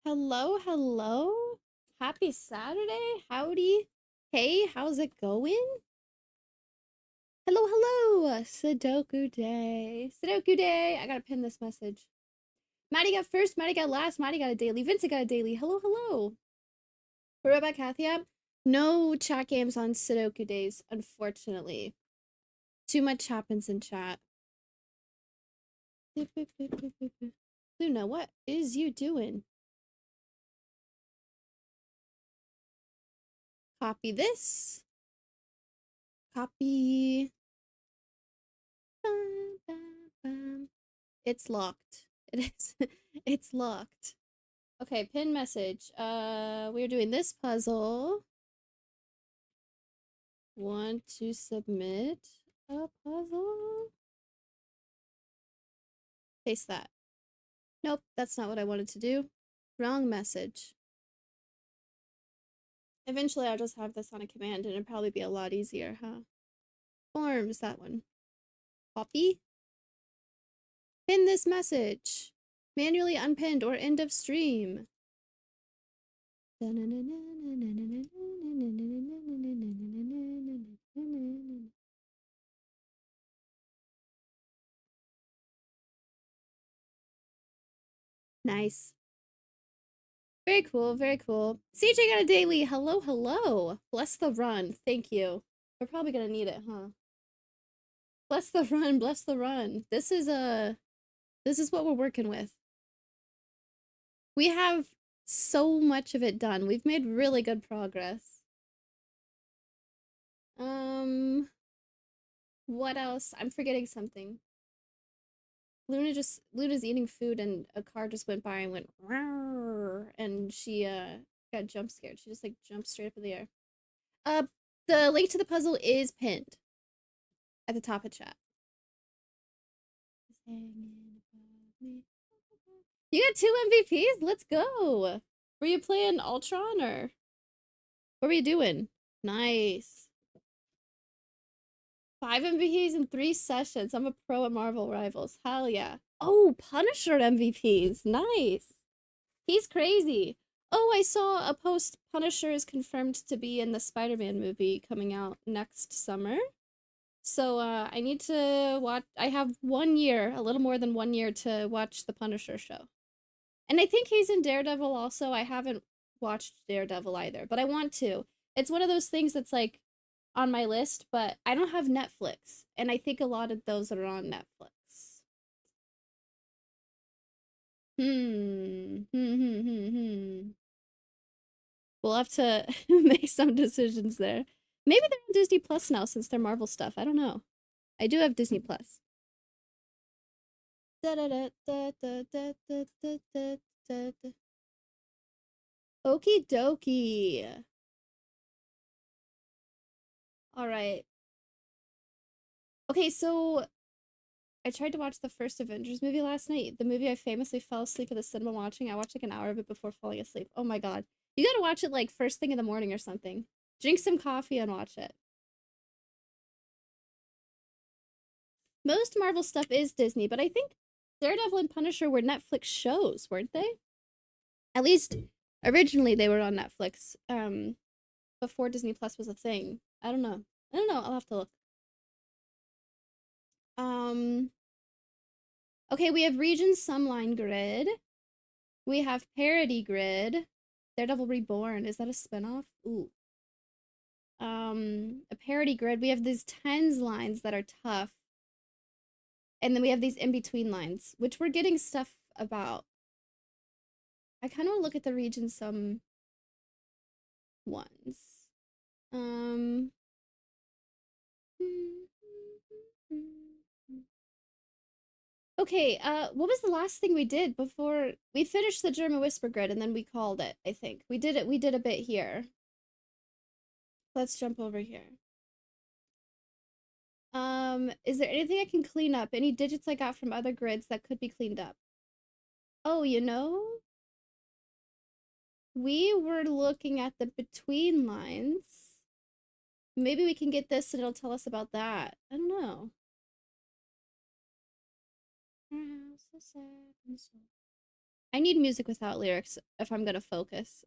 Hello, hello. Happy Saturday. Howdy. Hey, how's it going? Hello, hello. Sudoku day. Sudoku day. I gotta pin this message. Maddie got first, Maddie got last, Maddie got a daily, Vincent got a daily. Hello, hello. We're about Kathy app. No chat games on Sudoku days, unfortunately. Too much happens in chat. Luna, what is you doing? Copy this. Copy. It's locked. It is. It's locked. Okay, pin message. We're doing this puzzle. Want to submit a puzzle? Paste that. Nope, that's not what I wanted to do. Wrong message. Eventually, I'll just have this on a command and it'll probably be a lot easier, huh? Forms, that one. Copy. Pin this message. Manually unpinned or end of stream. Nice. Very cool, very cool. CJ got a daily. Hello, hello. Bless the run. Thank you. We're probably gonna need it, huh? Bless the run, bless the run. This is what we're working with. We have so much of it done. We've made really good progress. What else? I'm forgetting something. Luna's eating food and a car just went by and went Rawr, and she got jump scared. She just like jumped straight up in the air. Uh the link to the puzzle is pinned at the top of chat. You got 2 MVPs? Let's go. Were you playing Ultron or what were you doing? Nice. 5 MVPs in 3 sessions. I'm a pro at Marvel Rivals. Hell yeah. Oh, Punisher MVPs. Nice. He's crazy. Oh, I saw a post. Punisher is confirmed to be in the Spider-Man movie coming out next summer. So I need to watch. I have 1 year, a little more than 1 year to watch the Punisher show. And I think he's in Daredevil also. I haven't watched Daredevil either, but I want to. It's one of those things that's like on my list, but I don't have Netflix. And I think a lot of those are on Netflix. We'll have to make some decisions there. Maybe they're on Disney Plus now since they're Marvel stuff. I don't know. I do have Disney Plus. Okie dokie. All right. Okay, so I tried to watch the first Avengers movie last night. The movie I famously fell asleep at the cinema watching. I watched like an hour of it before falling asleep. Oh my god. You gotta watch it like first thing in the morning or something. Drink some coffee and watch it. Most Marvel stuff is Disney, but I think Daredevil and Punisher were Netflix shows, weren't they? At least originally they were on Netflix. Before Disney Plus was a thing. I don't know. I don't know. I'll have to look. Um okay, we have Region Sumline Grid. We have Parody Grid. Daredevil Reborn. Is that a spinoff? Ooh. A parody grid. We have these tens lines that are tough. And then we have these in-between lines, which we're getting stuff about. I kind of want to look at the region some ones. Okay, what was the last thing we did before we finished the German Whisper Grid and then we called it, I think. We did a bit here. Let's jump over here. Is there anything I can clean up? Any digits I got from other grids that could be cleaned up? Oh, you know? We were looking at the between lines. Maybe we can get this and it'll tell us about that. I don't know. I need music without lyrics if I'm gonna focus.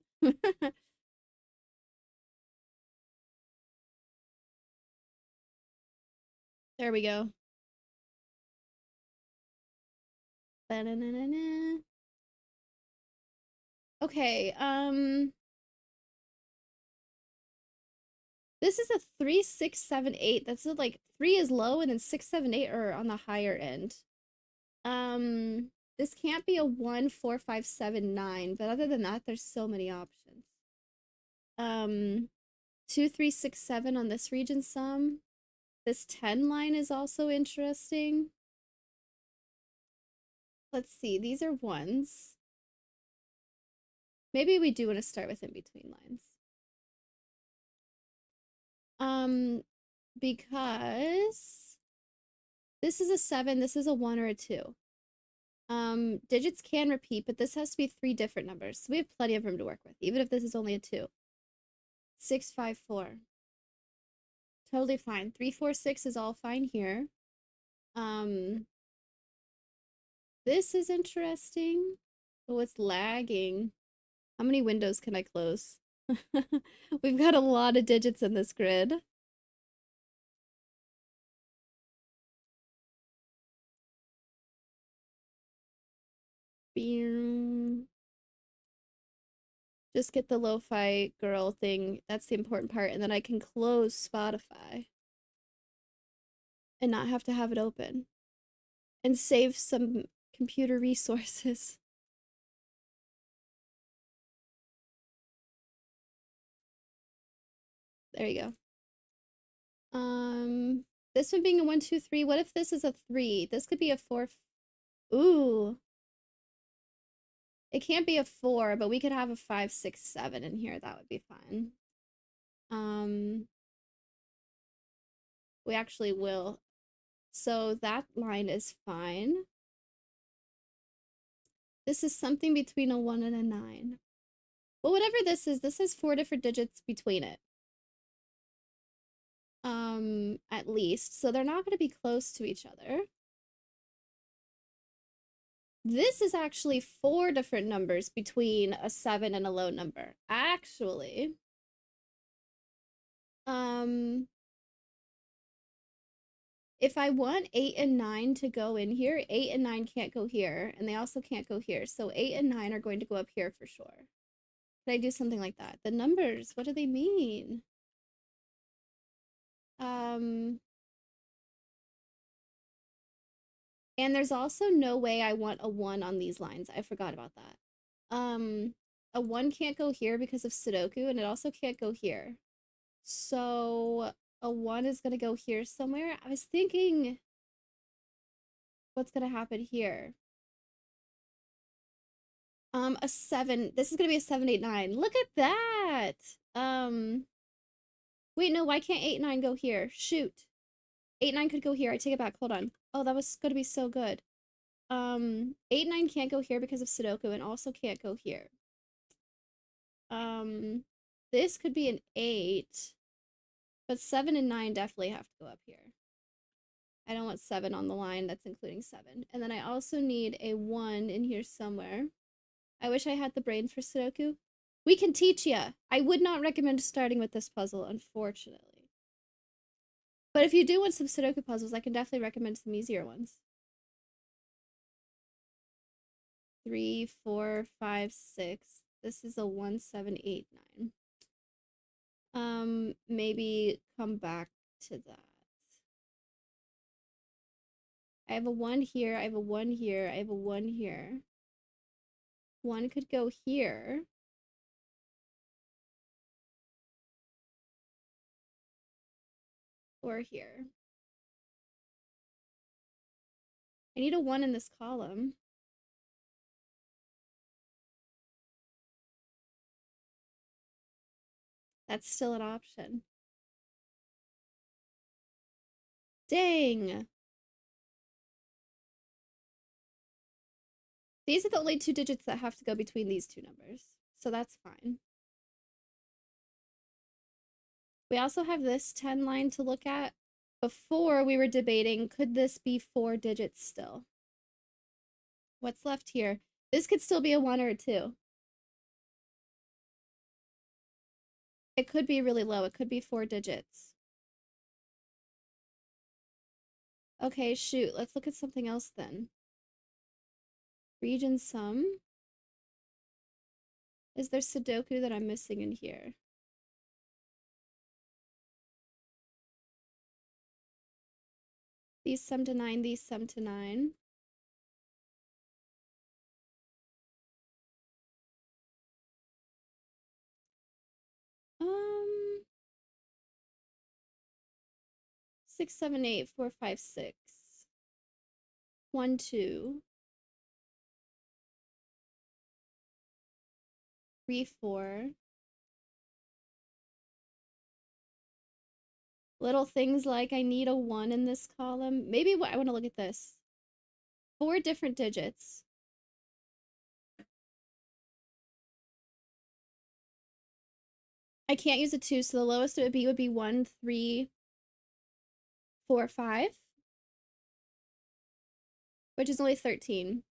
There we go. Ba-na-na-na-na. Okay, this is a 3, 6, 7, 8. That's like 3 is low and then 6, 7, 8 are on the higher end. This can't be a 1, 4, 5, 7, 9, but other than that, there's so many options. 2, 3, 6, 7 on this region sum. This 10 line is also interesting. Let's see, these are ones. Maybe we do want to start with in between lines. Because this is a 7, this is a 1 or a 2. Digits can repeat, but this has to be 3 different numbers. So we have plenty of room to work with, even if this is only a 2. 6, 5, 4. Totally fine. 3, 4, 6 is all fine here. This is interesting. Oh, it's lagging. How many windows can I close? We've got a lot of digits in this grid. Just get the lo-fi girl thing. That's the important part. And then I can close Spotify. And not have to have it open. And save some computer resources. There you go. This one being a 1, 2, 3. What if this is a 3? This could be a 4. Ooh. It can't be a 4, but we could have a 5, 6, 7 in here. That would be fine. We actually will. So that line is fine. This is something between a 1 and a 9. But whatever this has 4 different digits between it. At least. So they're not going to be close to each other. This is actually 4 different numbers between a 7 and a low number. Actually. If I want 8 and 9 to go in here, 8 and 9 can't go here, and they also can't go here. So 8 and 9 are going to go up here for sure. Could I do something like that? The numbers, what do they mean? And there's also no way I want a 1 on these lines. I forgot about that. A 1 can't go here because of Sudoku, and it also can't go here. So a 1 is going to go here somewhere. I was thinking, what's going to happen here? A 7. This is going to be a 7, 8, 9. Look at that! Wait, no, why can't 8, 9 go here? Shoot. 8, 9 could go here. I take it back. Hold on. Oh, that was going to be so good. 8, 9 can't go here because of Sudoku and also can't go here. This could be an 8, but 7 and 9 definitely have to go up here. I don't want 7 on the line. That's including 7. And then I also need a 1 in here somewhere. I wish I had the brain for Sudoku. We can teach ya. I would not recommend starting with this puzzle, unfortunately. But if you do want some Sudoku puzzles, I can definitely recommend some easier ones. 3, 4, 5, 6. This is a 1, 7, 8, 9. Maybe come back to that. I have a 1 here, I have a 1 here, I have a 1 here. 1 could go here. Or here. I need a 1 in this column. That's still an option. Dang! These are the only 2 digits that have to go between these 2 numbers. So that's fine. We also have this 10 line to look at. Before we were debating, could this be 4 digits still? What's left here? This could still be a 1 or a 2. It could be really low. It could be 4 digits. Okay, shoot. Let's look at something else then. Region sum. Is there Sudoku that I'm missing in here? These sum to 9, these sum to 9. 6, 7, 8, 4, 5, 6. 1, 2. 3, 4. Little things like I need a 1 in this column. Maybe I want to look at this. 4 different digits. I can't use a 2, so the lowest it would be 1, 3, 4, 5. Which is only 13.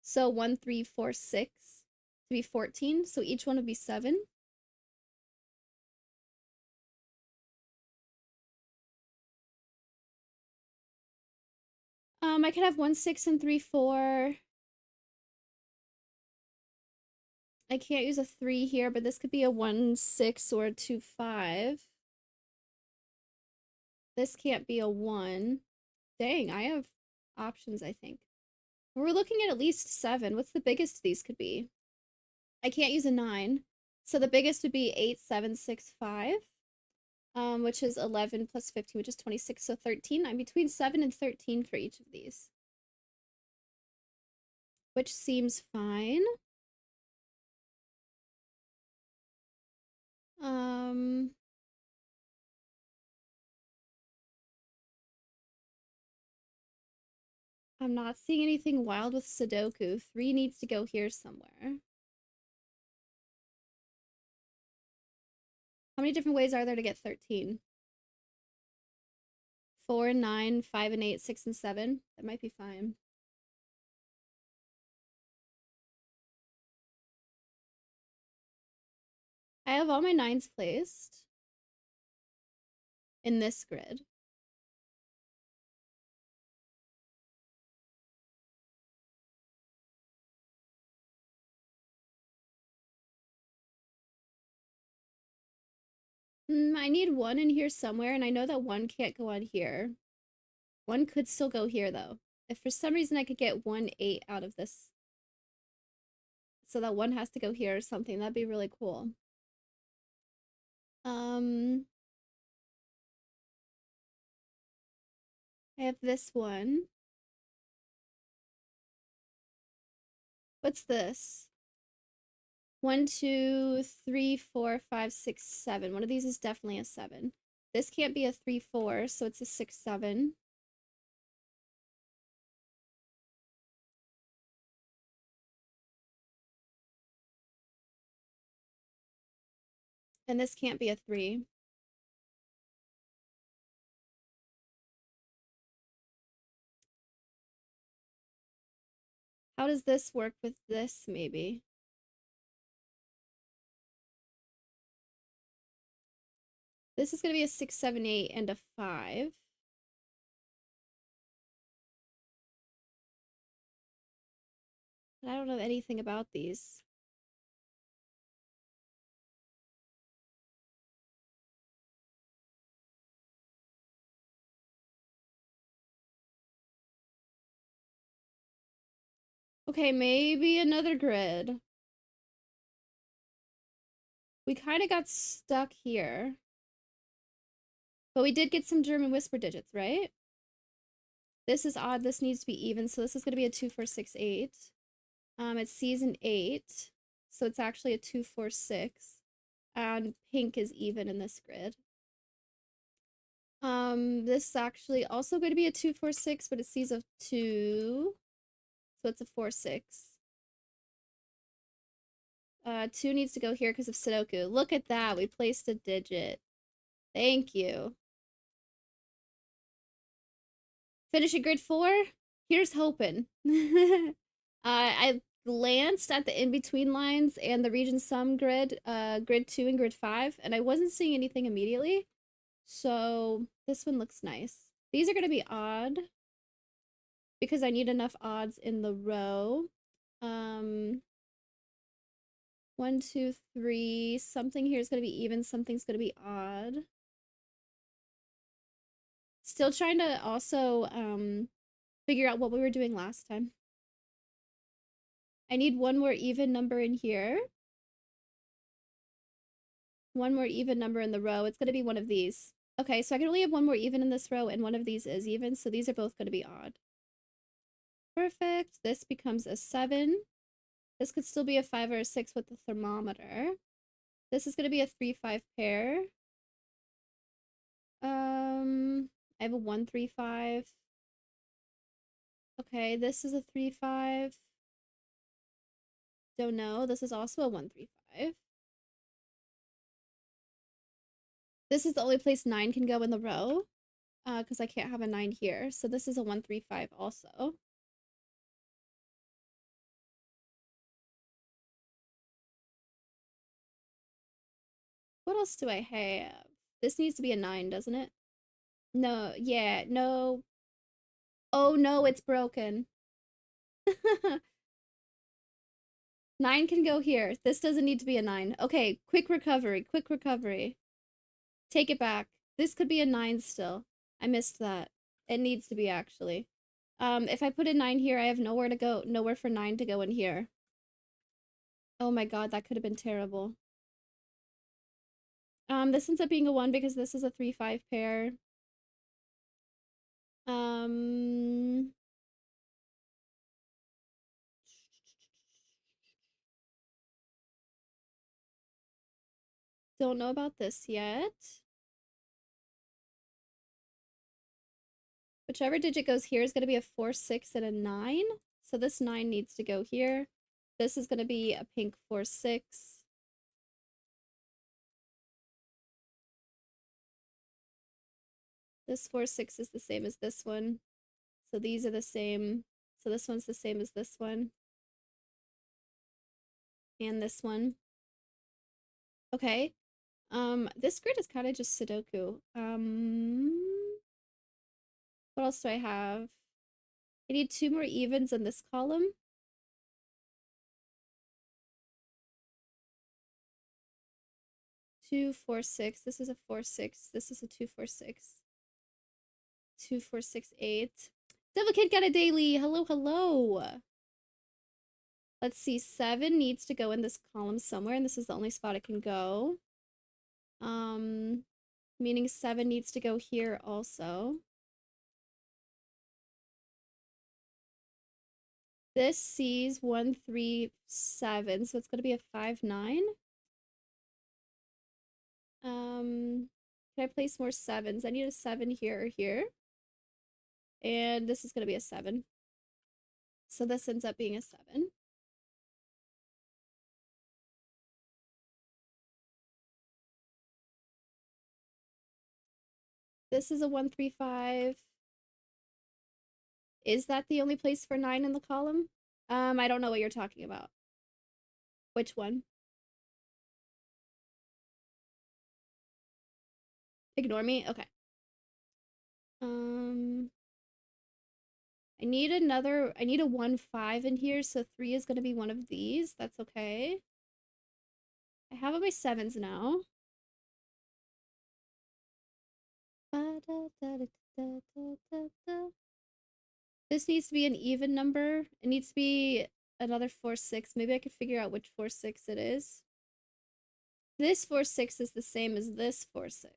So 1, 3, 4, 6 to be 14. So each one would be 7. I could have 1, 6, and 3, 4. I can't use a 3 here, but this could be a 1, 6 or a 2, 5. This can't be a 1. Dang, I have options, I think. We're looking at least 7. What's the biggest these could be? I can't use a 9. So the biggest would be 8, 7, 6, 5. Which is 11 plus 15, which is 26. So 13. I'm between 7 and 13 for each of these. Which seems fine. I'm not seeing anything wild with Sudoku. 3 needs to go here somewhere. How many different ways are there to get 13? 4 and 9, 5 and 8, 6 and 7. That might be fine. I have all my 9s placed in this grid. I need 1 in here somewhere, and I know that 1 can't go on here. 1 could still go here, though. If for some reason I could get 1, 8 out of this, so that 1 has to go here or something, that'd be really cool. I have this one. What's this? 1, 2, 3, 4, 5, 6, 7. One of these is definitely a 7. This can't be a 3, 4, so it's a 6, 7. And this can't be a 3. How does this work with this, maybe? This is going to be a 6, 7, 8, and a 5. But I don't know anything about these. Okay, maybe another grid. We kind of got stuck here. But we did get some German whisper digits, right? This is odd. This needs to be even. So this is going to be a 2, 4, 6, 8. It's C's an 8. So it's actually a 2, 4, 6. And pink is even in this grid. This is actually also going to be a 2, 4, 6, but it sees a 2. So it's a 4, 6. 2 needs to go here because of Sudoku. Look at that. We placed a digit. Thank you. Finishing grid 4? Here's hoping. I glanced at the in-between lines and the region sum grid, grid 2 and grid 5, and I wasn't seeing anything immediately. So this one looks nice. These are going to be odd because I need enough odds in the row. 1, 2, 3. Something here is going to be even, something's going to be odd. Still trying to also figure out what we were doing last time. I need one more even number in here. One more even number in the row. It's going to be one of these. Okay, so I can only have one more even in this row, and one of these is even, so these are both going to be odd. Perfect. This becomes a 7. This could still be a 5 or a 6 with the thermometer. This is going to be a 3-5 pair. I have a 1-3-5. Okay, this is a 3-5. Don't know. This is also a 1-3-5. This is the only place 9 can go in the row, because I can't have a 9 here. So this is a 1-3-5 also. What else do I have? This needs to be a 9, doesn't it? No, yeah, no. Oh no, it's broken. 9 can go here. This doesn't need to be a 9. Okay, quick recovery, quick recovery. Take it back. This could be a 9 still. I missed that. It needs to be, actually. If I put a 9 here, I have nowhere to go, nowhere for 9 to go in here. Oh my god, that could have been terrible. This ends up being a 1 because this is a 3-5 pair. Don't know about this yet. Whichever digit goes here is going to be a 4, 6, and a 9. So this 9 needs to go here. This is going to be a pink 4, 6. This 4, 6 is the same as this one. So these are the same. So this one's the same as this one. And this one. Okay. This grid is kind of just Sudoku. What else do I have? I need 2 more evens in this column. Two, 4, 6. This is a 4, 6. This is a 2, 4, 6. 2, 4, 6, 8. Devil Kid got a daily. Hello, hello. Let's see. 7 needs to go in this column somewhere, and this is the only spot it can go. Meaning 7 needs to go here also. This sees 1, 3, 7, so it's going to be a 5, 9. Can I place more 7s? I need a 7 here or here. And this is going to be a 7. So this ends up being a 7. This is a 1, 3, 5. Is that the only place for 9 in the column? I don't know what you're talking about. Which one? Ignore me? Okay. I need a 1, 5 in here, so 3 is going to be one of these. That's okay. I have all my 7s now. This needs to be an even number. It needs to be another 4, 6. Maybe I could figure out which 4, 6 it is. This 4, 6 is the same as this 4, 6.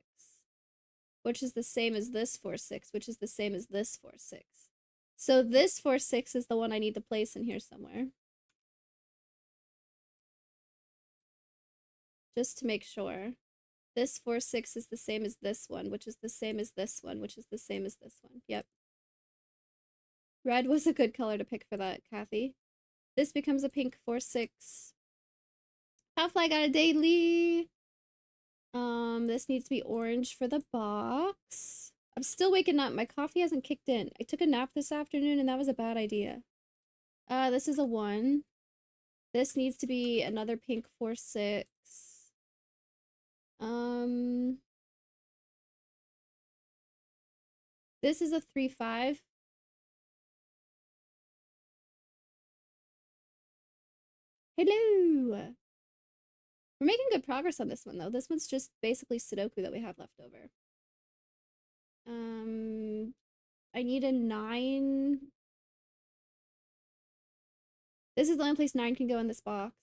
Which is the same as this 4, 6, which is the same as this 4, 6. So this 4, 6 is the one I need to place in here somewhere. Just to make sure. This 4, 6 is the same as this one, which is the same as this one, which is the same as this one. Yep. Red was a good color to pick for that, Kathy. This becomes a pink 4, 6. Half-Fly got a daily. This needs to be orange for the box. I'm still waking up. My coffee hasn't kicked in. I took a nap this afternoon and that was a bad idea. This is a 1. This needs to be another pink 4-6. This is a 3-5. Hello! We're making good progress on this one, though. This one's just basically Sudoku that we have left over. I need a 9. This is the only place 9 can go in this box.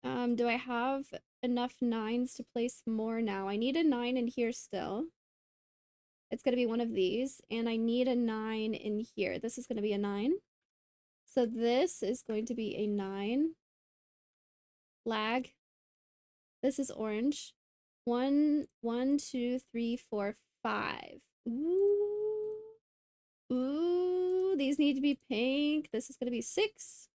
Do I have enough 9s to place more now? I need a 9 in here still. It's going to be one of these. And I need a 9 in here. This is going to be a 9. So this is going to be a 9. Lag. This is orange. 1, 2, 3, 4, 5. Ooh. Ooh, these need to be pink. This is going to be 6.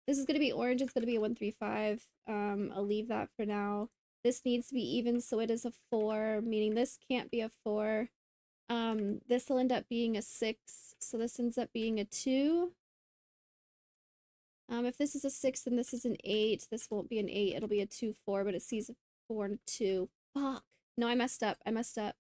This is going to be orange. It's going to be a 1, 3, 5. I'll leave that for now. This needs to be even, so it is a 4, meaning this can't be a 4. This will end up being a 6, so this ends up being a 2. If this is a 6, then this is an 8. This won't be an 8. It'll be a 2, 4, but it sees a 4 and a 2. Fuck. No, I messed up. I messed up.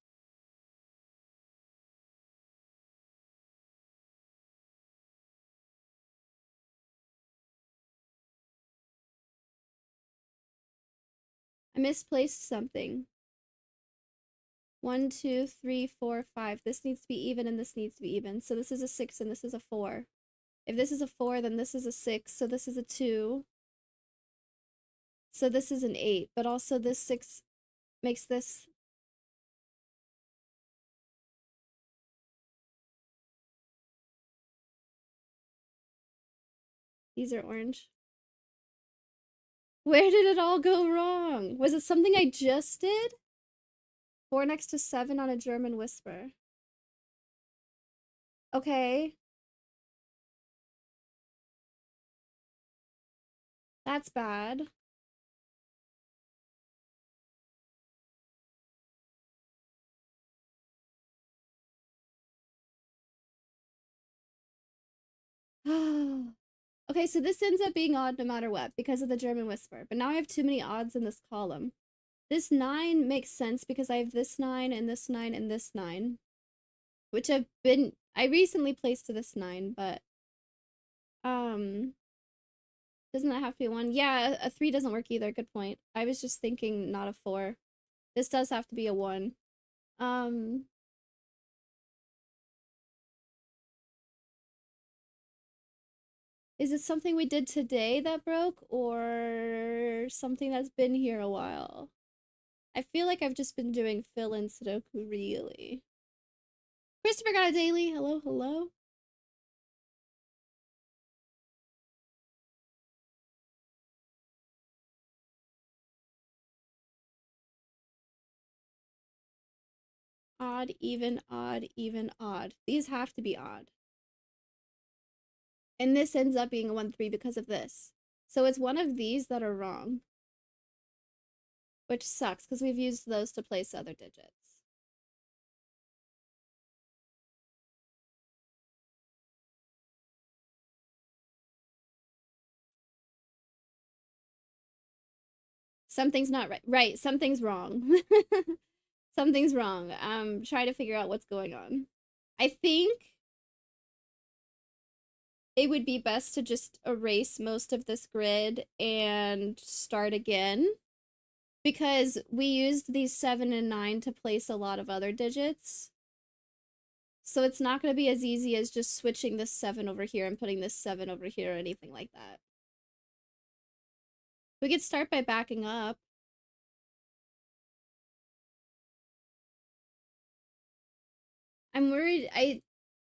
I misplaced something. 1, 2, 3, 4, 5. This needs to be even and this needs to be even. So this is a 6 and this is a 4. If this is a 4, then this is a 6. So this is a 2. So this is an 8. But also this 6 makes this... These are orange. Where did it all go wrong? Was it something I just did? 4 next to 7 on a German whisper. Okay. That's bad. Okay, so this ends up being odd no matter what because of the German whisper. But now I have too many odds in this column. This 9 makes sense because I have this 9 and this 9 and this 9. Which I recently placed to this 9, but doesn't that have to be 1? Yeah, a 3 doesn't work either. Good point. I was just thinking not a 4. This does have to be a 1. Is it something we did today that broke or something that's been here a while? I feel like I've just been doing fill-in Sudoku, really. Christopher got a daily. Hello, hello. Odd, even, odd, even, odd. These have to be odd. And this ends up being a 1, 3 because of this. So it's one of these that are wrong. Which sucks, because we've used those to place other digits. Something's not right. Right, something's wrong. Something's wrong. Try to figure out what's going on. I think it would be best to just erase most of this grid and start again. Because we used these 7 and 9 to place a lot of other digits. So it's not going to be as easy as just switching this 7 over here and putting this 7 over here or anything like that. We could start by backing up. I'm worried. I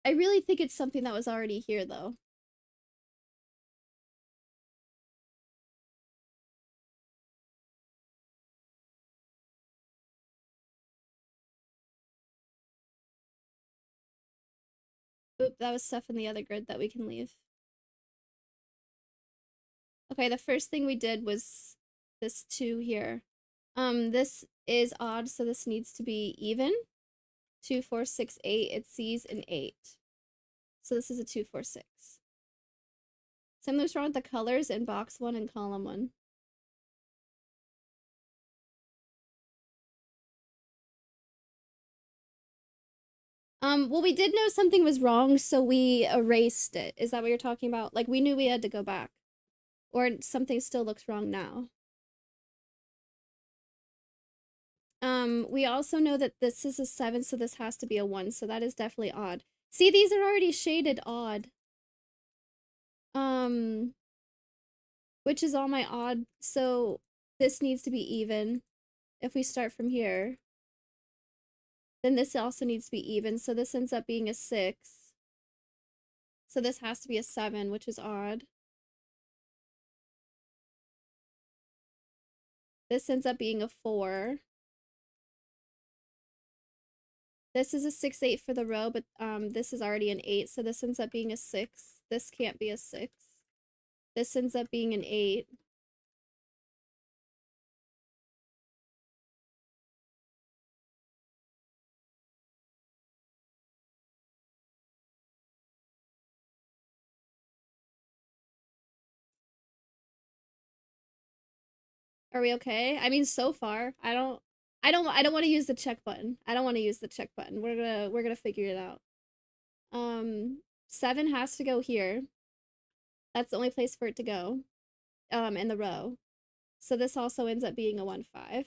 really think it's something that was already here, though. Oop, that was stuff in the other grid that we can leave. Okay, the first thing we did was this 2 here. This is odd, so this needs to be even. 2, 4, 6, 8. It sees an 8. So this is a 2, 4, 6. Something was wrong with the colors in box 1 and column 1. Well, we did know something was wrong, so we erased it. Is that what you're talking about? Like, we knew we had to go back. Or something still looks wrong now. We also know that this is a 7, so this has to be a 1, so that is definitely odd. See, these are already shaded odd. Which is all my odd, so this needs to be even. If we start from here, then this also needs to be even, so this ends up being a 6. So this has to be a 7, which is odd. This ends up being a 4. This is a 6, 8 for the row, but this is already an 8, so this ends up being a 6. This can't be a 6. This ends up being an 8. Are we okay? I mean, so far, I don't want to use the check button. I don't want to use the check button. We're gonna figure it out. 7 has to go here. That's the only place for it to go. In the row. So this also ends up being a 1, 5.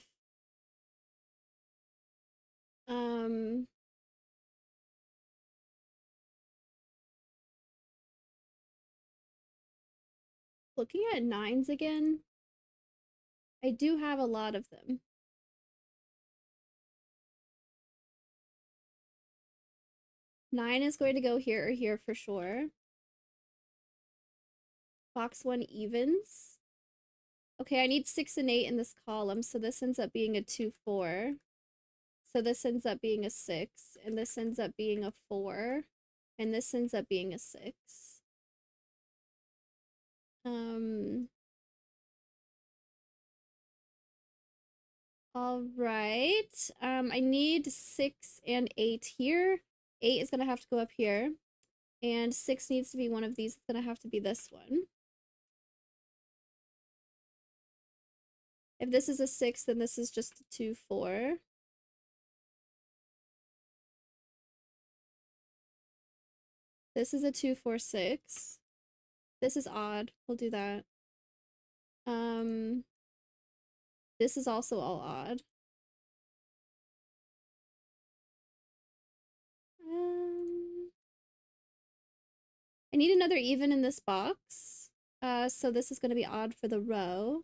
Um, Looking at 9s again, I do have a lot of them. 9 is going to go here or here for sure. Box 1 evens. Okay, I need 6 and 8 in this column, so this ends up being a 2, 4. So this ends up being a 6, and this ends up being a 4, and this ends up being a 6. All right. I need 6 and 8 here. 8 is gonna have to go up here, and 6 needs to be one of these. It's gonna have to be this one. If this is a 6, then this is just a 2, 4. This is a 2, 4, 6. This is odd. We'll do that. This is also all odd. I need another even in this box. So this is going to be odd for the row.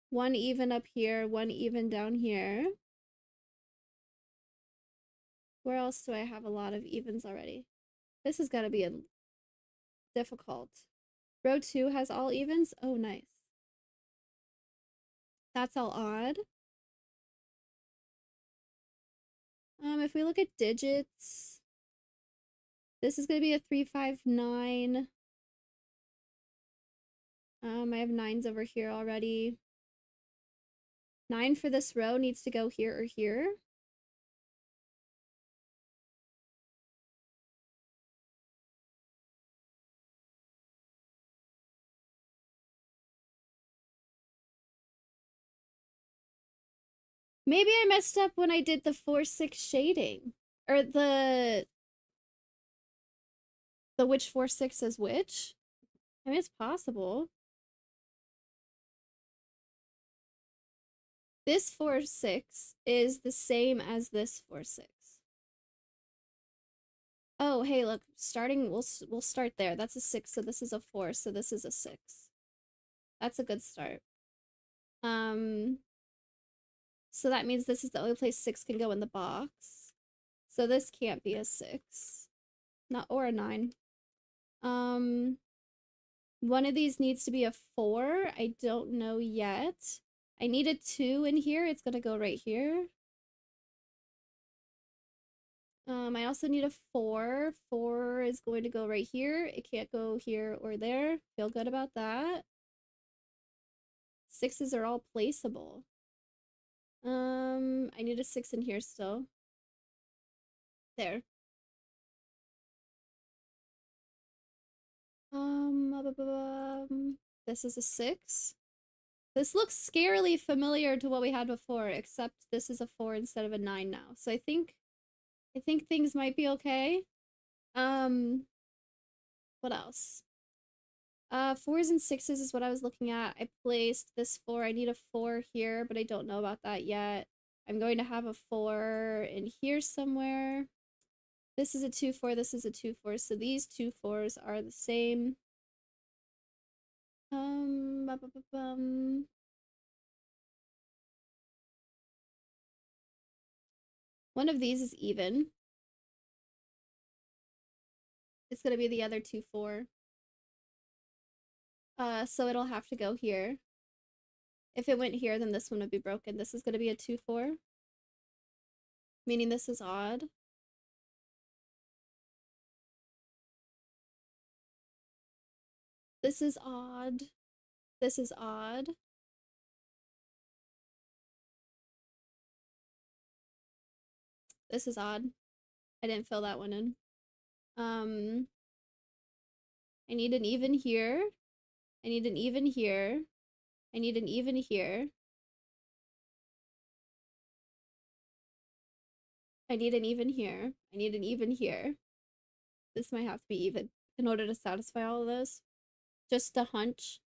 1 even up here, 1 even down here. Where else do I have a lot of evens already? This is gotta be a difficult. Row 2 has all evens? Oh, nice. That's all odd. If we look at digits, this is gonna be a 3, 5, 9. I have 9s over here already. 9 for this row needs to go here or here. Maybe I messed up when I did the 4, 6 shading. Or the which 4, 6 is which. I mean, it's possible. This 4, 6 is the same as this 4, 6. Oh, hey, look, we'll start there. That's a 6, so this is a 4, so this is a 6. That's a good start. So that means this is the only place 6 can go in the box. So this can't be a 6. Not, or a 9. One of these needs to be a 4. I don't know yet. I need a 2 in here. It's gonna go right here. I also need a 4. 4 is going to go right here. It can't go here or there. Feel good about that. 6s are all placeable. I need a 6 in here still. There. This is a 6. This looks scarily familiar to what we had before, except this is a 4 instead of a 9 now. So I think things might be okay. What else? 4s and 6s is what I was looking at. I placed this 4. I need a 4 here, but I don't know about that yet. I'm going to have a 4 in here somewhere. This is a 2-4, this is a 2-4, so these 2-4s are the same. One of these is even. It's gonna be the other 2-4. So it'll have to go here. If it went here, then this one would be broken. This is gonna be a 2-4. Meaning this is odd. This is odd. This is odd. This is odd. I didn't fill that one in. I need an even here. I need an even here. I need an even here. I need an even here. I need an even here. This might have to be even in order to satisfy all of those. Just a hunch.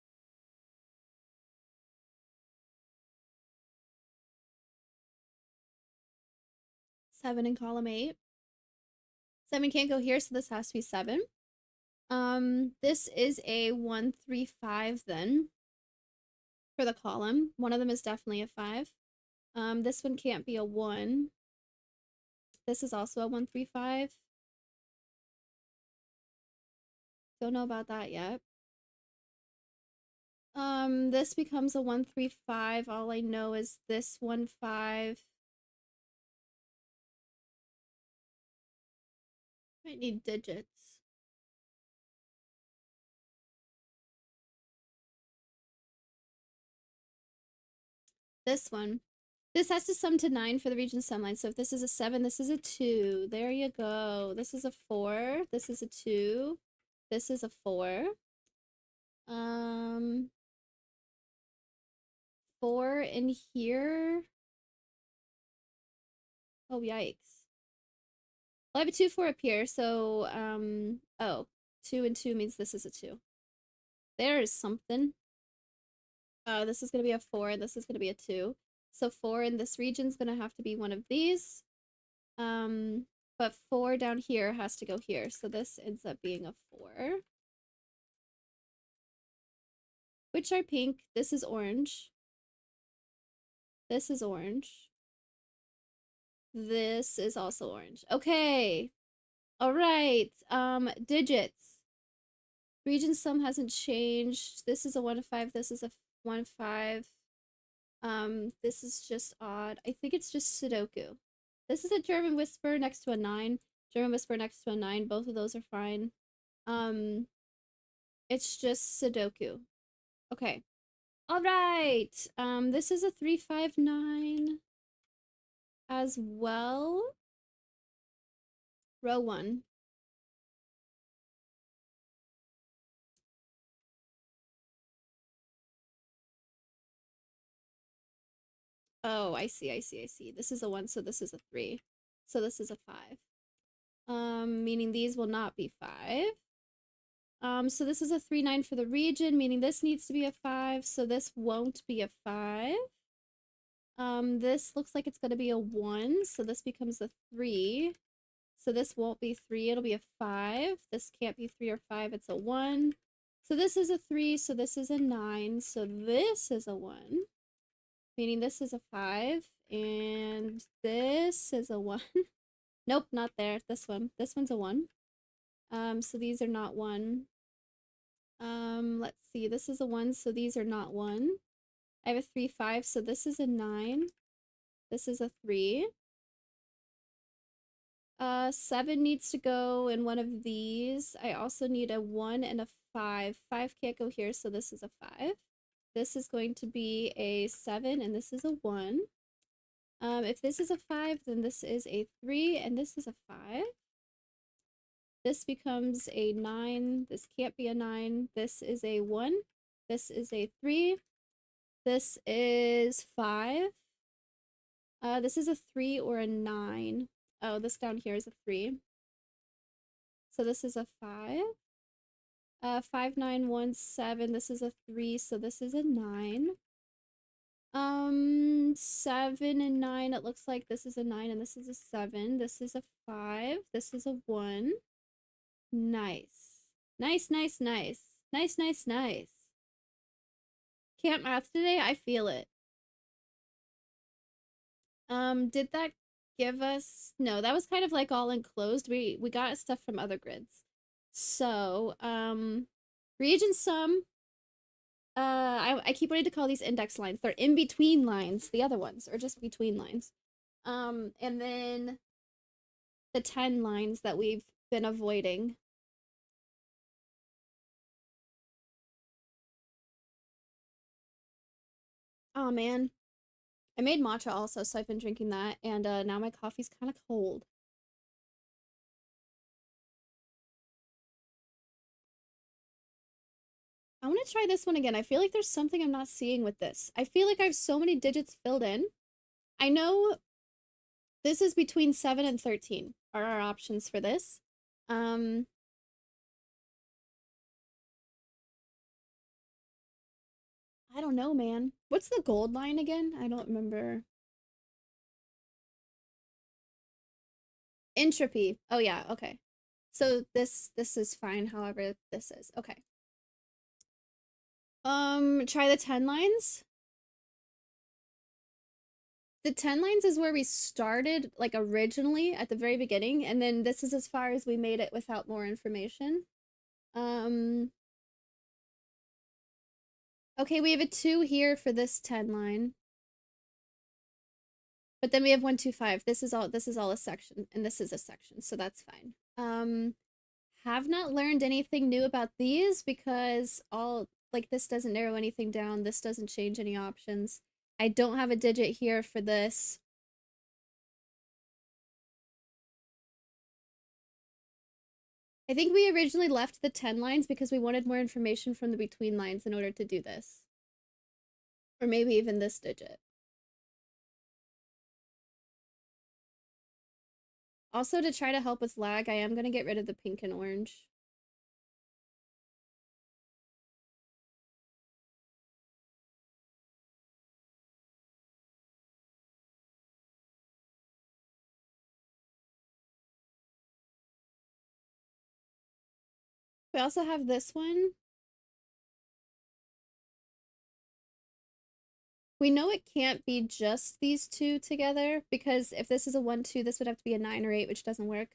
Seven in column 8. 7 can't go here, so this has to be 7. This is a 1, 3, 5 then. For the column. One of them is definitely a 5. This one can't be a 1. This is also a 1, 3, 5. Don't know about that yet. This becomes a 1, 3, 5. All I know is this 1, 5. Might need digits. This one. This has to sum to 9 for the region sum line. So if this is a 7, this is a 2. There you go. This is a 4. This is a 2. This is a 4. 4 in here. Oh, yikes. Well, I have a 2, 4 up here, so, oh. 2 and 2 means this is a 2. There is something. This is gonna be a 4, and this is gonna be a 2. So 4 in this region is gonna have to be one of these. But 4 down here has to go here, so this ends up being a 4. Which are pink. This is orange. This is orange. This is also orange. Okay. All right. Digits. Region sum hasn't changed. This is a 1, 5. This is a 1, 5. This is just odd. I think it's just Sudoku. This is a German whisper next to a 9. German whisper next to a 9. Both of those are fine. It's just Sudoku. Okay. All right. This is a 3, 5, 9 as well. Row 1. Oh, I see, I see, I see. This is a 1, so this is a 3. So this is a 5. Meaning these will not be 5. So this is a 3, 9 for the region, meaning this needs to be a 5, so this won't be a 5. This looks like it's gonna be a 1, so this becomes a 3. So this won't be 3, it'll be a 5. This can't be 3 or 5, it's a 1. So this is a 3, so this is a 9, so this is a 1. Meaning this is a 5, and this is a 1. Nope, not there. This one. This one's a 1. So these are not 1. Let's see. This is a 1, so these are not 1. I have a 3, 5, so this is a 9. This is a 3. 7 needs to go in one of these. I also need a 1 and a 5. 5 can't go here, so this is a 5. This is going to be a 7, and this is a 1. If this is a 5, then this is a 3, and this is a 5. This becomes a 9. This can't be a 9. This is a 1. This is a 3. This is 5. This is a 3 or a 9. Oh, this down here is a 3. So this is a 5. 5, 9, 1, 7. This is a 3, so this is a 9. 7 and 9. It looks like this is a 9 and this is a 7. This is a 5. This is a 1. Nice. Nice, nice, nice. Nice, nice, nice. Can't math today? I feel it. Did that give us... No, that was kind of like all enclosed. We got stuff from other grids. So, reagent sum. I keep wanting to call these index lines. They're in between lines. The other ones are just between lines. And then the 10 lines that we've been avoiding. Oh man. I made matcha also, so I've been drinking that, and now my coffee's kind of cold. I want to try this one again. I feel like there's something I'm not seeing with this. I feel like I have so many digits filled in. I know this is between 7 and 13 are our options for this. I don't know, man. What's the gold line again? I don't remember. Entropy. Oh yeah, okay. So this is fine, however this is. Okay. Try the 10 lines. The 10 lines is where we started, like, originally at the very beginning, and then this is as far as we made it without more information. Okay, we have a 2 here for this 10 line. But then we have 1, 2, 5. This is all a section, and this is a section, so that's fine. Have not learned anything new about these because this doesn't narrow anything down. This doesn't change any options. I don't have a digit here for this. I think we originally left the 10 lines because we wanted more information from the between lines in order to do this. Or maybe even this digit. Also, to try to help with lag, I am going to get rid of the pink and orange. We also have this one. We know it can't be just these two together because if this is a 1, 2, this would have to be a 9 or 8, which doesn't work.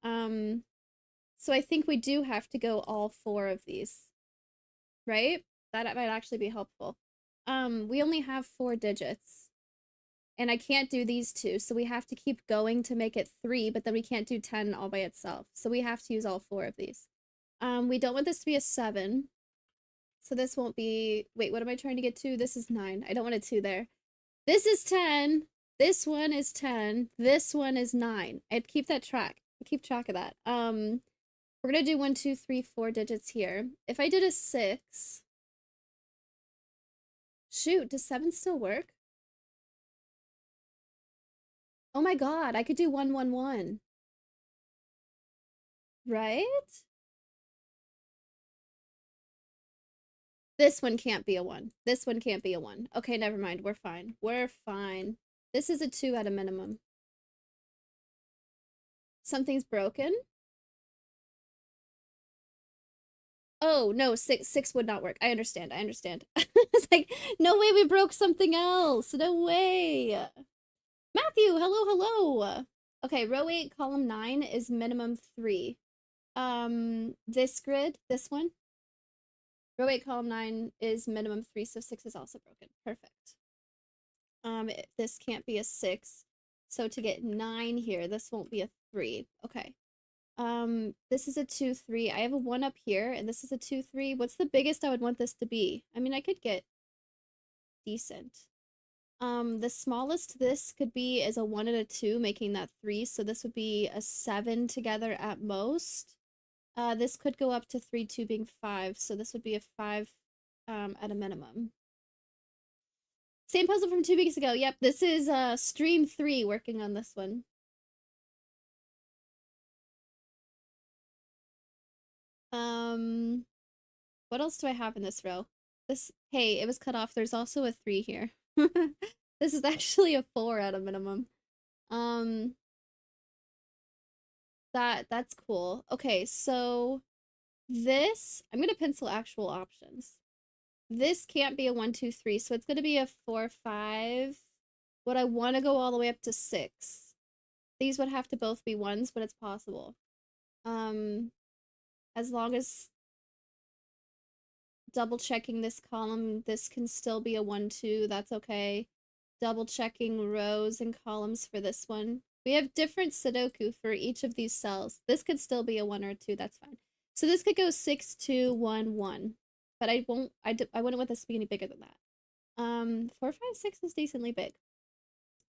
So I think we do have to go all 4 of these, right? That might actually be helpful. We only have 4 digits, and I can't do these two, so we have to keep going to make it 3, but then we can't do 10 all by itself, so we have to use all 4 of these. We don't want this to be a 7, so this won't be... Wait, what am I trying to get to? This is 9. I don't want a 2 there. This is 10. This one is 10. This one is 9. I'd keep that track. Keep track of that. We're gonna do 1, 2, 3, 4 digits here. If I did a 6... Shoot, does 7 still work? Oh my god, I could do 1, 1, 1. Right? This one can't be a 1. This one can't be a 1. Okay, never mind. We're fine. We're fine. This is a 2 at a minimum. Something's broken? Oh, no, 6 would not work. I understand. I understand. It's like, no way we broke something else. No way. Matthew, hello, hello. Okay, row 8, column 9 is minimum 3. This grid, this one. Row 8, column 9 is minimum 3, so 6 is also broken. Perfect. This can't be a 6. So to get 9 here, this won't be a 3. Okay. This is a 2, 3. I have a 1 up here, and this is a 2, 3. What's the biggest I would want this to be? I mean, I could get decent. The smallest this could be is a 1 and a 2, making that 3, so this would be a 7 together at most. This could go up to 3, 2 being 5, so this would be a 5 at a minimum. Same puzzle from 2 weeks ago. Yep, this is stream 3 working on this one. What else do I have in this row? Hey, it was cut off. There's also a 3 here. This is actually a 4 at a minimum. Um, that's cool. Okay, so this, I'm gonna pencil actual options. This can't be a 1, 2, 3, so it's gonna be a 4, 5. Would I want to go all the way up to 6? These would have to both be 1s, but it's possible. As long as double checking this column, this can still be a 1, 2, that's okay. Double checking rows and columns for this one. We have different Sudoku for each of these cells. This could still be a 1 or a 2, that's fine. So this could go 6, 2, 1, 1. But I wouldn't want this to be any bigger than that. 4, 5, 6 is decently big.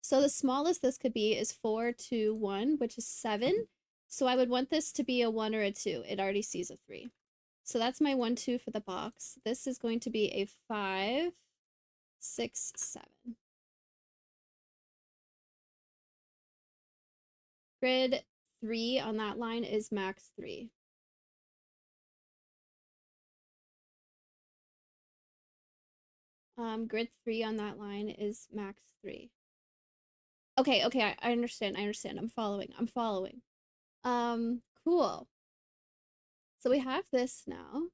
So the smallest this could be is 4, 2, 1, which is 7. So I would want this to be a 1 or a 2. It already sees a 3. So that's my 1, 2 for the box. This is going to be a 5, 6, 7. Grid 3 on that line is max 3. Grid 3 on that line is max 3. Okay, I understand. I'm following. Cool. So we have this now.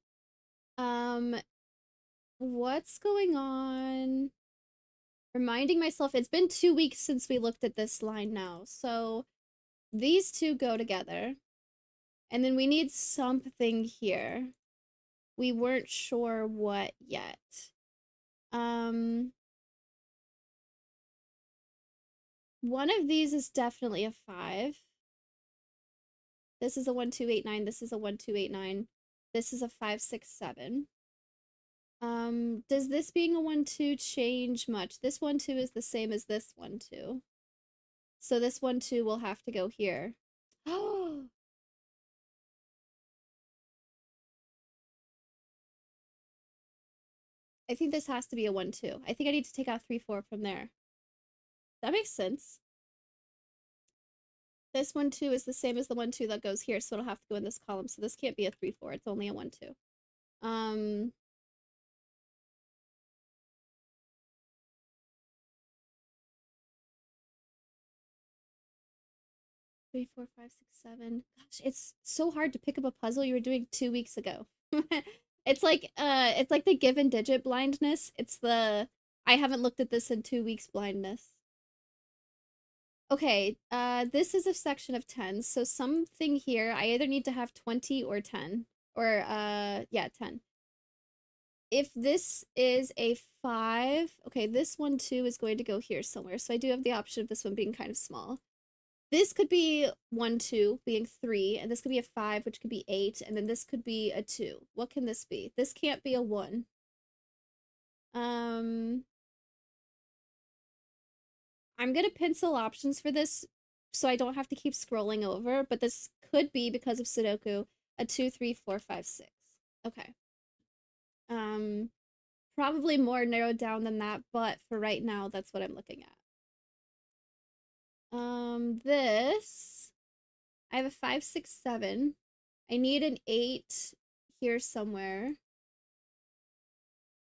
What's going on? Reminding myself, it's been 2 weeks since we looked at this line now. So these two go together. And then we need something here. We weren't sure what yet. One of these is definitely a 5. This is a 1, 2, 8, 9. This is a 1, 2, 8, 9. This is a 5, 6, 7. Does this being a 1, 2 change much? This 1, 2 is the same as this 1, 2. So this 1, 2 will have to go here. Oh! I think this has to be a 1, 2. I think I need to take out 3, 4 from there. That makes sense. This 1, 2 is the same as the 1, 2 that goes here, so it'll have to go in this column. So this can't be a 3, 4. It's only a 1, 2. 3, 4, 5, 6, 7. Gosh, it's so hard to pick up a puzzle you were doing 2 weeks ago. It's like the given digit blindness. It's the I haven't looked at this in 2 weeks blindness. Okay, this is a section of 10, so something here, I either need to have 20 or 10. Or, yeah, 10. If this is a 5, okay, this one too is going to go here somewhere, so I do have the option of this one being kind of small. This could be 1, 2, being 3, and this could be a 5, which could be 8, and then this could be a 2. What can this be? This can't be a 1. I'm gonna pencil options for this so I don't have to keep scrolling over, but this could be, because of Sudoku, a 2, 3, 4, 5, 6. Okay. Probably more narrowed down than that, but for right now, that's what I'm looking at. This, I have a 5, 6, 7. I need an 8 here somewhere.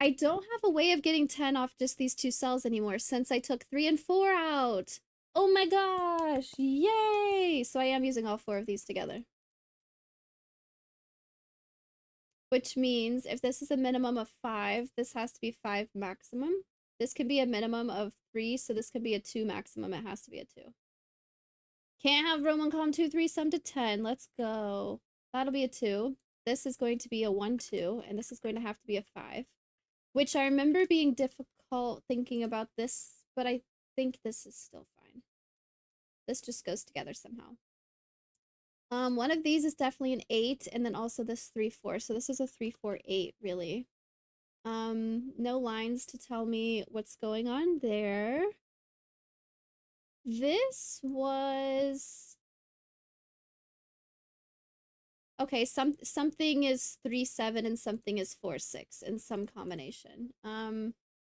I don't have a way of getting 10 off just these 2 cells anymore since I took 3 and 4 out. Oh my gosh, yay! So I am using all 4 of these together. Which means if this is a minimum of 5, this has to be 5 maximum. This could be a minimum of 3, so this could be a 2 maximum. It has to be a 2. Can't have Roman column 2, 3 sum to 10. Let's go. That'll be a 2. This is going to be a 1, 2, and this is going to have to be a 5. Which I remember being difficult thinking about this, but I think this is still fine. This just goes together somehow. One of these is definitely an 8, and then also this 3, 4. So this is a 3, 4, 8, really. No lines to tell me what's going on there. This was okay, something is 3-7 and something is 4-6 in some combination.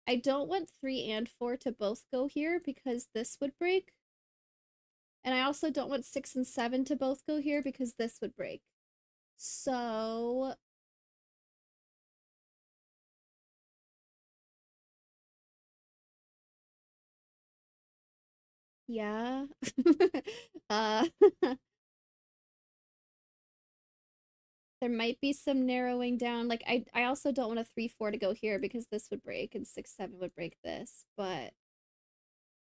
I don't want 3 and 4 to both go here because this would break. And I also don't want 6 and 7 to both go here because this would break. So yeah. uh there might be some narrowing down. Like I also don't want a 3-4 to go here because this would break and 6-7 would break this, but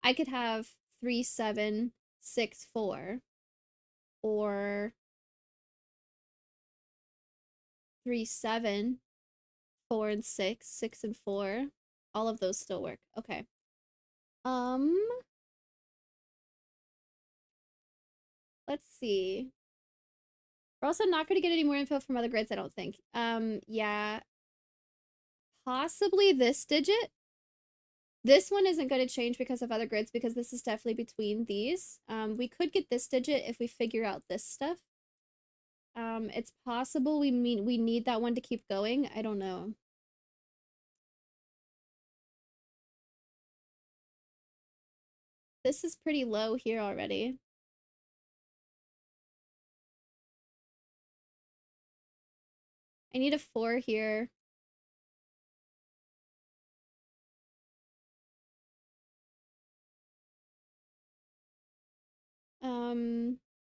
I could have 3-7, 6-4, or 3-7, 4 and 6, 6 and 4. All of those still work. Okay. Um, let's see. We're also not going to get any more info from other grids, I don't think. Yeah. Possibly this digit. This one isn't going to change because of other grids because this is definitely between these. We could get this digit if we figure out this stuff. It's possible we need that one to keep going. I don't know. This is pretty low here already. I need a 4 here.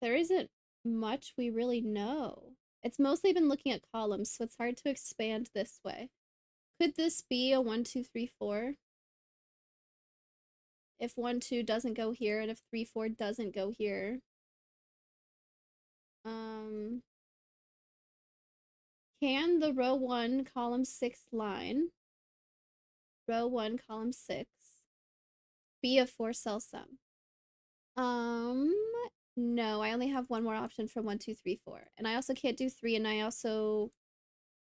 There isn't much we really know. It's mostly been looking at columns, so it's hard to expand this way. Could this be a 1, 2, 3, 4? If 1, 2 doesn't go here, and if 3, 4 doesn't go here. Can the row 1, column 6 line, row 1, column 6, be a 4-cell sum? No, I only have one more option for 1, 2, 3, 4. And I also can't do 3, and I also,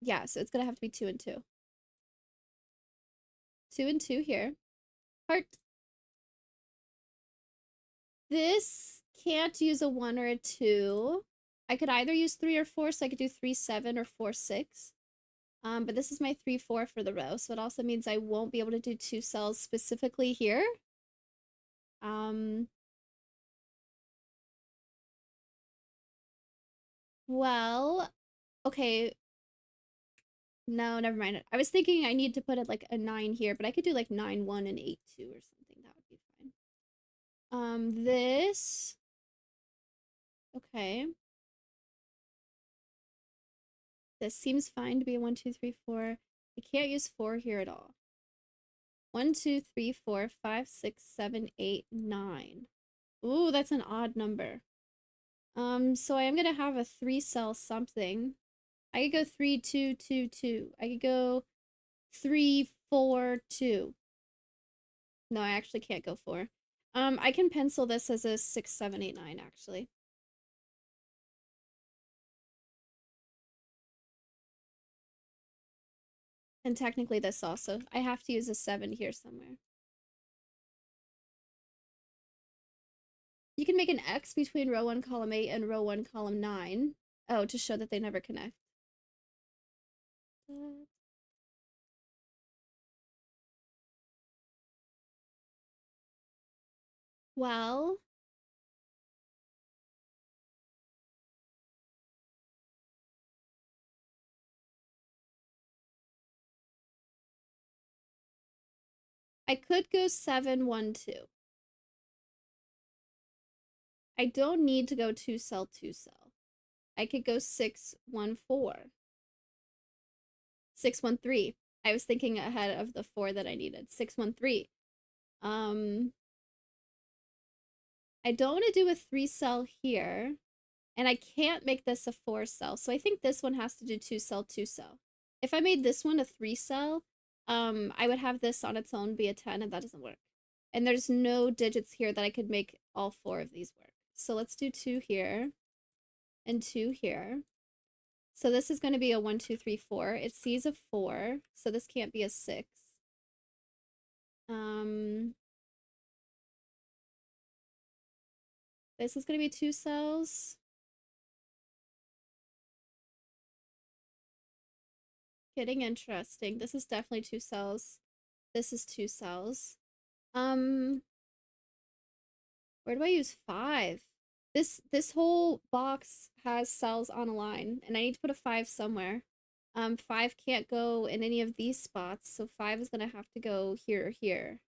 yeah, so it's gonna have to be 2 and 2. 2 and 2 here. Heart. This can't use a 1 or a 2. I could either use 3 or 4, so I could do 3, 7 or 4, 6. But this is my 3, 4 for the row, so it also means I won't be able to do 2 cells specifically here. Well, okay. No, never mind. I was thinking I need to put it like a 9 here, but I could do like 9, 1 and 8, 2 or something. That would be fine. This. Okay. This seems fine to be a 1, 2, 3, 4. I can't use 4 here at all. 1, 2, 3, 4, 5, 6, 7, 8, 9. Ooh, that's an odd number. So I am gonna have a 3-cell something. I could go 3, 2, 2, 2. I could go 3, 4, 2. No, I actually can't go 4. I can pencil this as a 6, 7, 8, 9, actually. And technically this also. I have to use a 7 here somewhere. You can make an X between row 1, column 8 and row 1, column 9. Oh, to show that they never connect. Well, I could go 7, 1, 2. I don't need to go 2 cell, 2 cell. I could go 6, 1, 4. 6, 1, 3. I was thinking ahead of the 4 that I needed. 6, 1, 3. I don't want to do a 3 cell here. And I can't make this a 4 cell. So I think this one has to do 2 cell, 2 cell. If I made this one a 3 cell, I would have this on its own be a 10, and that doesn't work. And there's no digits here that I could make all 4 of these work. So let's do 2 here and 2 here. So this is going to be a 1, 2, 3, 4. It sees a 4, so this can't be a 6. This is going to be 2 cells. Getting interesting. This is definitely 2 cells. This is 2 cells. Where do I use 5? This whole box has cells on a line, and I need to put a 5 somewhere. 5 can't go in any of these spots, so 5 is gonna have to go here or here.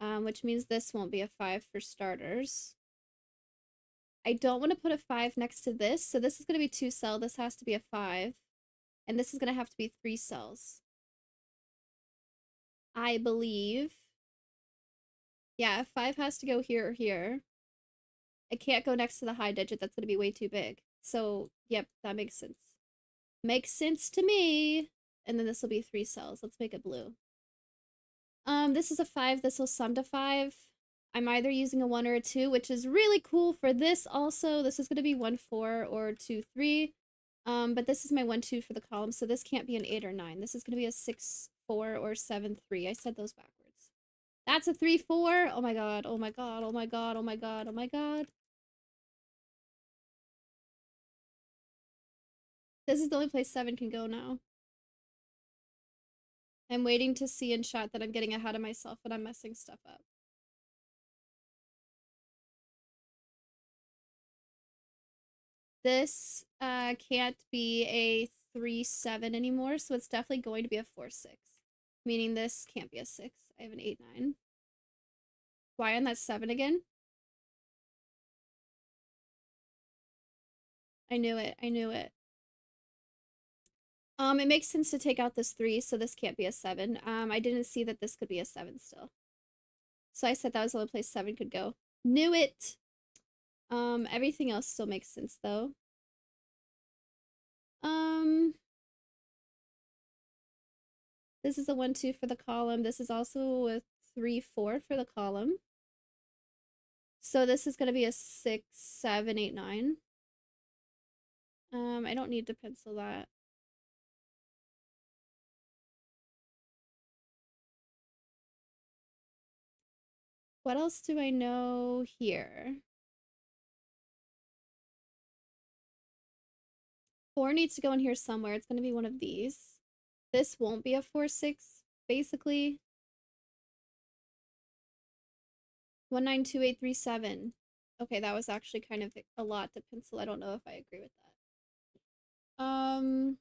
Which means this won't be a 5 for starters. I don't want to put a 5 next to this, so this is gonna be 2 cell, this has to be a 5. And this is gonna have to be 3 cells. I believe. Yeah, 5 has to go here or here. It can't go next to the high digit, that's gonna be way too big. So, yep, that makes sense. Makes sense to me. And then this will be 3 cells. Let's make it blue. This is a 5. This will sum to 5. I'm either using a 1 or a 2, which is really cool for this also. This is going to be 1, 4 or 2, 3. But this is my 1, 2 for the column, so this can't be an 8 or 9. This is going to be a 6, 4 or 7, 3. I said those backwards. That's a 3, 4. Oh my god, oh my god, oh my god, oh my god, oh my god. This is the only place 7 can go now. I'm waiting to see in chat that I'm getting ahead of myself and I'm messing stuff up. This can't be a 3, 7 anymore, so it's definitely going to be a 4, 6. Meaning this can't be a 6. I have an 8, 9. Why on that 7 again? I knew it. I knew it. It makes sense to take out this 3, so this can't be a 7. I didn't see that this could be a 7 still. So I said that was the only place 7 could go. Knew it! Everything else still makes sense, though. This is a 1, 2 for the column. This is also a 3, 4 for the column. So this is going to be a 6, 7, 8, 9. I don't need to pencil that. What else do I know here? 4 needs to go in here somewhere. It's going to be one of these. This won't be a 4, 6, basically. 192837. Okay, that was actually kind of a lot to pencil. I don't know if I agree with that.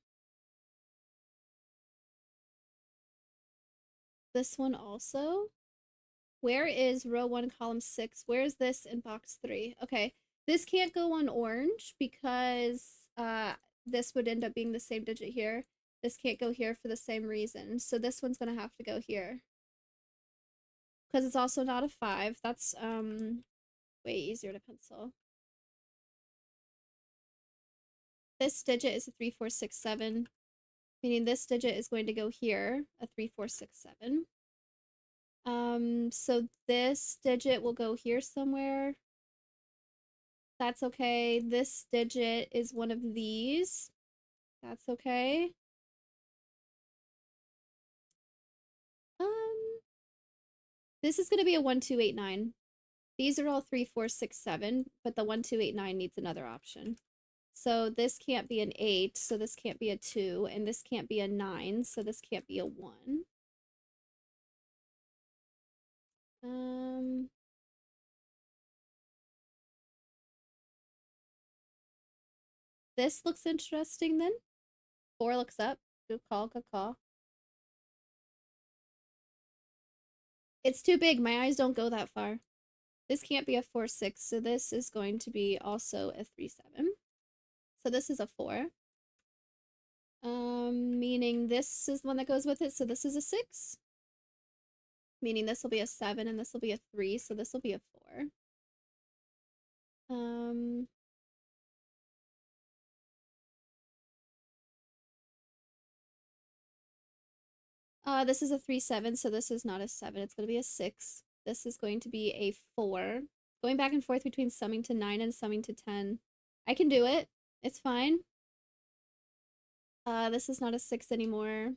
This one also. Where is row 1, column 6? Where is this in box 3? Okay, this can't go on orange because this would end up being the same digit here. This can't go here for the same reason. So this one's going to have to go here. Because it's also not a 5. That's way easier to pencil. This digit is a 3, 4, 6, 7. Meaning this digit is going to go here, a 3, 4, 6, 7. So this digit will go here somewhere. That's okay. This digit is one of these. That's okay. This is gonna be a 1, 2, 8, 9. These are all 3, 4, 6, 7, but the 1, 2, 8, 9 needs another option. So this can't be an 8, so this can't be a 2, and this can't be a 9, so this can't be a 1. This looks interesting then. 4 looks up. Good call, good call. It's too big. My eyes don't go that far. This can't be a 4, 6, so this is going to be also a 3, 7. So this is a 4. Meaning this is the one that goes with it, so this is a 6. Meaning this will be a 7 and this will be a 3, so this will be a 4. This is a 3, 7, so this is not a 7. It's going to be a 6. This is going to be a 4. Going back and forth between summing to 9 and summing to 10. I can do it. It's fine. This is not a 6 anymore.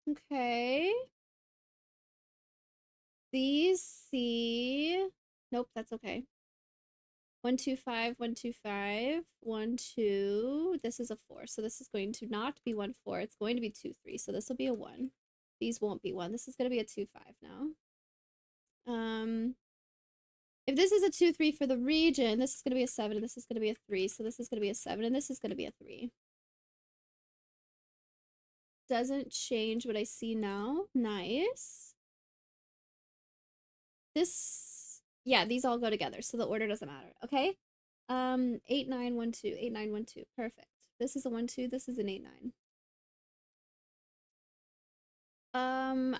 Okay. These C. Nope, that's okay. 1, 2, 5, 1, 2, 5, 1, 2. This is a 4, so this is going to not be 1, 4. It's going to be 2, 3. So this will be a 1. These won't be 1. This is going to be a 2, 5 now. If this is a 2, 3 for the region, this is going to be a 7, and this is going to be a 3. So this is going to be a 7, and this is going to be a 3. Doesn't change what I see now. Nice. This, yeah, these all go together, so the order doesn't matter. Okay. 8, 9, 1, 2. 8, 9, 1, 2. Perfect. This is a 1, 2. This is an 8, 9.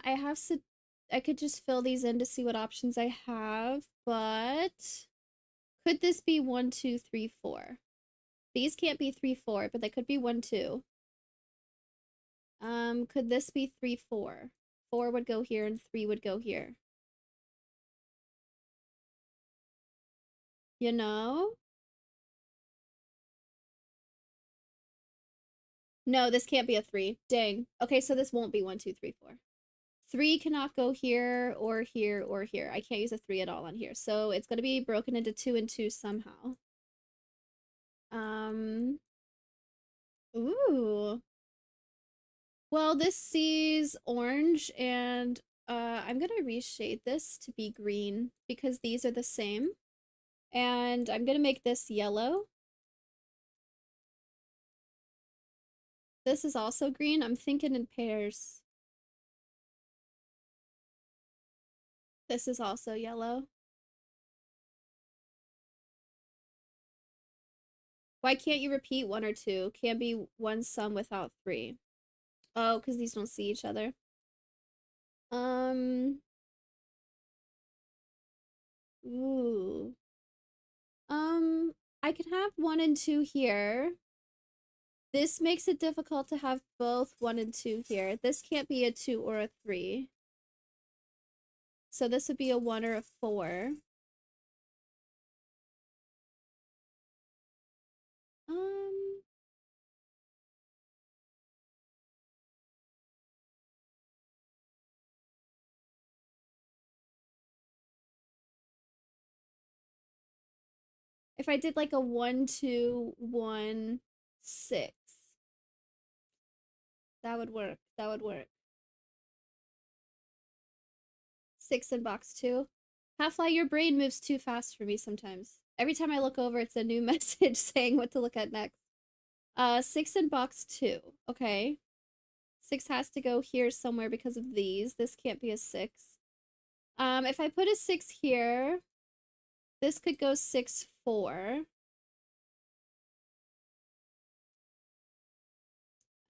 I have to. I could just fill these in to see what options I have, but could this be 1, 2, 3, 4? These can't be 3, 4, but they could be 1, 2. Could this be 3, 4? 4 would go here and 3 would go here. You know? No, this can't be a 3. Dang. Okay, so this won't be 1, 2, 3, 4. 3 cannot go here or here or here. I can't use a 3 at all on here. So it's going to be broken into 2 and 2 somehow. Ooh. Well, this sees orange, and I'm going to reshade this to be green because these are the same. And I'm going to make this yellow. This is also green. I'm thinking in pairs. This is also yellow. Why can't you repeat 1 or 2? Can't be one sum without 3. Oh, because these don't see each other. Ooh. I could have 1 and 2 here. This makes it difficult to have both 1 and 2 here. This can't be a 2 or a 3. So this would be a 1 or a 4. Um, if I did like a 1, 2, 1, 6, that would work. That would work. 6 in box 2. Half-Life, your brain moves too fast for me sometimes. Every time I look over, it's a new message saying what to look at next. 6 in box 2. Okay. 6 has to go here somewhere because of these. This can't be a 6. If I put a 6 here, this could go 6, 4.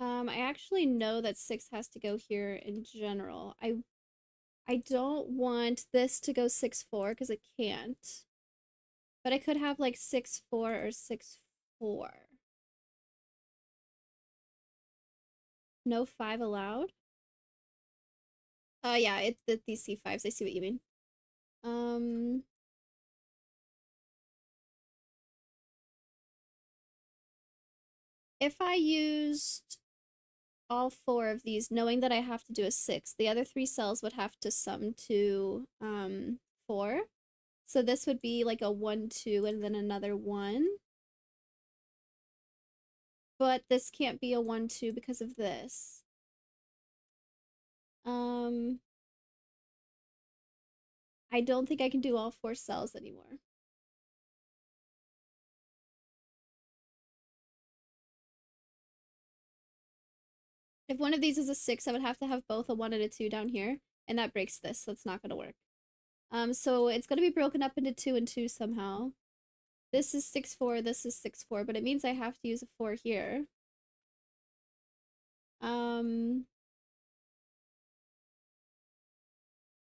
I actually know that 6 has to go here in general. I don't want this to go 6, 4 because it can't. But I could have like 6, 4 or 6, 4. No 5 allowed? Yeah, it's these C5s. I see what you mean. If I used all 4 of these, knowing that I have to do a 6, the other 3 cells would have to sum to 4. So this would be like a 1, 2, and then another 1. But this can't be a 1, 2 because of this. I don't think I can do all 4 cells anymore. If one of these is a 6, I would have to have both a 1 and a 2 down here, and that breaks this, so it's not going to work. So it's going to be broken up into 2 and 2 somehow. This is 6, 4, this is 6, 4, but it means I have to use a 4 here.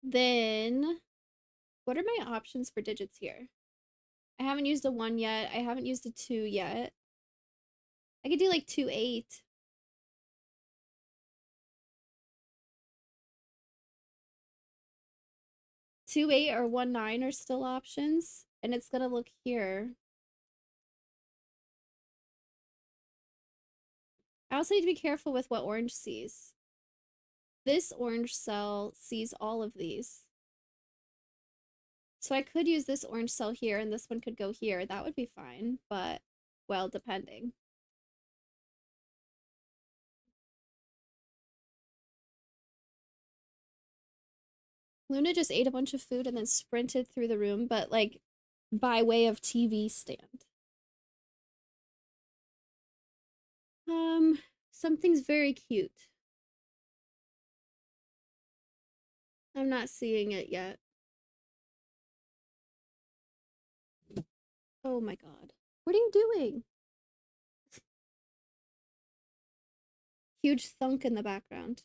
Then, what are my options for digits here? I haven't used a 1 yet. I haven't used a 2 yet. I could do like 2, 8. 2, 8, or 1, 9 are still options, and it's gonna look here. I also need to be careful with what orange sees. This orange cell sees all of these. So I could use this orange cell here, and this one could go here. That would be fine, but, well, depending. Luna just ate a bunch of food and then sprinted through the room, but, like, by way of TV stand. Something's very cute. I'm not seeing it yet. Oh my god. What are you doing? Huge thunk in the background.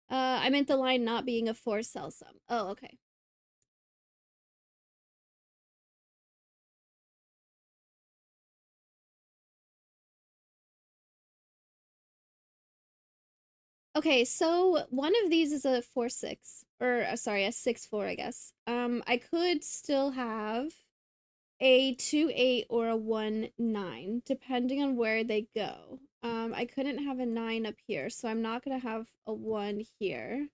I meant the line not being a 4-cell sum. Oh, okay. Okay, so one of these is a 4-6, or sorry, a 6-4, I guess. I could still have a 2-8 or a 1-9, depending on where they go. I couldn't have a 9 up here, so I'm not gonna have a 1 here,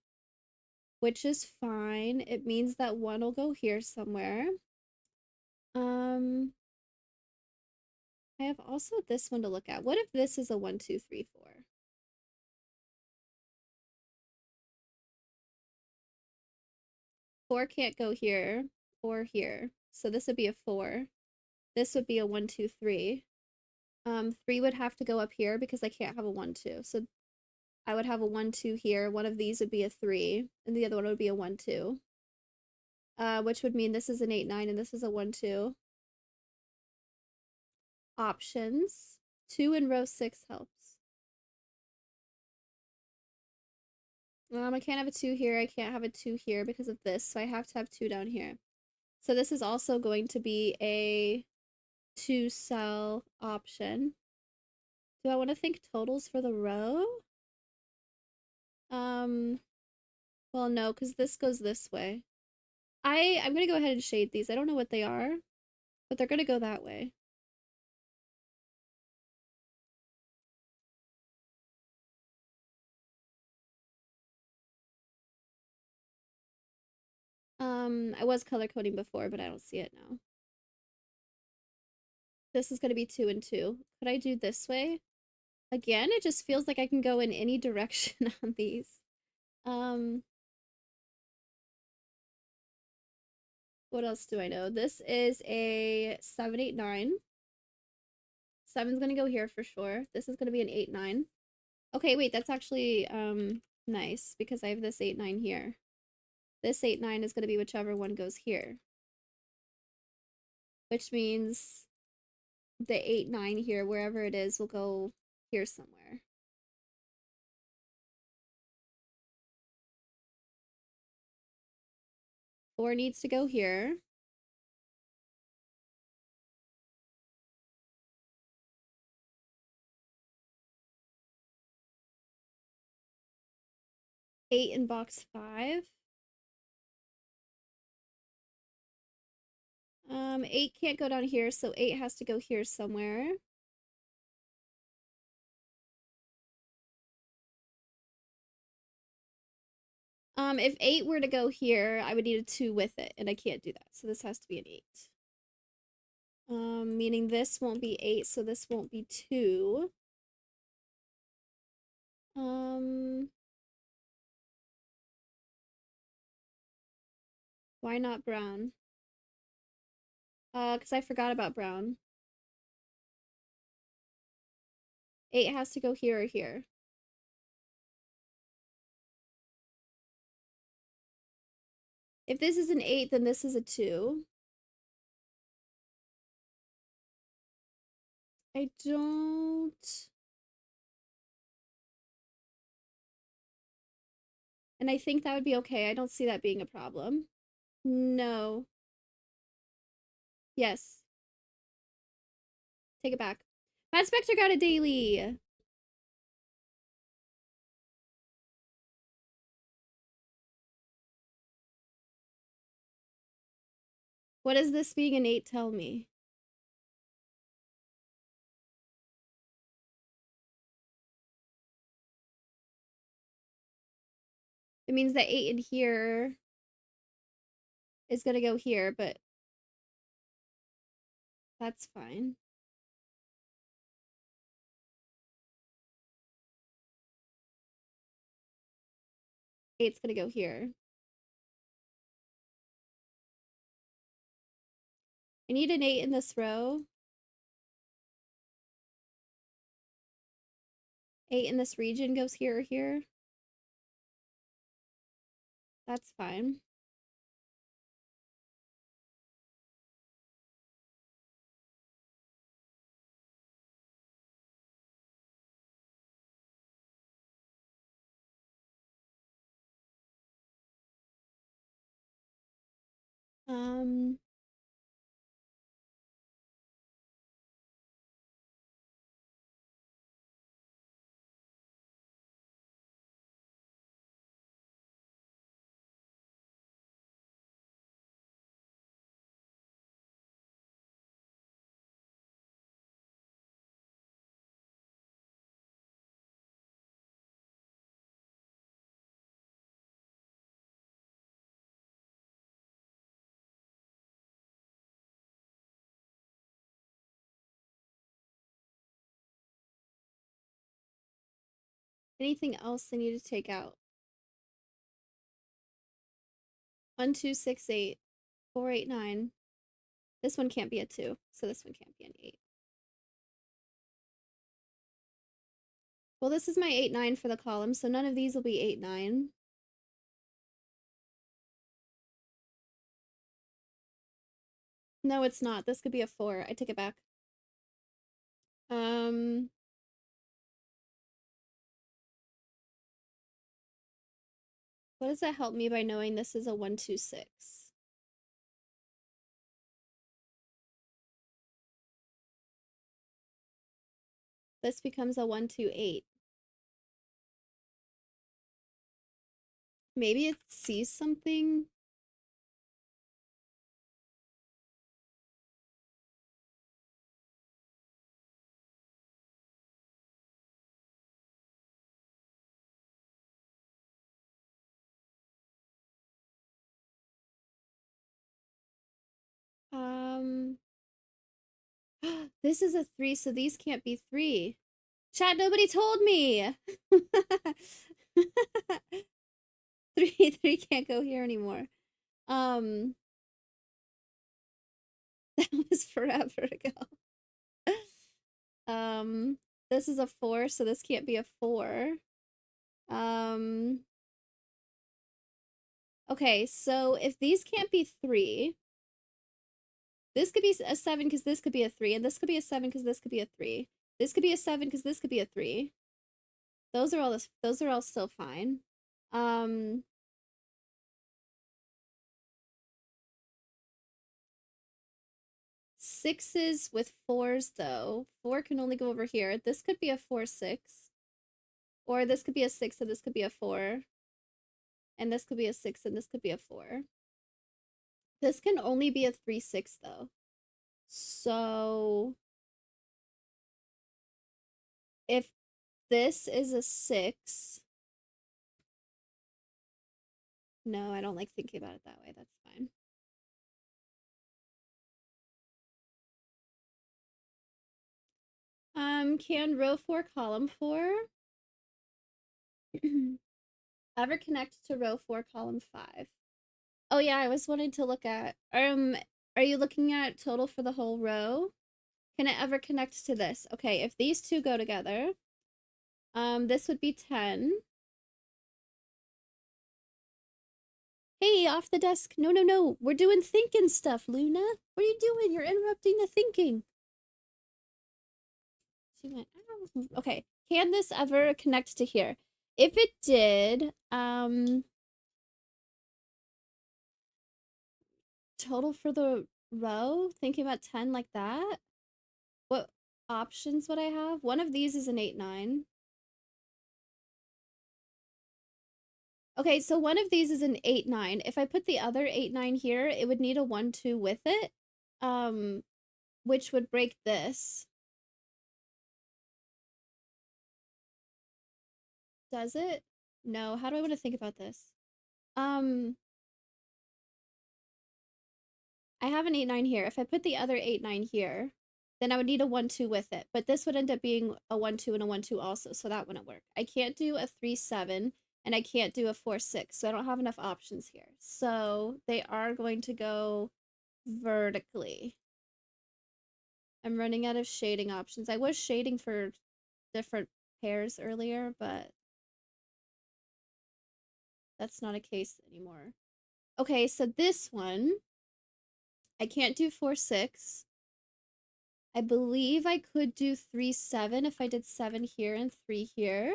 which is fine. It means that 1 will go here somewhere. I have also this one to look at. What if this is a 1, 2, 3, 4? 4 can't go here or here. So this would be a 4. This would be a 1, 2, 3. 3 would have to go up here because I can't have a 1, 2. So I would have a 1, 2 here. One of these would be a 3, and the other one would be a 1, 2. Which would mean this is an 8, 9, and this is a 1, 2. Options. 2 in row 6 helps. I can't have a 2 here. I can't have a 2 here because of this, so I have to have 2 down here. So this is also going to be a 2-cell option. Do I want to think totals for the row? Well, no, because this goes this way. I'm gonna go ahead and shade these. I don't know what they are, but they're gonna go that way. I was color coding before, but I don't see it now. This is gonna be 2 and 2. Could I do this way? Again, it just feels like I can go in any direction on these. What else do I know? This is a 7, 8, 9. 7's gonna go here for sure. This is gonna be an 8, 9. Okay, wait, that's actually nice because I have this 8, 9 here. This 8, 9 is gonna be whichever one goes here. Which means the 8, 9 here, wherever it is, will go here somewhere. Four needs to go here. Eight in box 5. 8 can't go down here, so 8 has to go here somewhere. If 8 were to go here, I would need a 2 with it, and I can't do that, so this has to be an 8. Meaning this won't be 8, so this won't be 2. Why not brown? Because I forgot about brown. 8 has to go here or here. If this is an 8, then this is a 2. I don't... And I think that would be okay. I don't see that being a problem. No. Yes. Take it back. Matt Spector got a daily. What does this being an 8 tell me? It means that 8 in here is gonna go here, but that's fine. Eight's gonna go here. I need an 8 in this row. 8 in this region goes here or here. That's fine. Um, anything else I need to take out? 1, 2, 6, 8, 4, 8, 9. This one can't be a 2, so this one can't be an 8. Well, this is my 8, 9 for the column, so none of these will be 8, 9. No, it's not. This could be a 4. I take it back. What does that help me by knowing this is a 1, 2, 6? This becomes a 1, 2, 8. Maybe it sees something. This is a 3, so these can't be 3. Chat, nobody told me. 3 can't go here anymore. That was forever ago. This is a 4, so this can't be a 4. Okay, so if these can't be 3, this could be a 7 because this could be a 3, and this could be a 7 because this could be a 3. This could be a 7 because this could be a 3. Those are all still fine. Sixes with 4s though. 4 can only go over here. This could be a 4, 6. Or this could be a 6 and this could be a 4. And this could be a 6 and this could be a 4. This can only be a 3, 6 though. So if this is a 6. No, I don't like thinking about it that way. That's fine. Can row 4, column 4 ever connect to row 4, column 5? Oh yeah, I was wanting to look at, are you looking at total for the whole row? Can it ever connect to this? Okay, if these two go together, this would be 10. Hey, off the desk. No, no, no. We're doing thinking stuff, Luna. What are you doing? You're interrupting the thinking. She went, oh. Okay, can this ever connect to here? If it did, total for the row, thinking about 10 like that, what options would I have? One of these is an 8, 9. Okay, so one of these is an 8, 9. If I put the other 8, 9 here, it would need a 1, 2 with it, which would break this. Does it? No. How do I want to think about this? I have an 8, 9 here. If I put the other 8, 9 here, then I would need a 1, 2 with it. But this would end up being a 1, 2 and a 1, 2 also, so that wouldn't work. I can't do a 3, 7, and I can't do a 4, 6, so I don't have enough options here. So they are going to go vertically. I'm running out of shading options. I was shading for different pairs earlier, but that's not a case anymore. Okay, so this one, I can't do 4, 6. I believe I could do 3, 7 if I did 7 here and 3 here.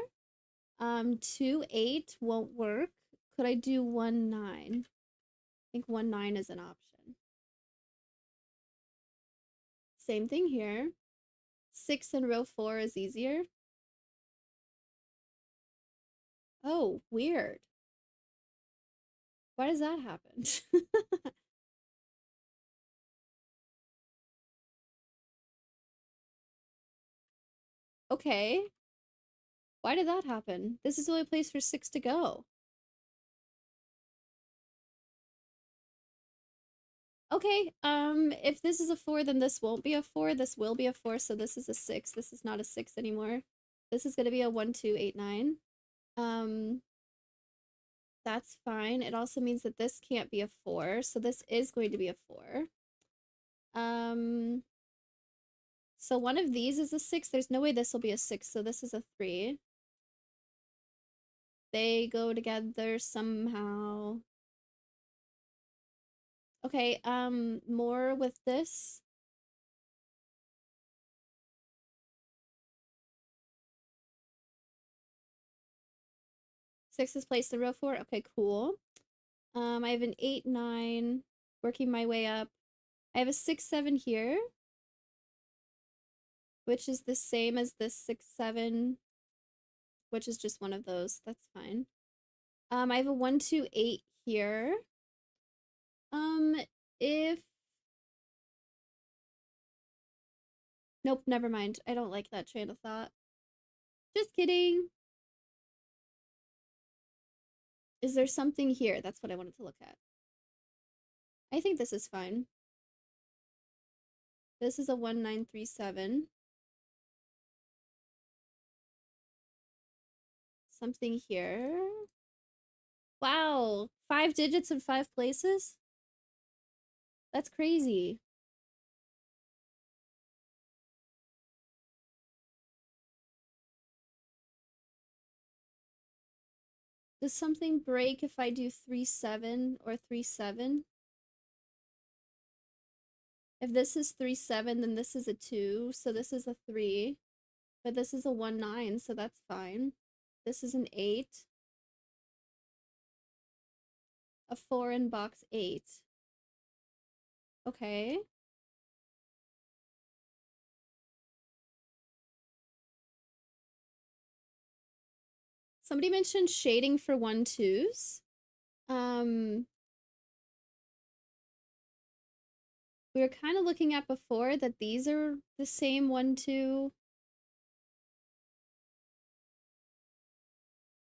2, 8 won't work. Could I do 1, 9? I think 1, 9 is an option. Same thing here. 6 in row 4 is easier. Oh, weird. Why does that happen? Okay. Why did that happen? This is the only place for 6 to go. Okay, if this is a 4, then this won't be a 4. This will be a 4, so this is a 6. This is not a 6 anymore. This is gonna be a 1, 2, 8, 9. Um, that's fine. It also means that this can't be a 4, so this is going to be a 4. Um, so one of these is a 6. There's no way this will be a 6, so this is a 3. They go together somehow. Okay, more with this. Six is placed in row 4. Okay, cool. I have an 8, 9, working my way up. I have a 6, 7 here, which is the same as this 6, 7, which is just one of those. That's fine. I have a 1, 2, 8 here. Um, if... Nope, never mind. I don't like that train of thought. Just kidding. Is there something here? That's what I wanted to look at. I think this is fine. This is a 1, 9, 3, 7. Something here. Wow, 5 digits in 5 places? That's crazy. Does something break if I do 3, 7 or 3, 7? If this is 3, 7, then this is a 2, so this is a 3. But this is a 1, 9, so that's fine. This is an 8. A 4 in box 8. Okay. Somebody mentioned shading for 1, 2s. We were kind of looking at before that these are the same 1, 2.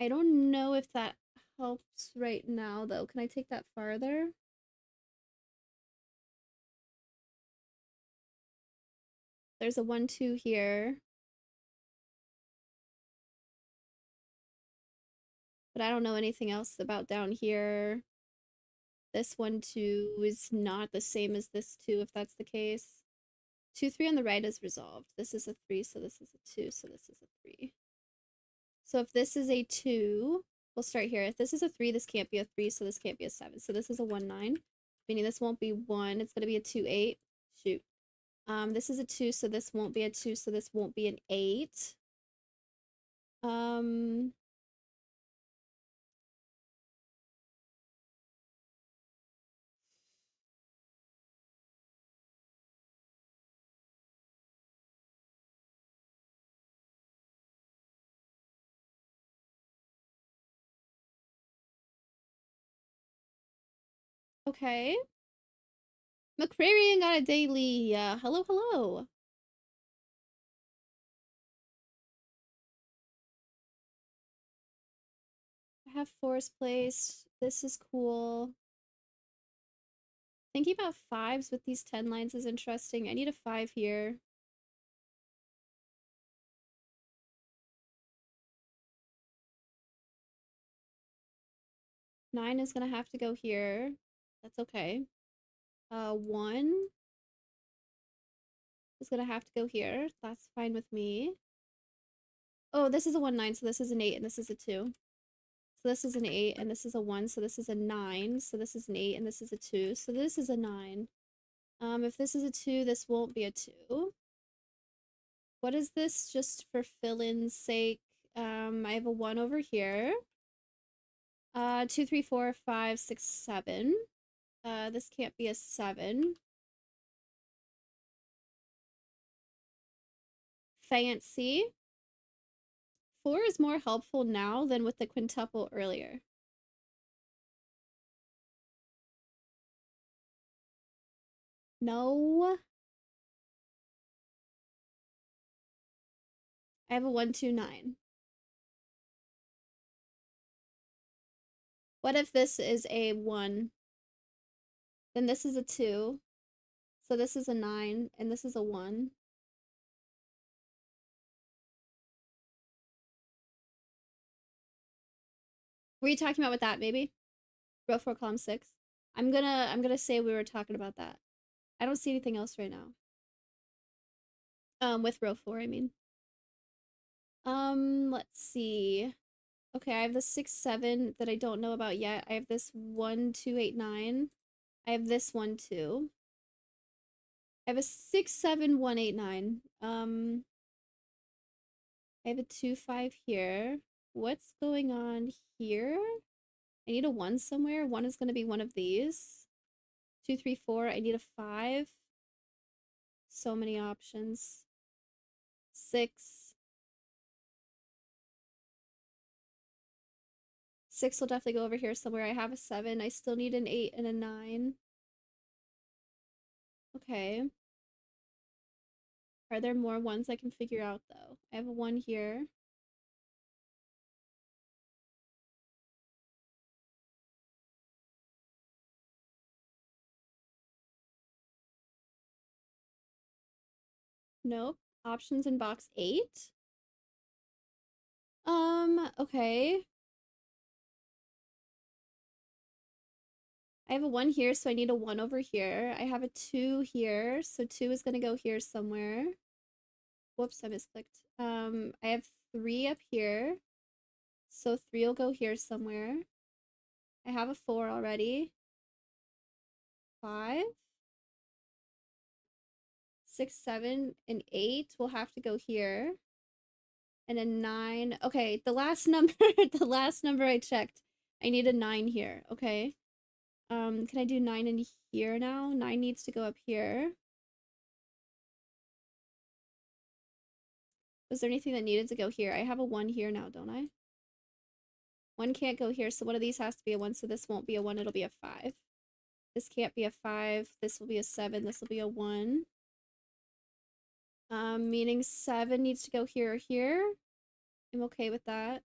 I don't know if that helps right now, though. Can I take that farther? There's a 1, 2 here. But I don't know anything else about down here. This 1, 2 is not the same as this 2, if that's the case. 2, 3 on the right is resolved. This is a 3, so this is a 2, so this is a 3. So if this is a 2, we'll start here. If this is a 3, this can't be a 3, so this can't be a 7. So this is a 1, 9, meaning this won't be 1. It's going to be a 2, 8. Shoot. This is a 2, so this won't be a 2, so this won't be an 8. Okay. McCrarian got a daily. Hello, hello. I have Forest Place. This is cool. Thinking about fives with these 10 lines is interesting. I need a 5 here. Nine is gonna have to go here. That's okay. 1 is gonna have to go here. That's fine with me. Oh, this is a 1, 9, so this is an 8, and this is a 2. So this is an 8, and this is a 1, so this is a 9. So this is an 8, and this is a 2. So this is a 9. If this is a 2, this won't be a 2. What is this, just for fill-in's sake? I have a 1 over here. 2, 3, 4, 5, 6, 7. This can't be a 7. Fancy. 4 is more helpful now than with the quintuple earlier. No. I have a 1, 2, 9. What if this is a 1? Then this is a 2. So this is a 9, and this is a 1. Were you talking about with that, maybe? Row 4, column 6? I'm gonna say we were talking about that. I don't see anything else right now. With row 4, I mean. Let's see. Okay, I have the 6, 7 that I don't know about yet. I have this 1, 2, 8, 9. I have this one too. I have a 6, 7, 1, 8, 9. I have a 2, 5 here. What's going on here? I need a 1 somewhere. 1 is going to be one of these. 2, 3, 4. I need a 5. So many options. 6. 6 will definitely go over here somewhere. I have a 7. I still need an 8 and a 9. Okay. Are there more ones I can figure out, though? I have a 1 here. Nope. Options in box 8. Okay. I have a 1 here, so I need a 1 over here. I have a 2 here, so 2 is gonna go here somewhere. Whoops, I misclicked. I have 3 up here, so 3 will go here somewhere. I have a 4 already. 5, 6, 7, and 8 will have to go here. And a 9. Okay, the last number, the last number I checked, I need a 9 here, okay? Can I do 9 in here now? 9 needs to go up here. Was there anything that needed to go here? I have a 1 here now, don't I? 1 can't go here, so one of these has to be a 1, so this won't be a 1, it'll be a 5. This can't be a 5, this will be a 7, this will be a 1. Meaning 7 needs to go here or here. I'm okay with that.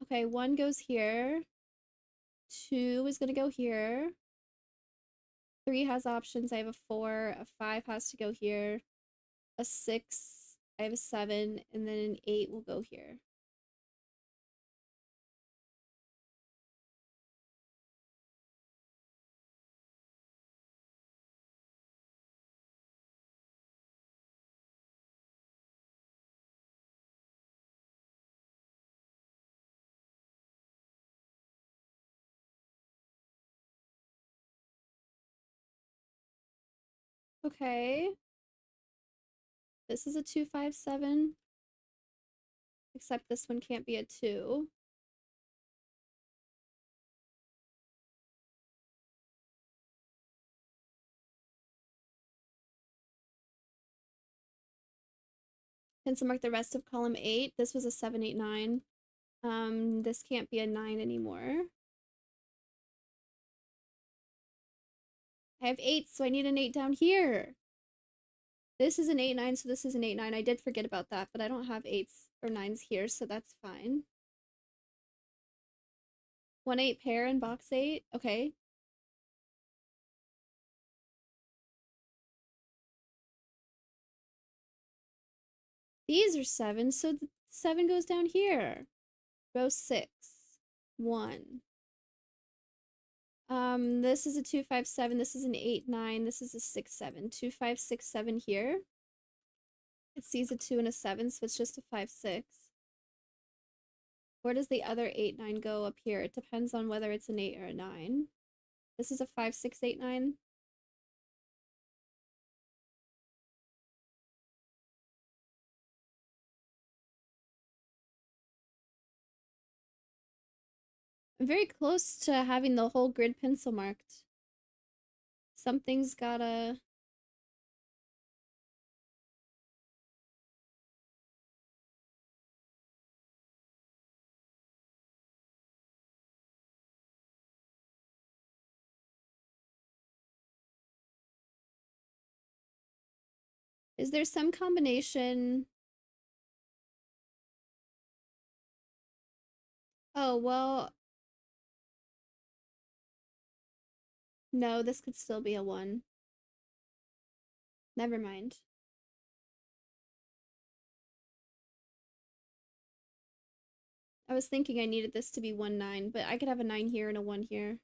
Okay, 1 goes here. 2 is gonna go here. 3 has options. I have a 4. A 5 has to go here. A 6. I have a 7. And then an 8 will go here. Okay. This is a 2, 5, 7. Except this one can't be a 2. Pencil mark the rest of column 8. This was a 7, 8, 9. This can't be a 9 anymore. I have 8, so I need an 8 down here. This is an 8, 9, so this is an 8, 9. I did forget about that, but I don't have 8s or 9s here, so that's fine. 1 8 pair in box 8. Okay. These are 7, so the 7 goes down here. Row 6. 1. This is a 2 5 7. This is an 8 9. This is a 6 7. 2 5 6 7 here. It sees a 2 and a 7, so it's just a 5 6. Where does the other 8 9 go up here? It depends on whether it's an 8 or a 9. This is a 5 6 8 9. I'm very close to having the whole grid pencil marked. Something's gotta... Is there some combination... Oh, well... No, this could still be a 1. Never mind. I was thinking I needed this to be 1 9, but I could have a 9 here and a 1 here.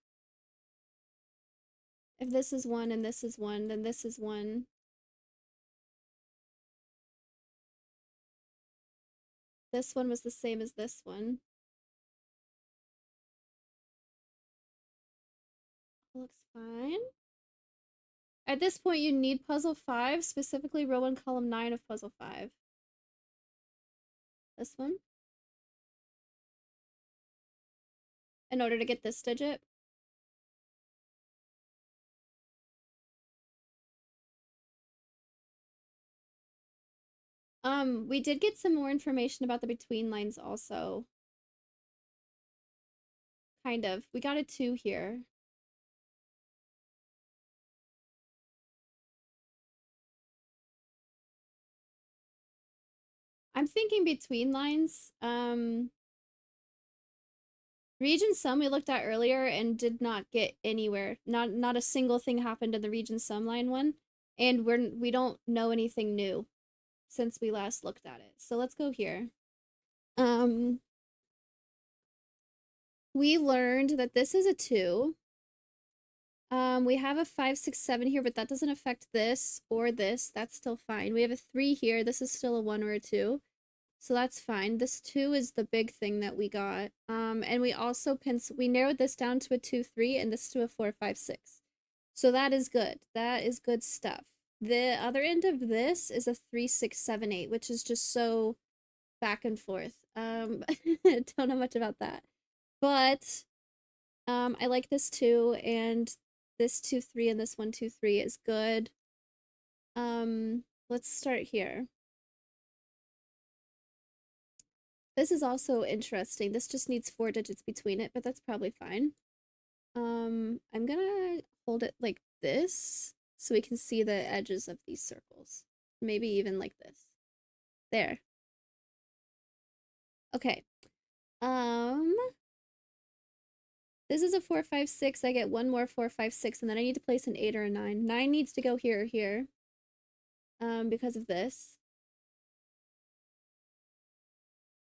If this is 1 and this is 1, then this is 1. This one was the same as this one. Looks fine. At this point, you need puzzle 5, specifically row 1, column 9 of puzzle 5. This one. In order to get this digit. We did get some more information about the between lines also. Kind of. We got a 2 here. I'm thinking between lines. Region sum we looked at earlier and did not get anywhere. Not a single thing happened in the region sum line one, and we don't know anything new since we last looked at it. So let's go here. We learned that this is a 2. We have a 5 6 7 here, but that doesn't affect this or this. That's still fine. We have a 3 here. This is still a 1 or a 2. So that's fine. This 2 is the big thing that we got. And we also we narrowed this down to a 2 3 and this to a 4 5 6. So that is good. That is good stuff. The other end of this is a 3 6 7 8, which is just so back and forth. Don't know much about that. But I like this 2, and this 2 3 and this 1 2 3 is good. Let's start here. This is also interesting. This just needs 4 digits between it, but that's probably fine. I'm gonna hold it like this so we can see the edges of these circles. Maybe even like this. There. Okay. This is a 4 5 6. I get one more 4 5 6, and then I need to place an 8 or a 9. 9 needs to go here or here. Because of this.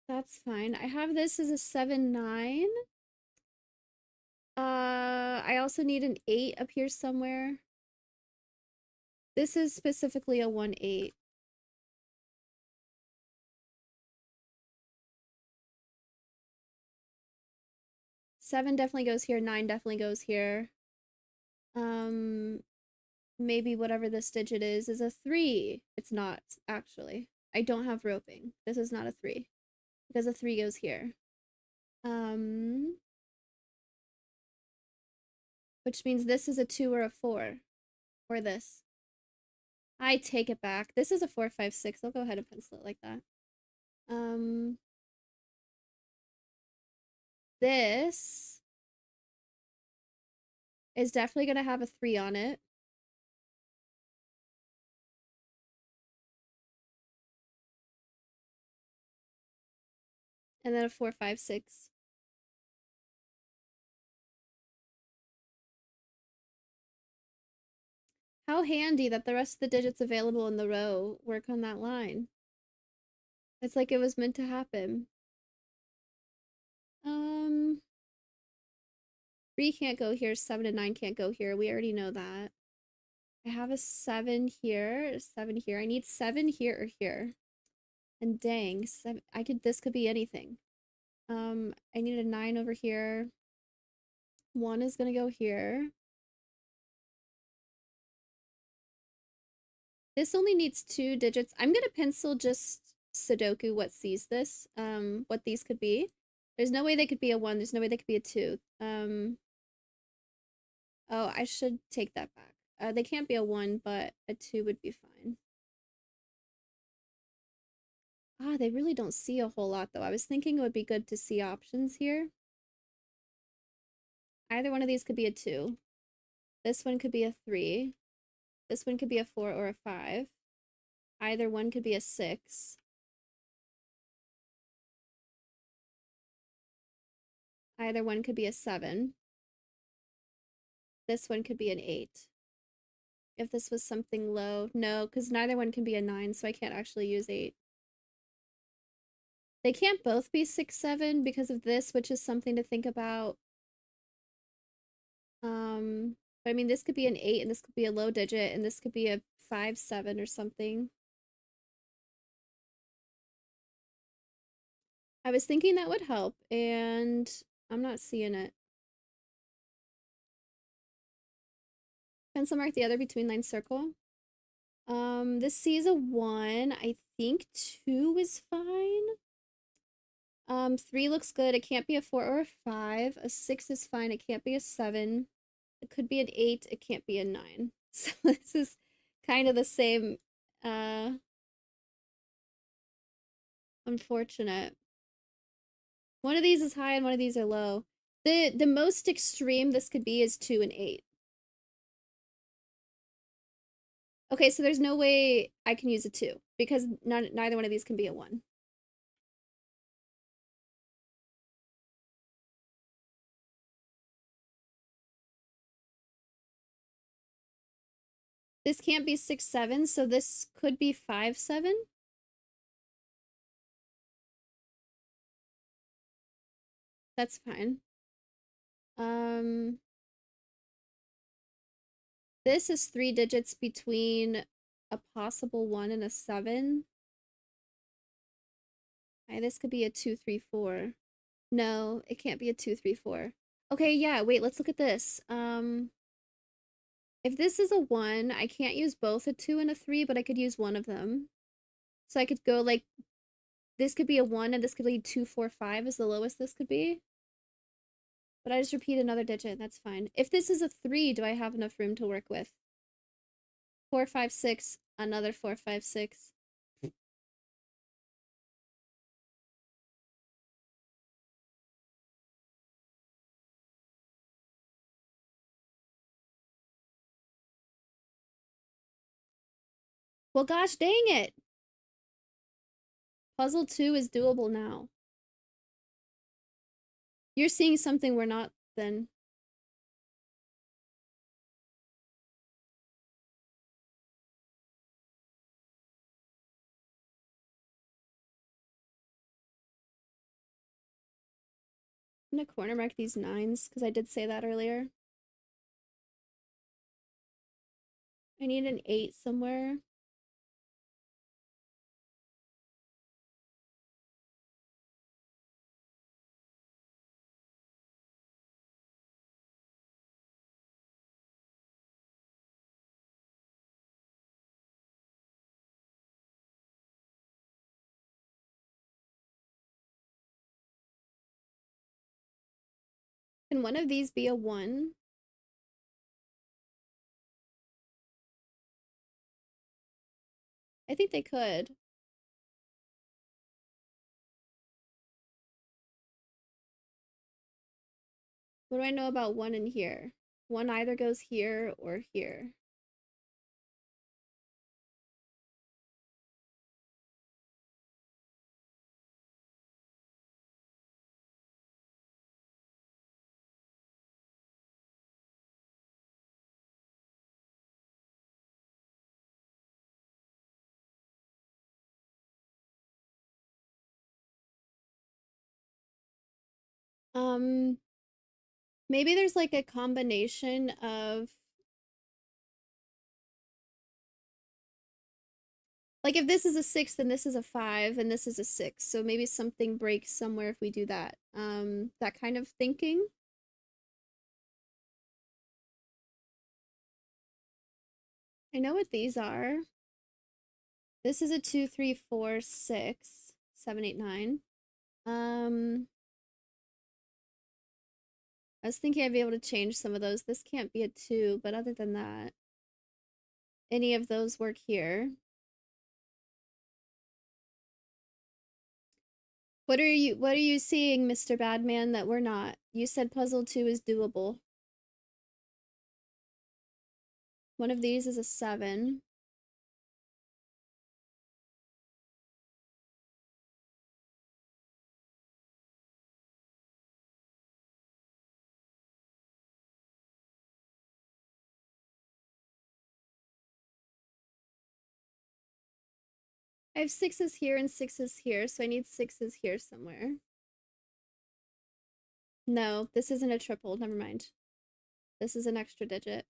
That's fine. I have this as a 7 9. I also need an 8 up here somewhere. This is specifically a 1 8. Seven definitely goes here. 9 definitely goes here. Maybe whatever this digit is a 3. It's not, actually. I don't have roping. This is not a 3. Because a 3 goes here. Which means this is a 2 or a 4. Or this. I take it back. This is a 4 5 6. I'll go ahead and pencil it like that. this is definitely going to have a 3 on it. And then a 4, 5, 6. How handy that the rest of the digits available in the row work on that line. It's like it was meant to happen. 3 can't go here, 7 and 9 can't go here. We already know that. I have a 7 here, a 7 here. I need 7 here or here. And dang, this could be anything. I need a 9 over here. 1 is gonna go here. This only needs 2 digits. I'm gonna pencil just Sudoku what sees this, what these could be. There's no way they could be a 1, there's no way they could be a 2. Oh, I should take that back. They can't be a 1, but a 2 would be fine. Ah, they really don't see a whole lot, though. I was thinking it would be good to see options here. Either one of these could be a 2. This one could be a 3. This one could be a 4 or a 5. Either one could be a 6. Either one could be a 7. This one could be an 8. If this was something low, no, because neither one can be a 9, so I can't actually use 8. They can't both be 6, 7 because of this, which is something to think about. But I mean, this could be an 8, and this could be a low digit, and this could be a 5, 7 or something. I was thinking that would help, and I'm not seeing it. Pencil mark the other between line circle. This C is a 1. I think 2 is fine. 3 looks good. It can't be a 4 or a 5. A 6 is fine. It can't be a 7. It could be an 8. It can't be a 9. So this is kind of the same, unfortunate. One of these is high and one of these are low. The most extreme this could be is 2 and 8. Okay, so there's no way I can use a 2 because neither one of these can be a 1. This can't be 6, 7, so this could be 5, 7. That's fine. This is 3 digits between a possible 1 and a 7. This could be a 2, 3, 4. No, it can't be a 2, 3, 4. Okay, yeah, wait, let's look at this. If this is a 1, I can't use both a 2 and a 3, but I could use one of them. So I could go like, this could be a 1 and this could be 2, 4, 5 is the lowest this could be. But I just repeat another digit, that's fine. If this is a 3, do I have enough room to work with? 4, 5, 6, another 4, 5, 6. Well, gosh dang it! Puzzle 2 is doable now. You're seeing something we're not, then. I'm gonna corner mark these 9s, because I did say that earlier. I need an 8 somewhere. Can one of these be a 1? I think they could. What do I know about 1 in here? 1 either goes here or here. Um, maybe there's like a combination of like if this is a 6, then this is a 5, and this is a 6. So maybe something breaks somewhere if we do that. That kind of thinking. I know what these are. This is a 2, 3, 4, 6, 7, 8, 9. I was thinking I'd be able to change some of those. This can't be a 2, but other than that, any of those work here. What are you seeing, Mr. Badman, that we're not? You said puzzle 2 is doable. One of these is a 7. I have 6s here and 6s here, so I need 6s here somewhere. No, this isn't a triple, never mind. This is an extra digit.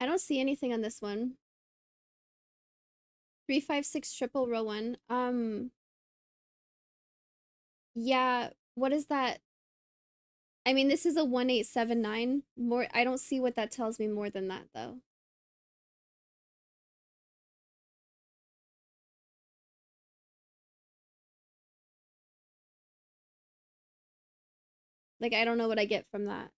I don't see anything on this one. 3, 5, 6 triple row 1. Yeah, what is that? I mean, this is a 1, 8, 7, 9. More, I don't see what that tells me more than that, though. Like, I don't know what I get from that.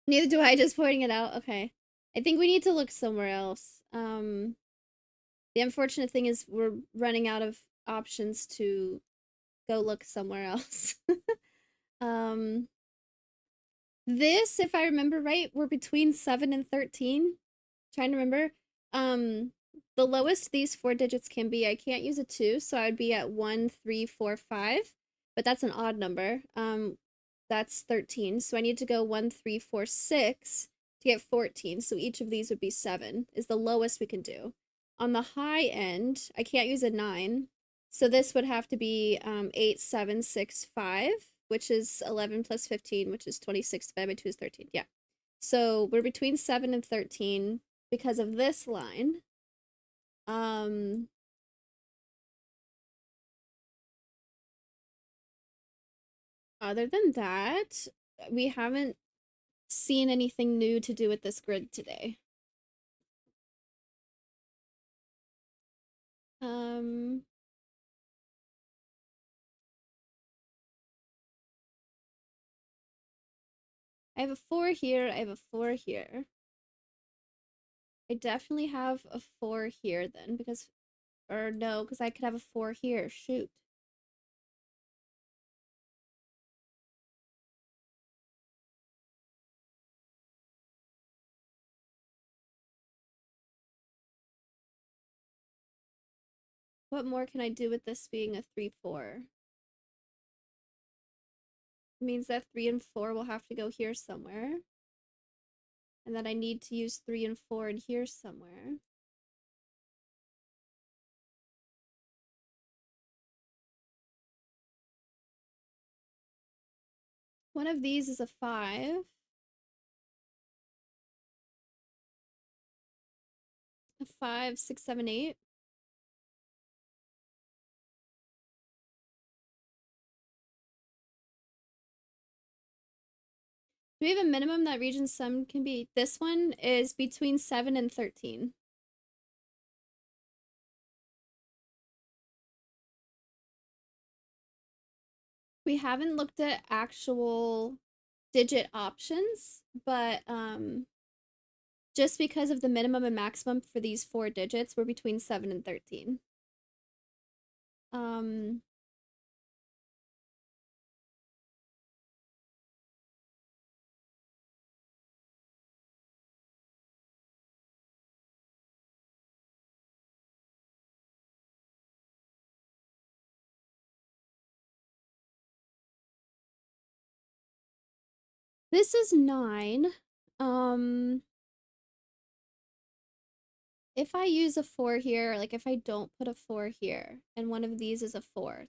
Neither do I, just pointing it out. Okay. I think we need to look somewhere else. The unfortunate thing is we're running out of options to go look somewhere else. um, this, if I remember right, we're between 7 and 13. Trying to remember. Um, the lowest these 4 digits can be, I can't use a 2, so I would be at 1, 3, 4, 5. But that's an odd number. That's 13. So I need to go 1, 3, 4, 6 to get 14. So each of these would be 7, is the lowest we can do. On the high end, I can't use a 9. So this would have to be 8, 7, 6, 5, which is 11 plus 15, which is 26 divided by 2 is 13. Yeah. So we're between 7 and 13 because of this line. Other than that, we haven't seen anything new to do with this grid today. Um, I have a 4 here, I have a 4 here. I definitely have a 4 here then, because, or no, because I could have a 4 here, shoot. What more can I do with this being a 3, 4? It means that 3 and 4 will have to go here somewhere. And that I need to use 3 and 4 in here somewhere. One of these is a 5. A 5, 6, 7, 8. Do we have a minimum that region sum can be? This one is between 7 and 13. We haven't looked at actual digit options, but just because of the minimum and maximum for these 4 digits, we're between 7 and 13. This is 9. If I use a 4 here, like if I don't put a 4 here, and one of these is a 4,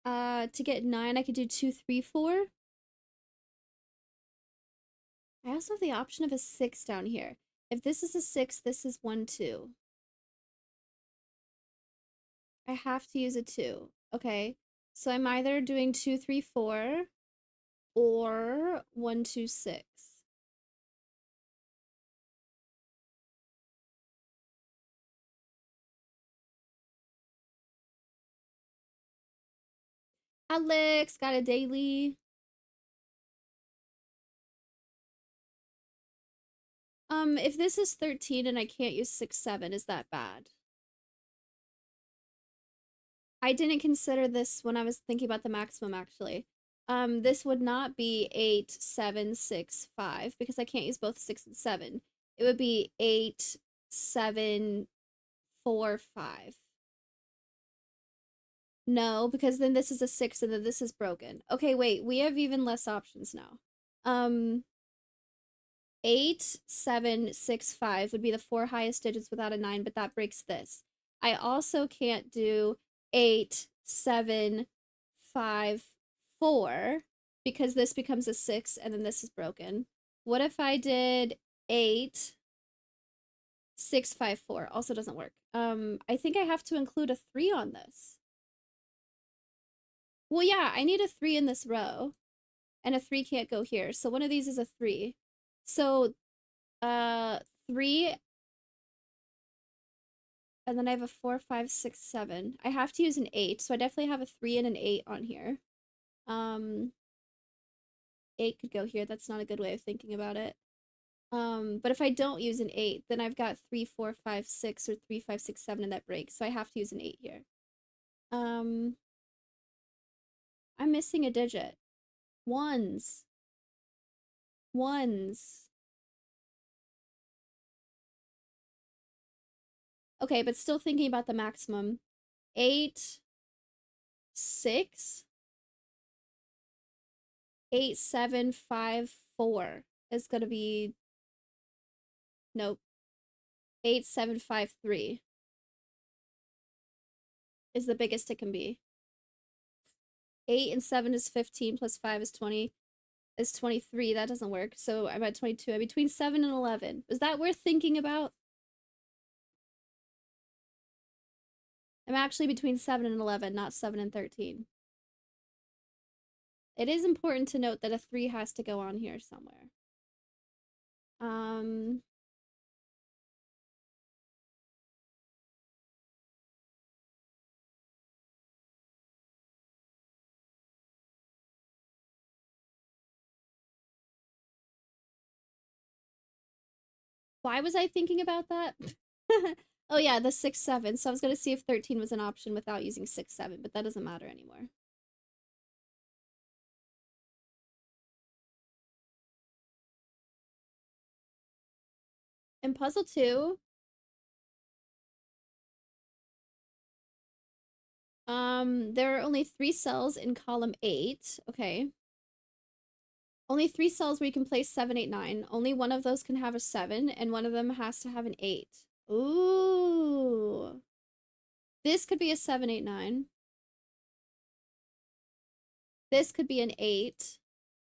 to get 9, I could do 2, 3, 4. I also have the option of a 6 down here. If this is a 6, this is 1, 2. I have to use a 2. Okay, so I'm either doing 2, 3, 4 or 1, 2, 6. Alex got a daily. If this is 13 and I can't use 6, 7, is that bad? I didn't consider this when I was thinking about the maximum, actually. This would not be 8, 7, 6, 5, because I can't use both 6 and 7. It would be 8, 7, 4, 5. No, because then this is a 6 and then this is broken. Okay, wait, we have even less options now. 8, 7, 6, 5 would be the 4 highest digits without a 9, but that breaks this. I also can't do 8, 7, 5, 4 because this becomes a 6 and then this is broken. What if I did 8, 6, 5, 4? Also doesn't work. I think I have to include a 3 on this. Well, yeah, I need a 3 in this row, and a 3 can't go here. So one of these is a 3. So 3, and then I have a 4, 5, 6, 7. I have to use an 8, so I definitely have a 3 and an 8 on here. 8 could go here. That's not a good way of thinking about it. But if I don't use an 8, then I've got 3, 4, 5, 6, or 3, 5, 6, 7, and that breaks. So I have to use an 8 here. I'm missing a digit. Ones. Ones. Okay, but still thinking about the maximum. 8, 6, 8, 7, 5, 4 is gonna be, nope. 8, 7, 5, 3 is the biggest it can be. 8 and 7 is 15 plus 5 is 20 is 23. That doesn't work. So I'm at 22. I'm between 7 and 11. Is that worth thinking about? I'm actually between 7 and 11, not 7 and 13. It is important to note that a 3 has to go on here somewhere. Why was I thinking about that? Oh yeah, the 6, 7. So I was gonna see if 13 was an option without using 6, 7, but that doesn't matter anymore. In puzzle 2, there are only 3 cells in column 8. Okay. Only 3 cells where you can place 7, 8, 9. Only one of those can have a 7, and one of them has to have an 8. Ooh. This could be a 7, 8, 9. This could be an 8.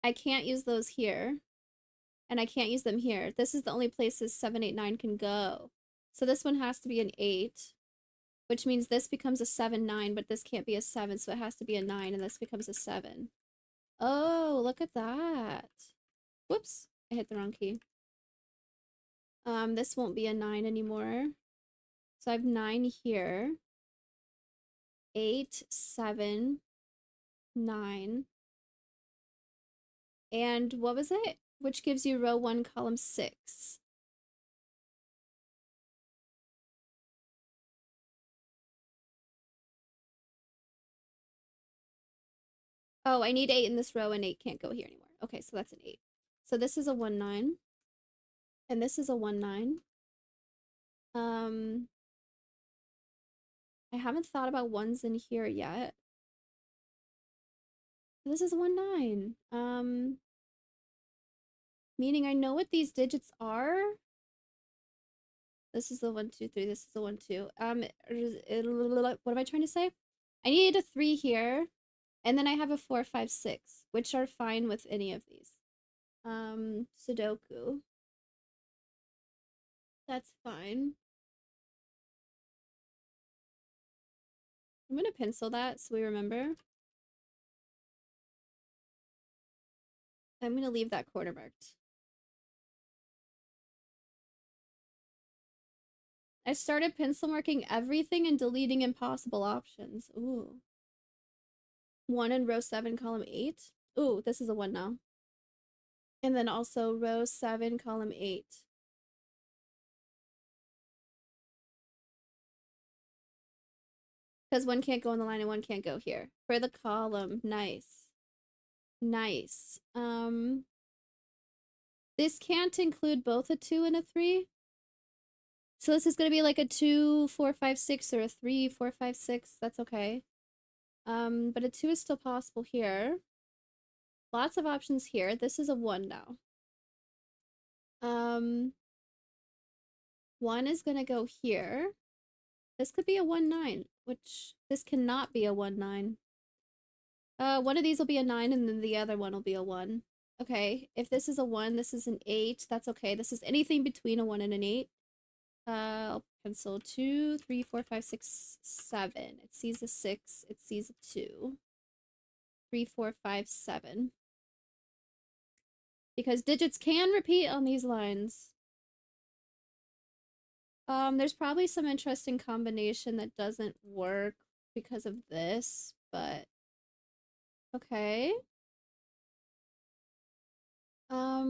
I can't use those here. And I can't use them here. This is the only places 7, 8, 9 can go. So this one has to be an 8. Which means this becomes a 7, 9, but this can't be a 7, so it has to be a 9, and this becomes a 7. Oh, look at that. Whoops, I hit the wrong key. This won't be a 9 anymore. So I have 9 here. 8, 7, 9. And what was it? Which gives you row 1, column 6. Oh, I need 8 in this row and 8 can't go here anymore. Okay, so that's an 8. So this is a 1, 9. And this is a 1, 9. I haven't thought about ones in here yet. This is a 1, 9. Meaning I know what these digits are. This is the 1, 2, 3. This is the 1, 2. What am I trying to say? I need a 3 here. And then I have a 4, 5, 6, which are fine with any of these. Sudoku. That's fine. I'm gonna pencil that so we remember. I'm gonna leave that quarter marked. I started pencil marking everything and deleting impossible options. Ooh. 1 in row 7, column 8. Ooh, this is a 1 now. And then also row 7, column 8. Because one can't go on the line and one can't go here. For the column. Nice. Nice. This can't include both a 2 and a 3. So this is going to be like a 2, 4, 5, 6 or a 3, 4, 5, 6. That's okay. But a 2 is still possible here. Lots of options here. This is a 1 now. 1 is going to go here. This could be a 1, 9, which this cannot be a 1, 9. One of these will be a 9 and then the other one will be a 1. Okay, if this is a 1, this is an 8. That's okay. This is anything between a 1 and an 8. I'll pencil 2, 3, 4, 5, 6, 7. It sees a 6. It sees a 2. 3, 4, 5, 7. Because digits can repeat on these lines. There's probably some interesting combination that doesn't work because of this, but okay. I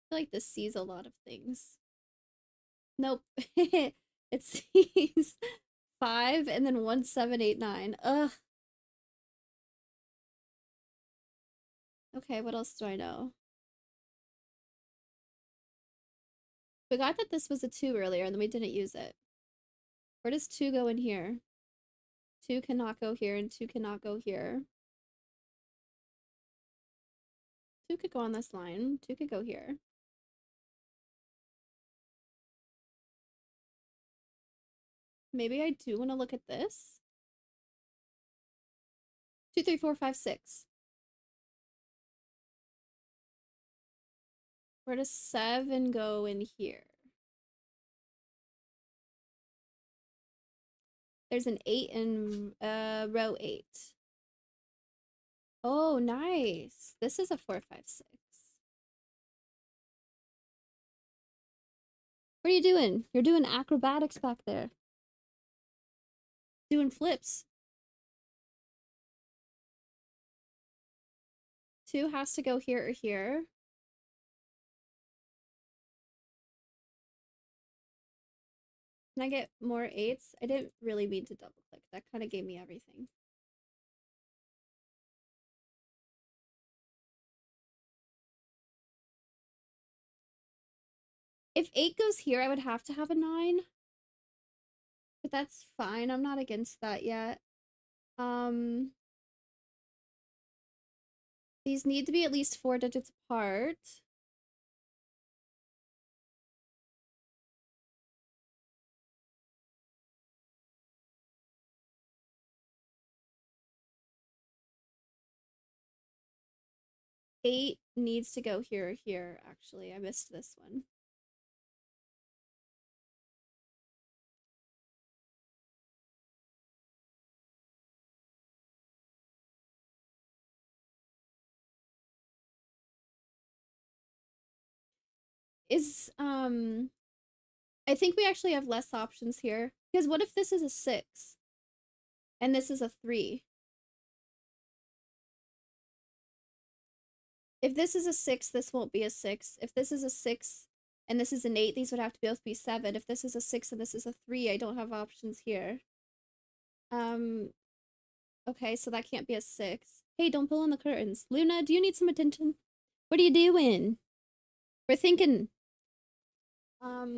feel like this sees a lot of things. Nope. It sees 5 and then 1, 7, 8, 9. Ugh. Okay, what else do I know? Forgot that this was a 2 earlier and then we didn't use it. Where does 2 go in here? 2 cannot go here and 2 cannot go here. 2 could go on this line. 2 could go here. Maybe I do want to look at this. 2, 3, 4, 5, 6. Where does 7 go in here? There's an 8 in row 8. Oh, nice. This is a 4, 5, 6. What are you doing? You're doing acrobatics back there. Doing flips. 2 has to go here or here. Can I get more 8s? I didn't really mean to double click. That kind of gave me everything. If 8 goes here, I would have to have a 9. But that's fine. I'm not against that yet. These need to be at least 4 digits apart. Eight needs to go here or here, actually. I missed this one. is, I think we actually have less options here. Because what if this is a 6? And this is a 3? If this is a 6, this won't be a 6. If this is a 6 and this is an 8, these would have to both be 7. If this is a 6 and this is a 3, I don't have options here. Okay, so that can't be a 6. Hey, don't pull on the curtains. Luna, do you need some attention? What are you doing? We're thinking.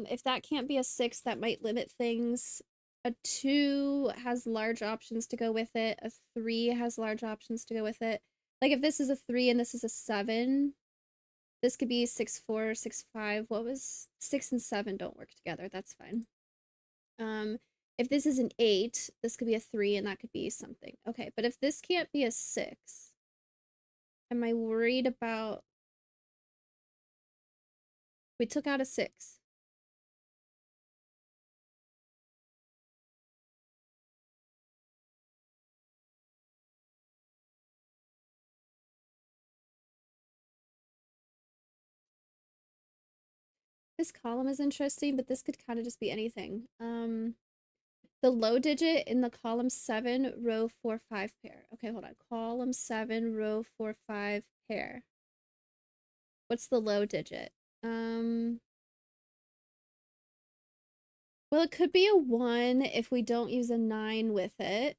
If that can't be a 6, that might limit things. A 2 has large options to go with it. A 3 has large options to go with it. Like if this is a 3 and this is a 7, this could be 6, 4, 6, 5. What was 6 and 7 don't work together. That's fine. If this is an 8, this could be a 3 and that could be something. Okay, but if this can't be a 6, am I worried about... We took out a 6. This column is interesting, but this could kind of just be anything. The low digit in the column 7, row 4, 5 pair. Okay, hold on. Column 7, row 4, 5 pair. What's the low digit? Well, it could be a 1 if we don't use a 9 with it.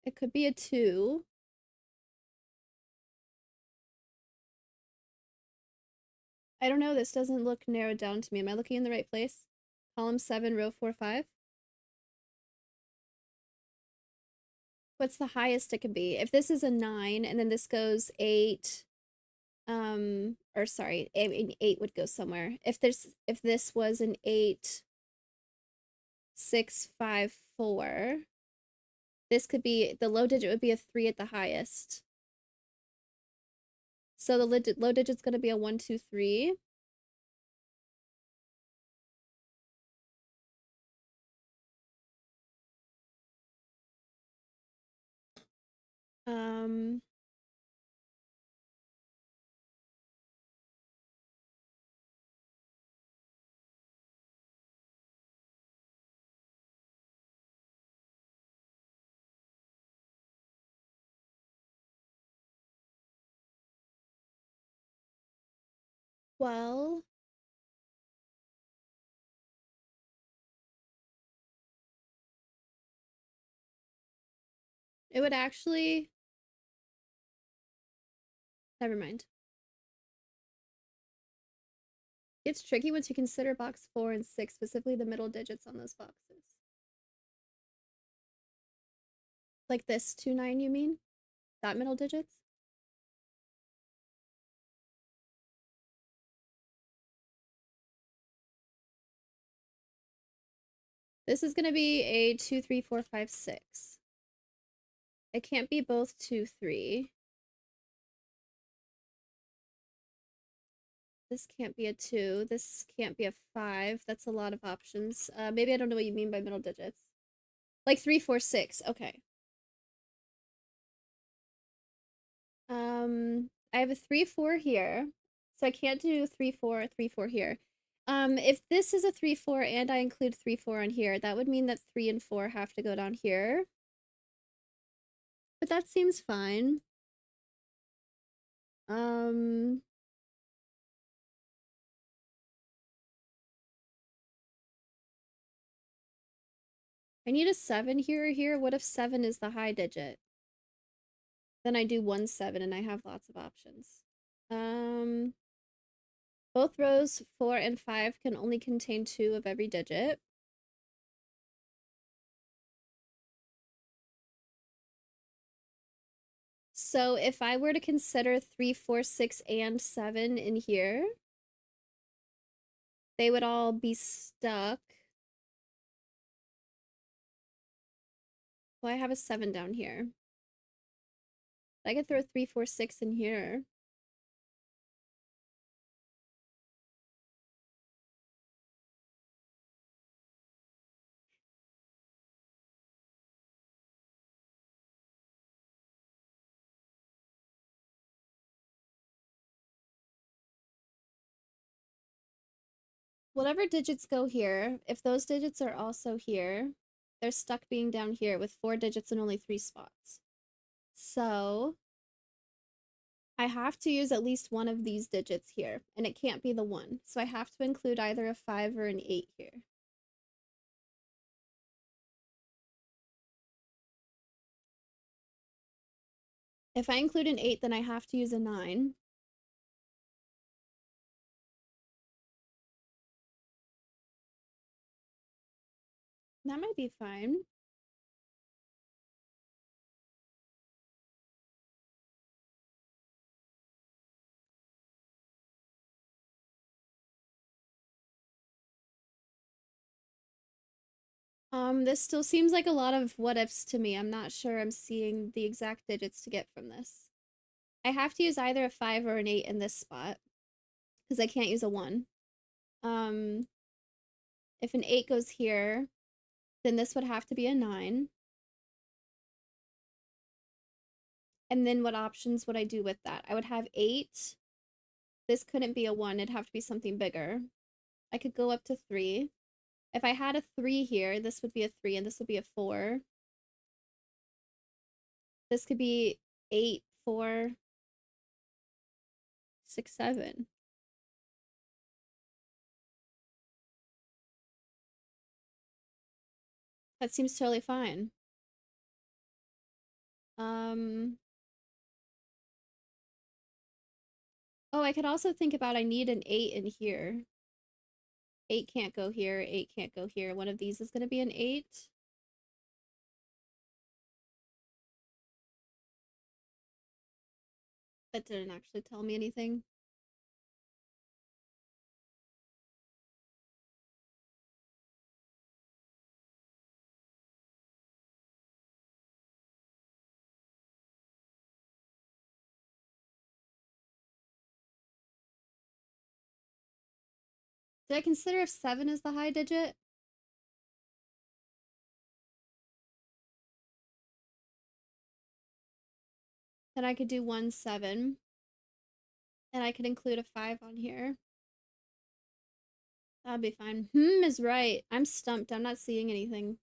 It could be a 2. I don't know. This doesn't look narrowed down to me. Am I looking in the right place? Column 7, row 4, 5. What's the highest it can be? If this is a 9 and then this goes 8, or sorry, 8 would go somewhere. If this was an 8, 6, 5, 4, this could be, the low digit would be a 3 at the highest. So the low digit's going to be a 1, 2, 3. Well, it would actually, never mind. It's tricky once you consider box 4 and 6, specifically the middle digits on those boxes. Like this 2, 9, you mean? That middle digits? This is going to be a 2, 3, 4, 5, 6. It can't be both 2, 3. This can't be a 2. This can't be a 5. That's a lot of options. Maybe I don't know what you mean by middle digits. Like 3, 4, 6. Okay. I have a 3, 4 here. So I can't do 3, 4, 3, 4 here. If this is a 3, 4 and I include 3, 4 on here, that would mean that 3 and 4 have to go down here. But that seems fine. I need a 7 here or here. What if 7 is the high digit? Then I do 1, 7 and I have lots of options. Both rows 4 and 5 can only contain 2 of every digit. So if I were to consider 3, 4, 6, and 7 in here, they would all be stuck. Well, I have a 7 down here. I could throw 3, 4, 6 in here. Whatever digits go here, if those digits are also here, they're stuck being down here with 4 digits and only 3 spots. So I have to use at least one of these digits here, and it can't be the 1. So I have to include either a 5 or an 8 here. If I include an 8, then I have to use a 9. That might be fine. This still seems like a lot of what ifs to me. I'm not sure I'm seeing the exact digits to get from this. I have to use either a 5 or an 8 in this spot, because I can't use a 1. Um, if an 8 goes here, then this would have to be a 9. And then what options would I do with that? I would have 8. This couldn't be a 1, it'd have to be something bigger. I could go up to 3. If I had a 3 here, this would be a 3 and this would be a 4. This could be 8, 4, 6, 7. That seems totally fine. Oh, I could also think about I need an 8 in here. 8 can't go here, 8 can't go here. One of these is going to be an 8. That didn't actually tell me anything. Did I consider if 7 is the high digit? Then I could do 1, 7. And I could include a 5 on here. That'd be fine. Is right. I'm stumped. I'm not seeing anything.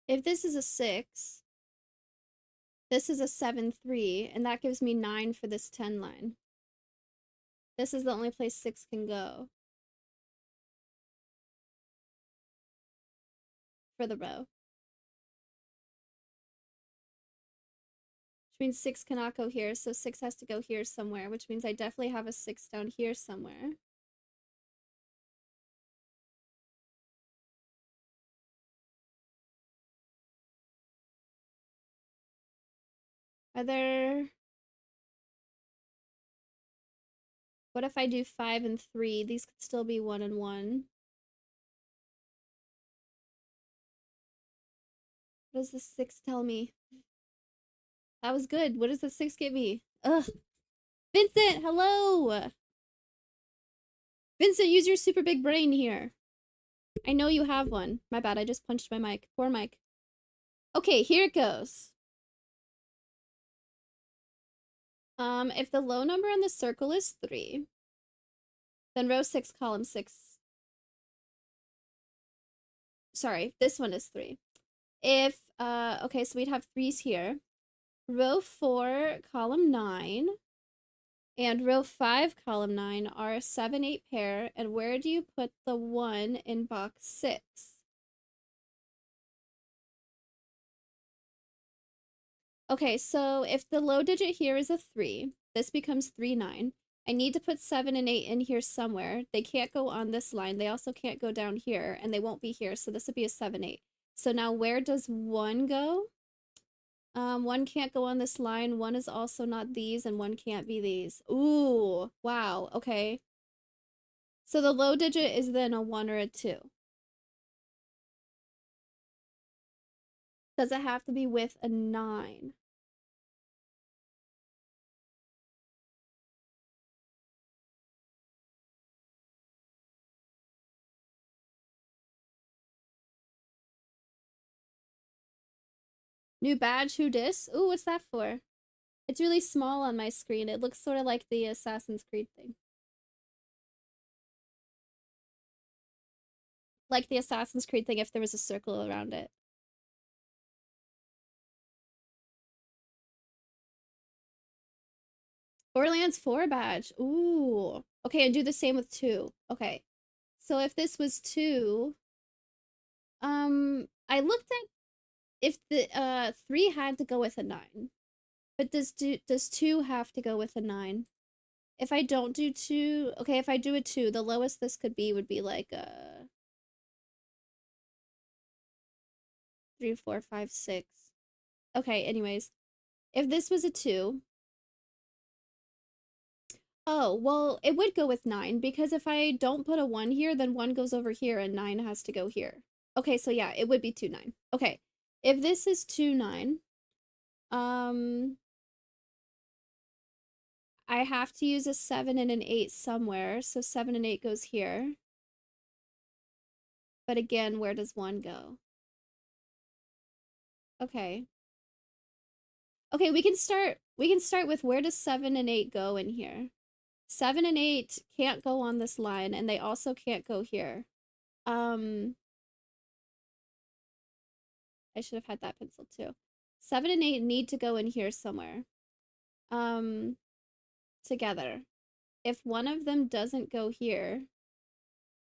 If this is a 6, this is a 7, 3, and that gives me 9 for this 10 line. This is the only place 6 can go for the row. Which means 6 cannot go here, so 6 has to go here somewhere, which means I definitely have a 6 down here somewhere. Are there... What if I do 5 and 3? These could still be 1 and 1. What does the 6 tell me? That was good. What does the 6 get me? Ugh. Vincent, hello! Vincent, use your super big brain here. I know you have one. My bad, I just punched my mic. Poor mic. Okay, here it goes. If the low number on the circle is 3, then row 6, column 6. Sorry, this one is 3. If, okay, so we'd have 3's here. Row 4, column 9, and row 5, column 9 are a 7, 8 pair. And where do you put the 1 in box 6? Okay, so if the low digit here is a 3, this becomes 3, 9. I need to put 7 and 8 in here somewhere. They can't go on this line. They also can't go down here, and they won't be here, so this would be a 7, 8. So now where does 1 go? 1 can't go on this line. 1 is also not these, and 1 can't be these. Ooh, wow, okay. So the low digit is then a 1 or a 2. Does it have to be with a 9? New badge, who dis? Ooh, what's that for? It's really small on my screen. It looks sort of like the Assassin's Creed thing. Like the Assassin's Creed thing if there was a circle around it. Borderlands 4 badge. Ooh. Okay, and do the same with 2. Okay. So if this was 2, I looked at if the 3 had to go with a 9. But does 2 have to go with a 9? If I don't do 2, okay, if I do a 2, the lowest this could be would be like a 3, 4, 5, 6. Okay, anyways. If this was a 2, oh, well, it would go with 9 because if I don't put a 1 here, then 1 goes over here and 9 has to go here. Okay, so yeah, it would be 2, 9. Okay, if this is 2, 9, I have to use a 7 and an 8 somewhere, so 7 and 8 goes here. But again, where does 1 go? Okay. Okay, we can start with where does 7 and 8 go in here? 7 and 8 can't go on this line, and they also can't go here. I should have had that pencil too. 7 and 8 need to go in here somewhere. Together. If one of them doesn't go here,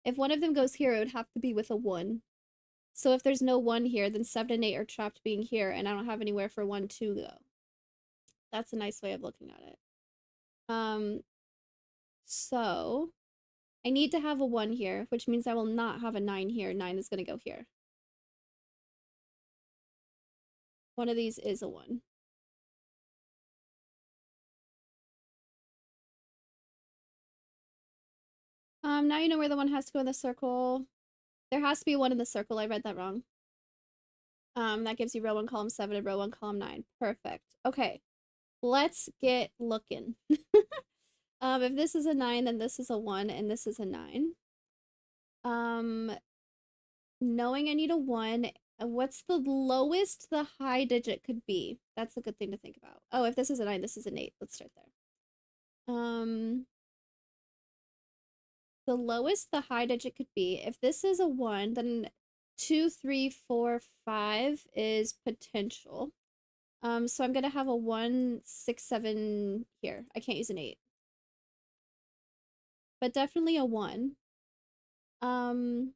if one of them goes here, it would have to be with a 1. So if there's no 1 here, then 7 and 8 are trapped being here, and I don't have anywhere for 1 to go. That's a nice way of looking at it. So I need to have a 1 here, which means I will not have a 9 here. 9 is going to go here. One of these is a 1. Now you know where the 1 has to go in the circle. There has to be 1 in the circle. I read that wrong. That gives you row 1, column 7, and row 1, column 9. Perfect. Okay. Let's get looking. If this is a 9, then this is a 1, and this is a 9. Knowing I need a 1, what's the lowest the high digit could be? That's a good thing to think about. Oh, if this is a 9, this is an 8. Let's start there. The lowest the high digit could be, if this is a 1, then 2, 3, 4, 5 is potential. So I'm gonna have a 1, 6, 7 here. I can't use an 8. But definitely a 1. Do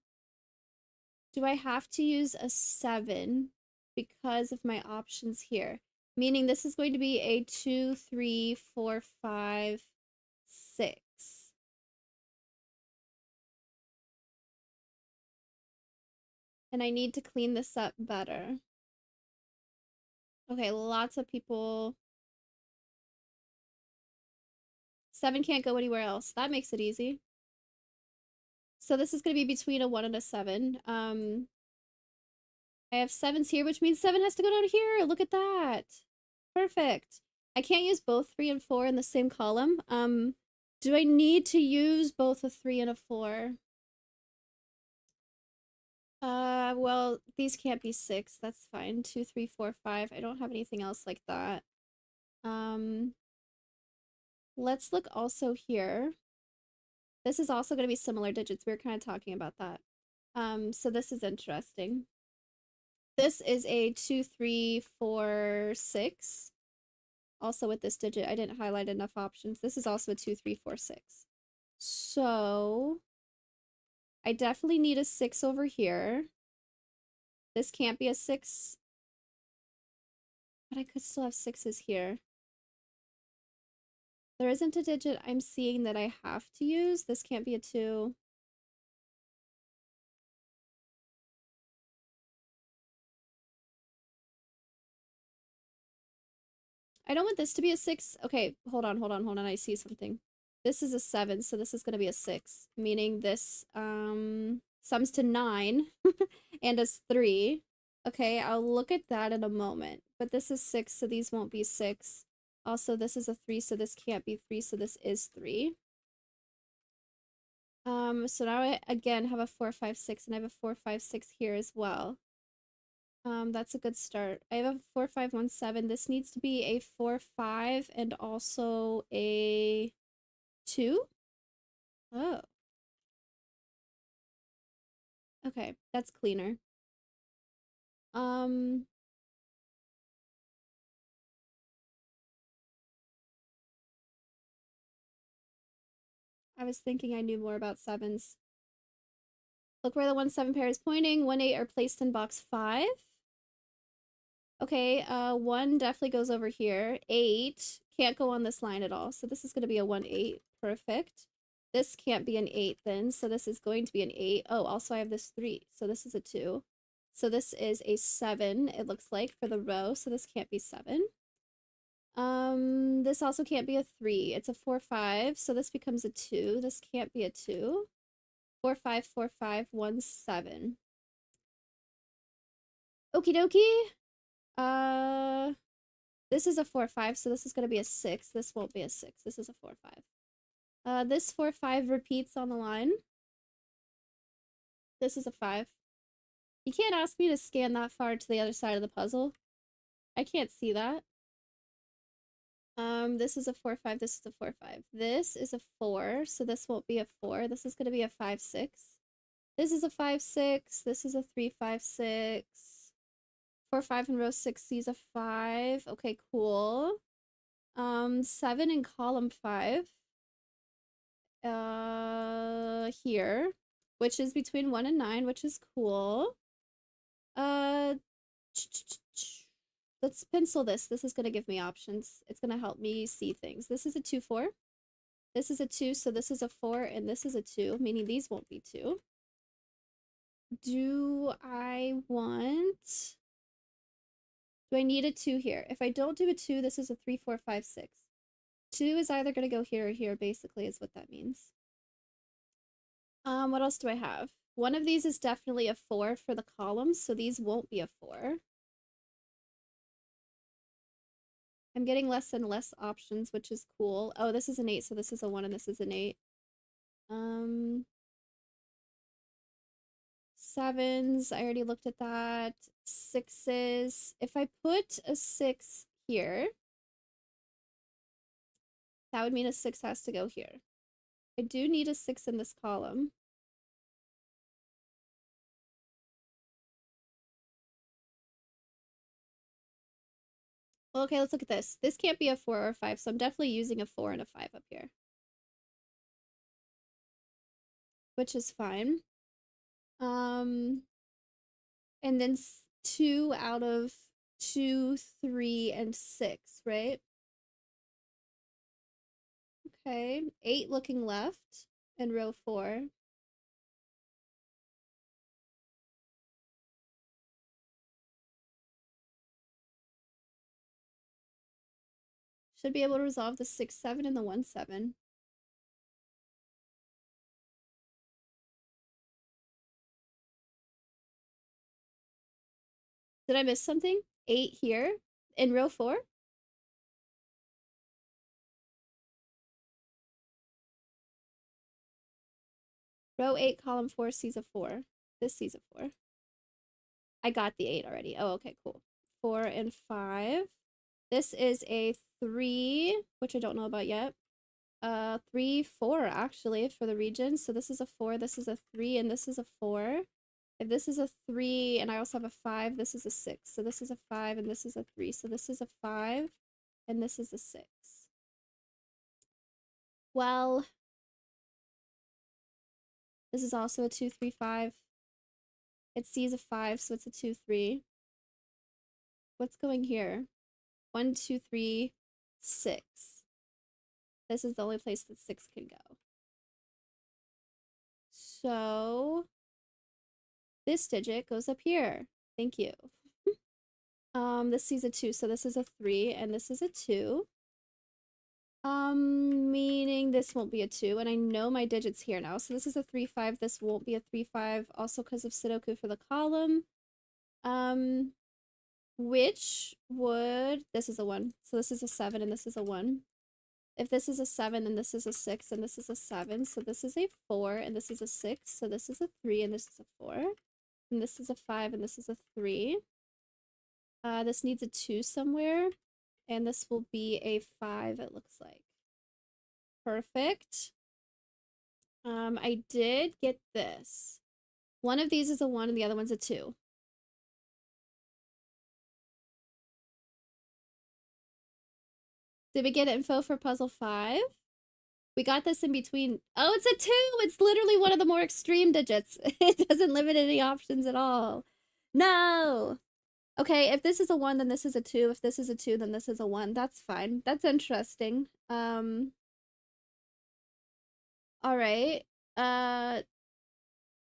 I have to use a 7 because of my options here? Meaning this is going to be a 2, 3, 4, 5, 6. And I need to clean this up better. Okay, lots of people. 7 can't go anywhere else. That makes it easy. So this is going to be between a 1 and a 7. I have 7s here, which means 7 has to go down here. Look at that. Perfect. I can't use both 3 and 4 in the same column. Do I need to use both a 3 and a 4? Well, these can't be 6. That's fine. 2, 3, 4, 5. I don't have anything else like that. Let's look also here. This is also going to be similar digits. We were kind of talking about that. So this is interesting. This is a 2, 3, 4, 6. Also with this digit, I didn't highlight enough options. This is also a 2, 3, 4, 6. So I definitely need a 6 over here. This can't be a 6. But I could still have 6s here. There isn't a digit I'm seeing that I have to use. This can't be a 2. I don't want this to be a 6. Okay, hold on. I see something. This is a 7, so this is going to be a 6, meaning this sums to 9 and is 3. Okay, I'll look at that in a moment. But this is 6, so these won't be 6. Also, this is a 3, so this can't be 3, so this is 3. So now I again have a 4, 5, 6, and I have a 4, 5, 6 here as well. That's a good start. I have a 4, 5, 1, 7. This needs to be a 4, 5, and also a 2. Oh. Okay, that's cleaner. I was thinking I knew more about 7s. Look where the 1, 7 pair is pointing. 1, 8 are placed in box 5. Okay, 1 definitely goes over here. 8 can't go on this line at all. So this is going to be a 1, 8. Perfect. This can't be an 8 then. So this is going to be an 8. Oh, also I have this 3. So this is a 2. So this is a 7, it looks like, for the row. So this can't be 7. This also can't be a 3. It's a 4, 5. So this becomes a 2. This can't be a 2. 4, 5, 4, 5, 1, 7. Okie dokie. This is a 4, 5, so this is going to be a 6. This won't be a 6. This is a 4, 5. This 4, 5 repeats on the line. This is a 5. You can't ask me to scan that far to the other side of the puzzle. I can't see that. This is a 4, 5. This is a 4, 5. This is a 4, so this won't be a 4. This is going to be a 5, 6. This is a 5, 6. This is a 3, 5, 6. 4, 5 in row 6 sees a 5. Okay, cool. 7 in column 5. Here, which is between 1 and 9, which is cool. Let's pencil this. This is going to give me options. It's going to help me see things. This is a 2, 4. This is a 2, so this is a 4, and this is a 2, meaning these won't be 2. Do I need a 2 here? If I don't do a 2, this is a 3, 4, 5, 6. 2 is either going to go here or here, basically, is what that means. What else do I have? One of these is definitely a 4 for the columns, so these won't be a 4. I'm getting less and less options, which is cool. Oh, this is an 8, so this is a 1 and this is an 8. 7s, I already looked at that. 6s. If I put a 6 here, that would mean a 6 has to go here. I do need a 6 in this column. Well, okay, let's look at this. This can't be a 4 or a 5, so I'm definitely using a 4 and a 5 up here. Which is fine. And then 2 out of 2, 3, and 6, right? Okay, 8 looking left in row 4. Should be able to resolve the 6, 7, and the 1, 7. Did I miss something? 8 here in row 4? Row 8, column 4 sees a 4. This sees a 4. I got the 8 already. Oh, okay, cool. 4 and 5. This is a 3, which I don't know about yet. 3, 4 actually for the region. So this is a 4, this is a 3, and this is a 4. If this is a 3 and I also have a 5, this is a 6. So this is a 5 and this is a 3. So this is a 5 and this is a 6. Well, this is also a 2, 3, 5. It sees a 5, so it's a 2, 3. What's going here? 1, 2, 3, 6. This is the only place that 6 can go. So this digit goes up here. Thank you. This sees a 2, so this is a 3, and this is a 2. Meaning this won't be a 2, and I know my digits here now. So this is a 3, 5, this won't be a 3, 5, also because of Sudoku for the column. Which would, this is a 1, so this is a 7, and this is a 1. If this is a 7, then this is a 6, and this is a 7, so this is a 4, and this is a 6, so this is a 3, and this is a 4. And this is a 5, and this is a 3. This needs a 2 somewhere, and this will be a 5, it looks like. Perfect. I did get this. One of these is a 1, and the other one's a 2. Did we get info for puzzle 5? We got this in between. Oh, it's a 2! It's literally one of the more extreme digits. It doesn't limit any options at all. No! Okay, if this is a 1, then this is a 2. If this is a 2, then this is a 1. That's fine. That's interesting. Alright. I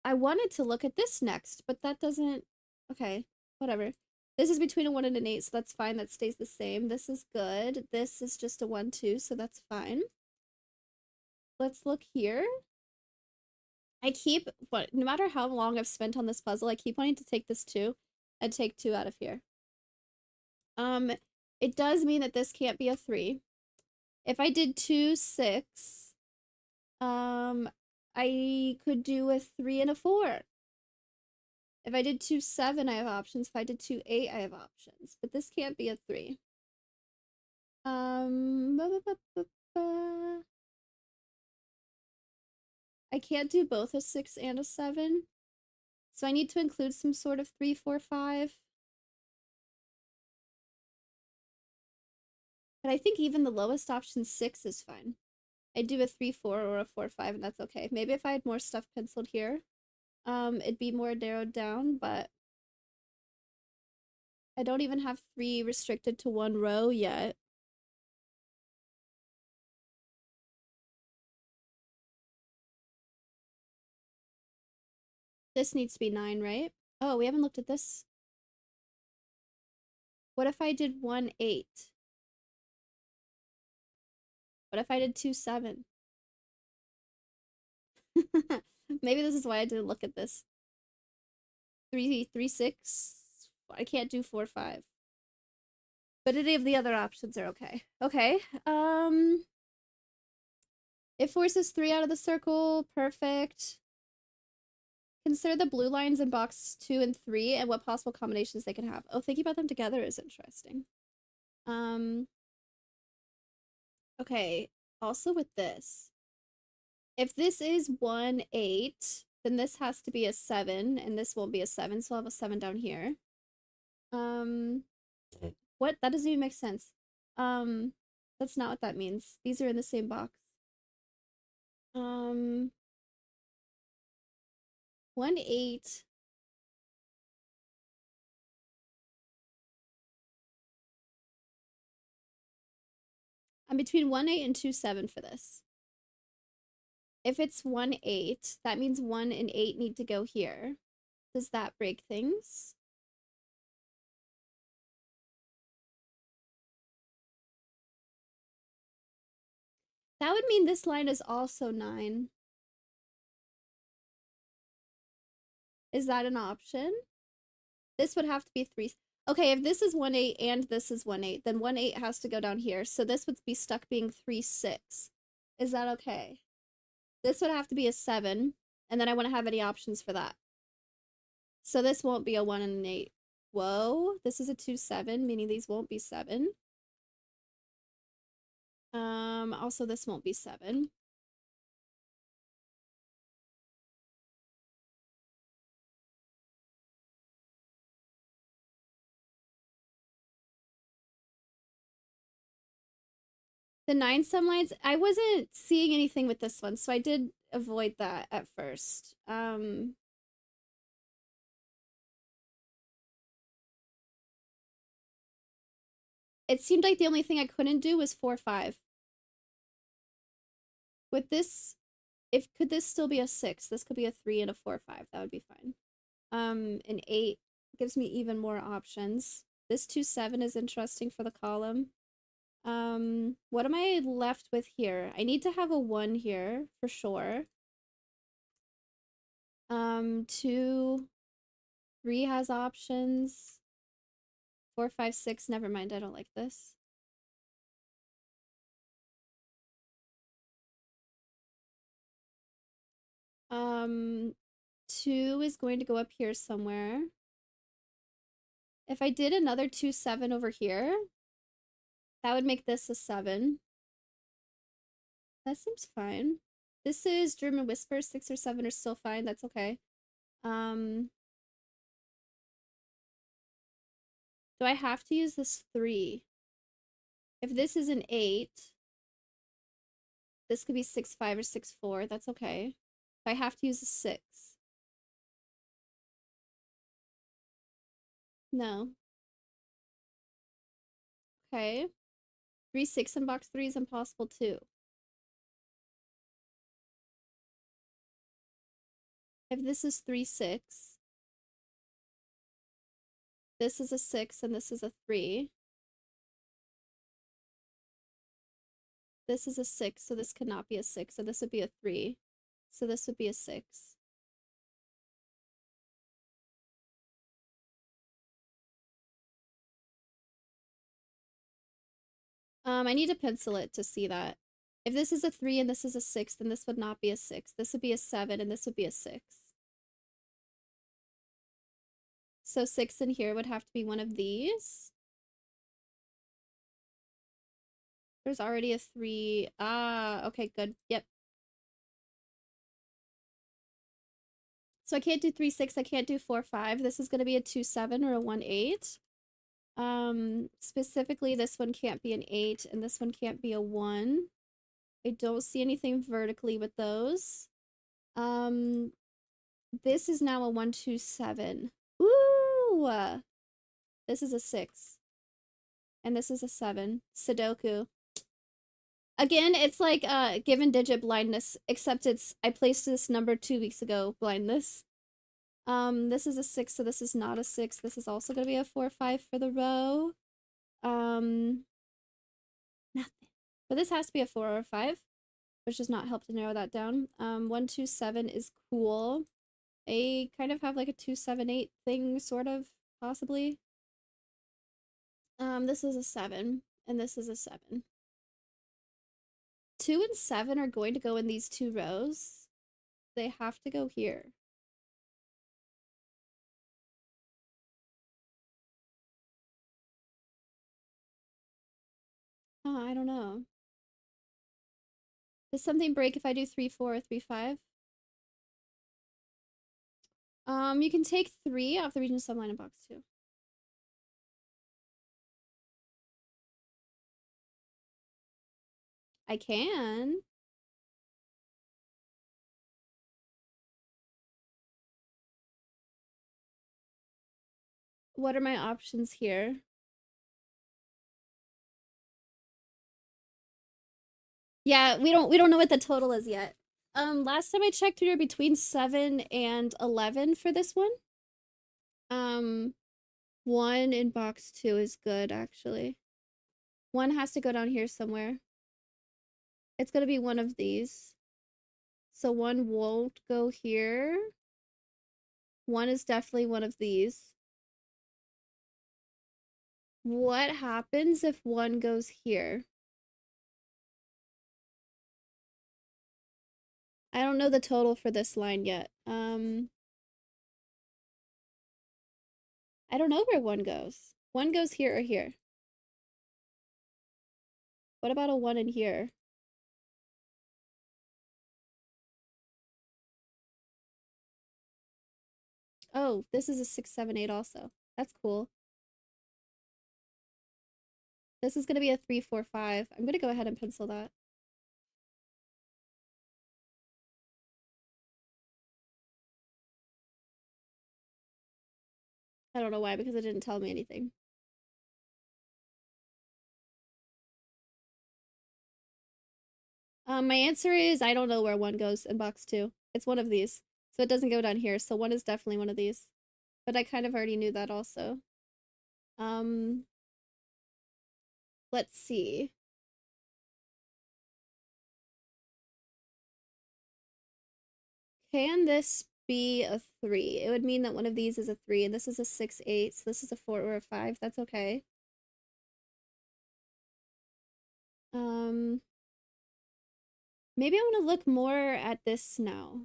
wanted to look at this next, but that doesn't... Okay, whatever. This is between a 1 and an 8, so that's fine. That stays the same. This is good. This is just a 1, 2, so that's fine. Let's look here. No matter how long I've spent on this puzzle, I keep wanting to take this 2 and take 2 out of here. It does mean that this can't be a 3. If I did 2, 6, I could do a 3 and a 4. If I did 2, 7, I have options. If I did 2, 8, I have options. But this can't be a 3. I can't do both a 6 and a 7. So I need to include some sort of 3, 4, 5. But I think even the lowest option, 6, is fine. I'd do a 3, 4, or a 4, 5, and that's okay. Maybe if I had more stuff penciled here, it'd be more narrowed down, but I don't even have 3 restricted to 1 row yet. This needs to be 9, right? Oh, we haven't looked at this. What if I did 1, 8? What if I did 2, 7? Maybe this is why I didn't look at this. 3, 3, 6. I can't do 4, 5. But any of the other options are okay. Okay. It forces 3 out of the circle. Perfect. Consider the blue lines in box 2 and 3 and what possible combinations they can have. Oh, thinking about them together is interesting. Okay. Also with this. If this is 1, 8, then this has to be a 7, and this won't be a 7, so I'll have a 7 down here. What? That doesn't even make sense. That's not what that means. These are in the same box. 1, 8. I'm between 1, 8 and 2, 7 for this. If it's 1, 8, that means 1 and 8 need to go here. Does that break things? That would mean this line is also 9. Is that an option? This would have to be 3. Okay, if this is 1, 8 and this is 1, 8, then 1, 8 has to go down here. So this would be stuck being 3, 6. Is that okay? This would have to be a 7, and then I wouldn't have any options for that. So this won't be a 1 and an 8. Whoa, this is a 2, 7, meaning these won't be 7. Also this won't be 7. The 9 sunlights, I wasn't seeing anything with this one, so I did avoid that at first. It seemed like the only thing I couldn't do was 4, 5. With this, could this still be a 6? This could be a 3 and a 4, 5. That would be fine. An 8 gives me even more options. This 2, 7 is interesting for the column. What am I left with here? I need to have a 1 here for sure. 2, 3 has options. 4, 5, 6. Never mind. I don't like this. Um, 2 is going to go up here somewhere. If I did another 2, 7 over here, that would make this a 7. That seems fine. This is German Whisper. 6 or 7 are still fine. That's okay. Do I have to use this 3? If this is an 8, this could be 6, 5 or 6, 4. That's okay. If I have to use a 6. No. Okay. 3, 6 in box 3 is impossible too. If this is 3, 6, this is a 6 and this is a 3. This is a 6, so this cannot be a 6, so this would be a 3. So this would be a 6. I need to pencil it to see that. If this is a 3 and this is a 6, then this would not be a 6. This would be a 7 and this would be a 6. So 6 in here would have to be one of these. There's already a 3. Ah, okay, good. Yep. So I can't do 3, 6. I can't do 4, 5. This is going to be a 2, 7 or a 1, 8. Specifically, this one can't be an 8 and this one can't be a 1. I don't see anything vertically with those. This is now a 1, 2, 7. Ooh! This is a 6. And this is a 7. Sudoku. Again, it's like given digit blindness, except I placed this number 2 weeks ago, blindness. This is a 6, so this is not a 6. This is also gonna be a 4, 5 for the row. Nothing. But this has to be a 4 or a 5, which does not help to narrow that down. 1, 2, 7 is cool. I kind of have like a 2, 7, 8 thing, sort of, possibly. This is a 7, and this is a 7. 2 and 7 are going to go in these 2 rows. They have to go here. I don't know. Does something break if I do 3, 4, or 3, 5? You can take 3 off the region subline in box 2. I can. What are my options here? Yeah, we don't know what the total is yet. Last time I checked, we were between 7 and 11 for this one. 1 in box 2 is good, actually. 1 has to go down here somewhere. It's gonna be one of these. So 1 won't go here. 1 is definitely one of these. What happens if 1 goes here? I don't know the total for this line yet. I don't know where 1 goes. 1 goes here or here. What about a 1 in here? Oh, this is a 6, 7, 8 also. That's cool. This is going to be a 3, 4, 5. I'm going to go ahead and pencil that. I don't know why, because it didn't tell me anything. My answer is I don't know where 1 goes in box 2. It's one of these. So it doesn't go down here. So 1 is definitely one of these. But I kind of already knew that also. Let's see. Can this be a 3? It would mean that one of these is a 3, and this is a 6, 8, so this is a 4 or a 5. That's okay. Maybe I want to look more at this now.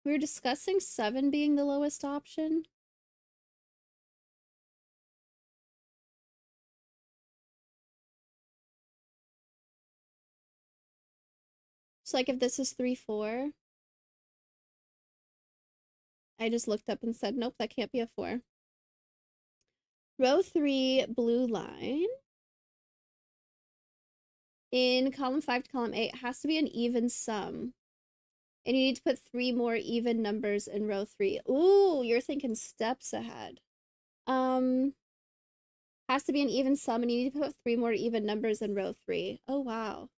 We were discussing 7 being the lowest option. So like if this is 3, 4, I just looked up and said, nope, that can't be a 4. Row 3, blue line. In column 5 to column 8 has to be an even sum. And you need to put 3 more even numbers in row 3. Ooh, you're thinking steps ahead. Has to be an even sum, and you need to put 3 more even numbers in row 3. Oh, wow.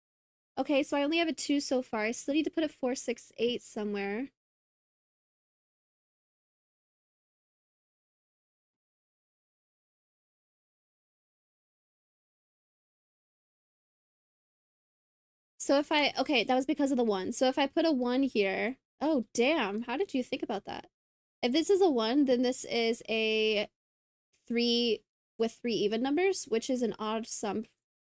Okay, so I only have a 2 so far. I still need to put a 4, 6, 8 somewhere. So if I, okay, that was because of the 1. So if I put a 1 here, oh, damn, how did you think about that? If this is a 1, then this is a 3 with 3 even numbers, which is an odd sum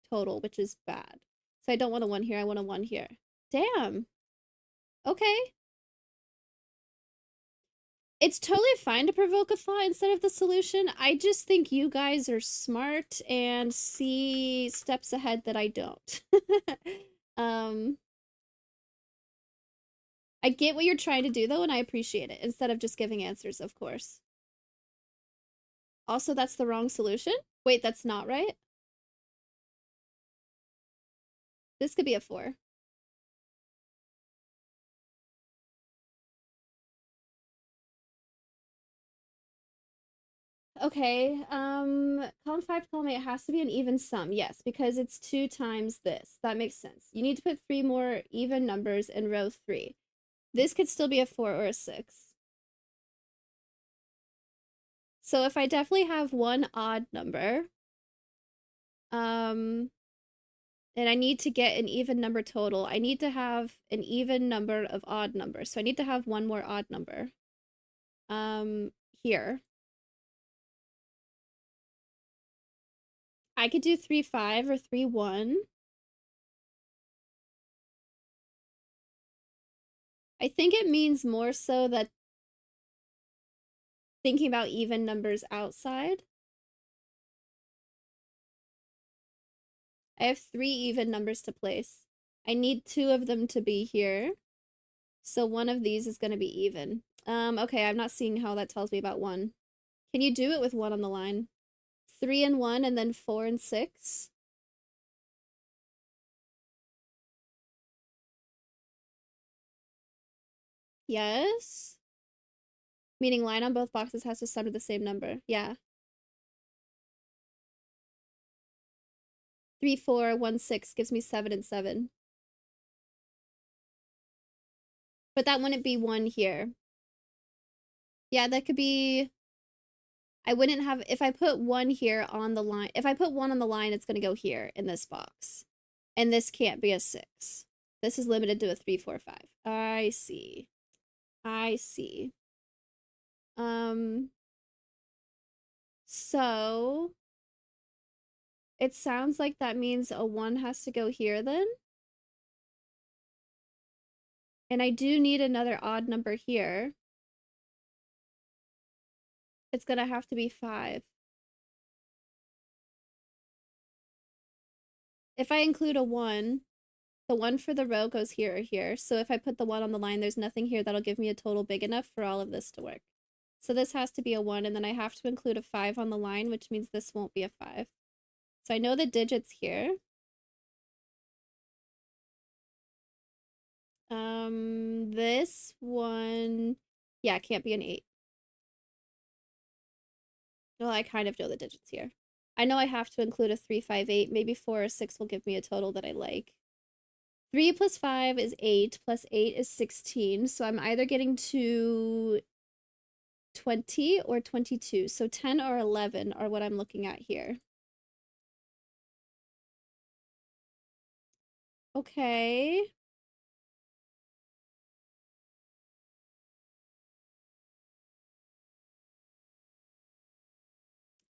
total, which is bad. So I don't want a 1 here, I want a 1 here. Damn. Okay. It's totally fine to provoke a thought instead of the solution. I just think you guys are smart and see steps ahead that I don't. I get what you're trying to do though, and I appreciate it, instead of just giving answers, of course. Also, that's the wrong solution? Wait, that's not right? This could be a 4. Okay, column 5 to column 8 has to be an even sum. Yes, because it's 2 times this. That makes sense. You need to put 3 more even numbers in row 3. This could still be a 4 or a 6. So if I definitely have one odd number, and I need to get an even number total, I need to have an even number of odd numbers. So I need to have one more odd number. Here. I could do 3, 5 or 3, 1. I think it means more so that thinking about even numbers outside. I have 3 even numbers to place. I need 2 of them to be here. So one of these is going to be even. Okay, I'm not seeing how that tells me about 1. Can you do it with 1 on the line? 3 and 1 and then 4 and 6? Yes. Meaning line on both boxes has to sum to the same number. Yeah. 3, 4, 1, 6 gives me 7 and 7. But that wouldn't be 1 here. Yeah, that could be... I wouldn't have... If I put 1 here on the line... If I put 1 on the line, it's going to go here in this box. And this can't be a 6. This is limited to a 3, 4, 5. I see. I see. So... It sounds like that means a 1 has to go here then. And I do need another odd number here. It's gonna have to be 5. If I include a 1, the 1 for the row goes here or here. So if I put the 1 on the line, there's nothing here that'll give me a total big enough for all of this to work. So this has to be a 1, and then I have to include a 5 on the line, which means this won't be a 5. So I know the digits here. This one, yeah, can't be an 8. Well, I kind of know the digits here. I know I have to include a 3, 5, 8. Maybe 4 or 6 will give me a total that I like. 3 plus 5 is 8, plus 8 is 16. So I'm either getting to 20 or 22. So 10 or 11 are what I'm looking at here. Okay.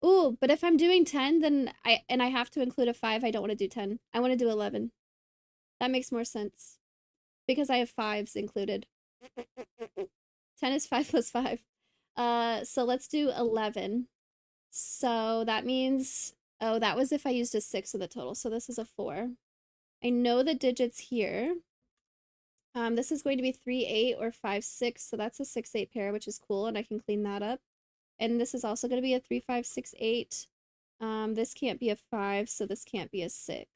Ooh, but if I'm doing 10, then I have to include a 5, I don't want to do 10. I want to do 11. That makes more sense. Because I have 5s included. 10 is 5 plus 5. So let's do 11. So that means, oh, that was if I used a 6 in the total. So this is a 4. I know the digits here. This is going to be 3, 8 or 5, 6. So that's a 6, 8 pair, which is cool. And I can clean that up. And this is also going to be a 3, 5, 6, 8. This can't be a 5, so this can't be a 6.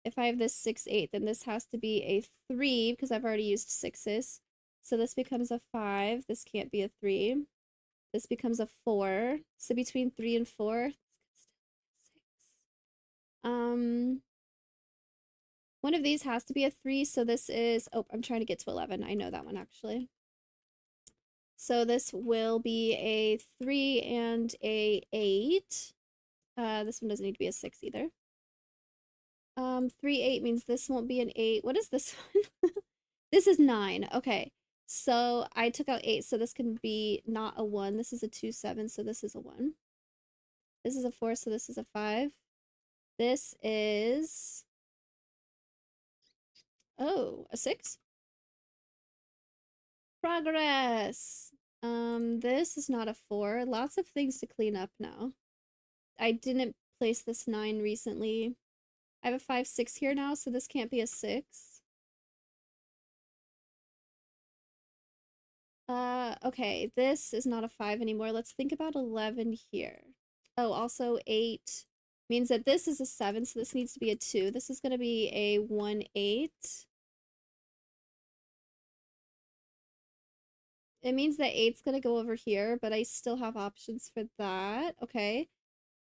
If I have this 6, 8, then this has to be a 3 because I've already used 6s. So this becomes a 5. This can't be a 3. This becomes a 4. So between 3 and 4, one of these has to be a 3. So this is, oh, I'm trying to get to 11. I know that one actually. So this will be a 3 and a 8. This one doesn't need to be a 6 either. 3, 8 means this won't be an 8. What is this one? This is 9. Okay. So I took out 8, so this can be not a 1. This is a 2, 7, so this is a 1. This is a 4, so this is a 5. This is, oh, a 6. Progress. This is not a 4. Lots of things to clean up now. I didn't place this 9 recently. I have a 5, 6 here now, so this can't be a 6. Okay, this is not a 5 anymore. Let's think about 11 here. Oh, also 8 means that this is a 7, so this needs to be a 2. This is going to be a 1, 8. It means that 8's going to go over here, but I still have options for that. Okay.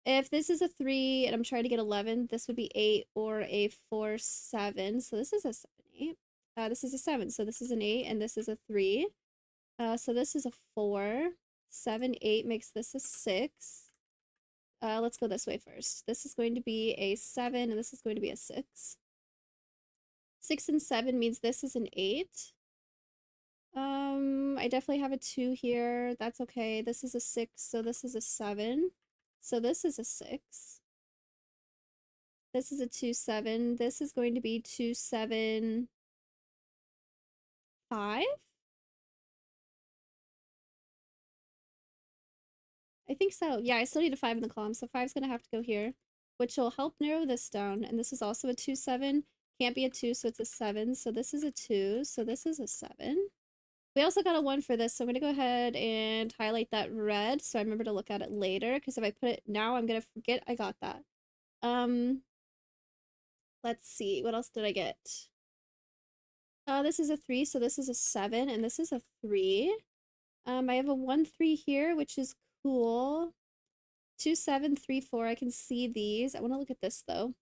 If this is a 3 and I'm trying to get 11, this would be 8 or a 4, 7. So this is a 7, 8. This is a 7, so this is an 8, and this is a 3. So this is a 4. 7, 8 makes this a 6. Let's go this way first. This is going to be a 7, and this is going to be a 6. 6 and 7 means this is an 8. I definitely have a 2 here. That's okay. This is a 6, so this is a 7. So this is a 6. This is a 2, 7. This is going to be 2, 7, 5. I think so. Yeah, I still need a 5 in the column, so 5's gonna have to go here, which will help narrow this down. And this is also a 2, 7. Can't be a 2, so it's a 7. So this is a 2, so this is a 7. We also got a 1 for this, so I'm gonna go ahead and highlight that red so I remember to look at it later, because if I put it now, I'm gonna forget I got that. Let's see, what else did I get? This is a 3, so this is a 7, and this is a 3. I have a 1, 3 here, which is cool. 2, 7, 3, 4. I can see these. I want to look at this though.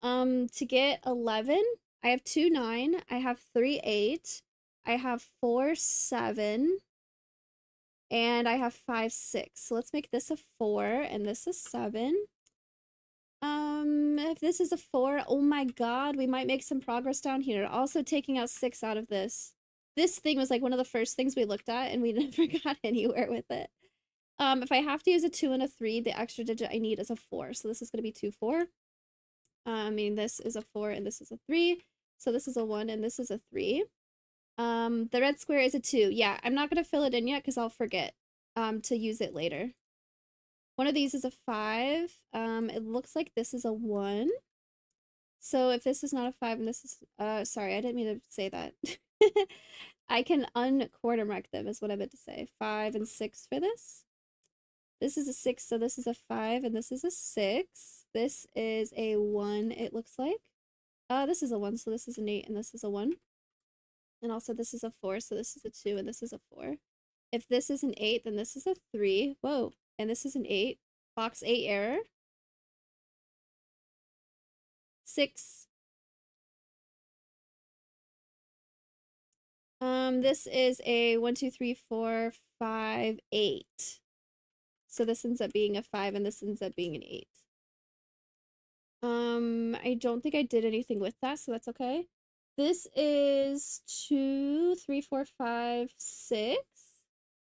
To get 11, I have 2, 9. I have 3, 8. I have 4, 7. And I have 5, 6. So let's make this a 4 and this a 7. If this is a 4, oh my god, we might make some progress down here. Also taking out 6 out of this. This thing was like one of the first things we looked at and we never got anywhere with it. If I have to use a 2 and a 3, the extra digit I need is a 4. So this is going to be 2, 4. I mean, this is a 4 and this is a 3. So this is a 1 and this is a 3. The red square is a 2. Yeah, I'm not going to fill it in yet because I'll forget. to use it later. One of these is a 5. It looks like this is a 1. So if this is not a 5 and this is, sorry, I didn't mean to say that. I can un-quarter mark them is what I meant to say. 5 and 6 for this. This is a 6, so this is a 5, and this is a 6. This is a 1, it looks like. This is a 1, so this is an 8, and this is a 1. And also this is a 4, so this is a 2, and this is a 4. If this is an 8, then this is a 3. Whoa. And this is an 8. Box 8 error. 6. This is a 1, 2, 3, 4, 5, 8. So this ends up being a 5, and this ends up being an 8. I don't think I did anything with that, so that's okay. This is 2, 3, 4, 5, 6.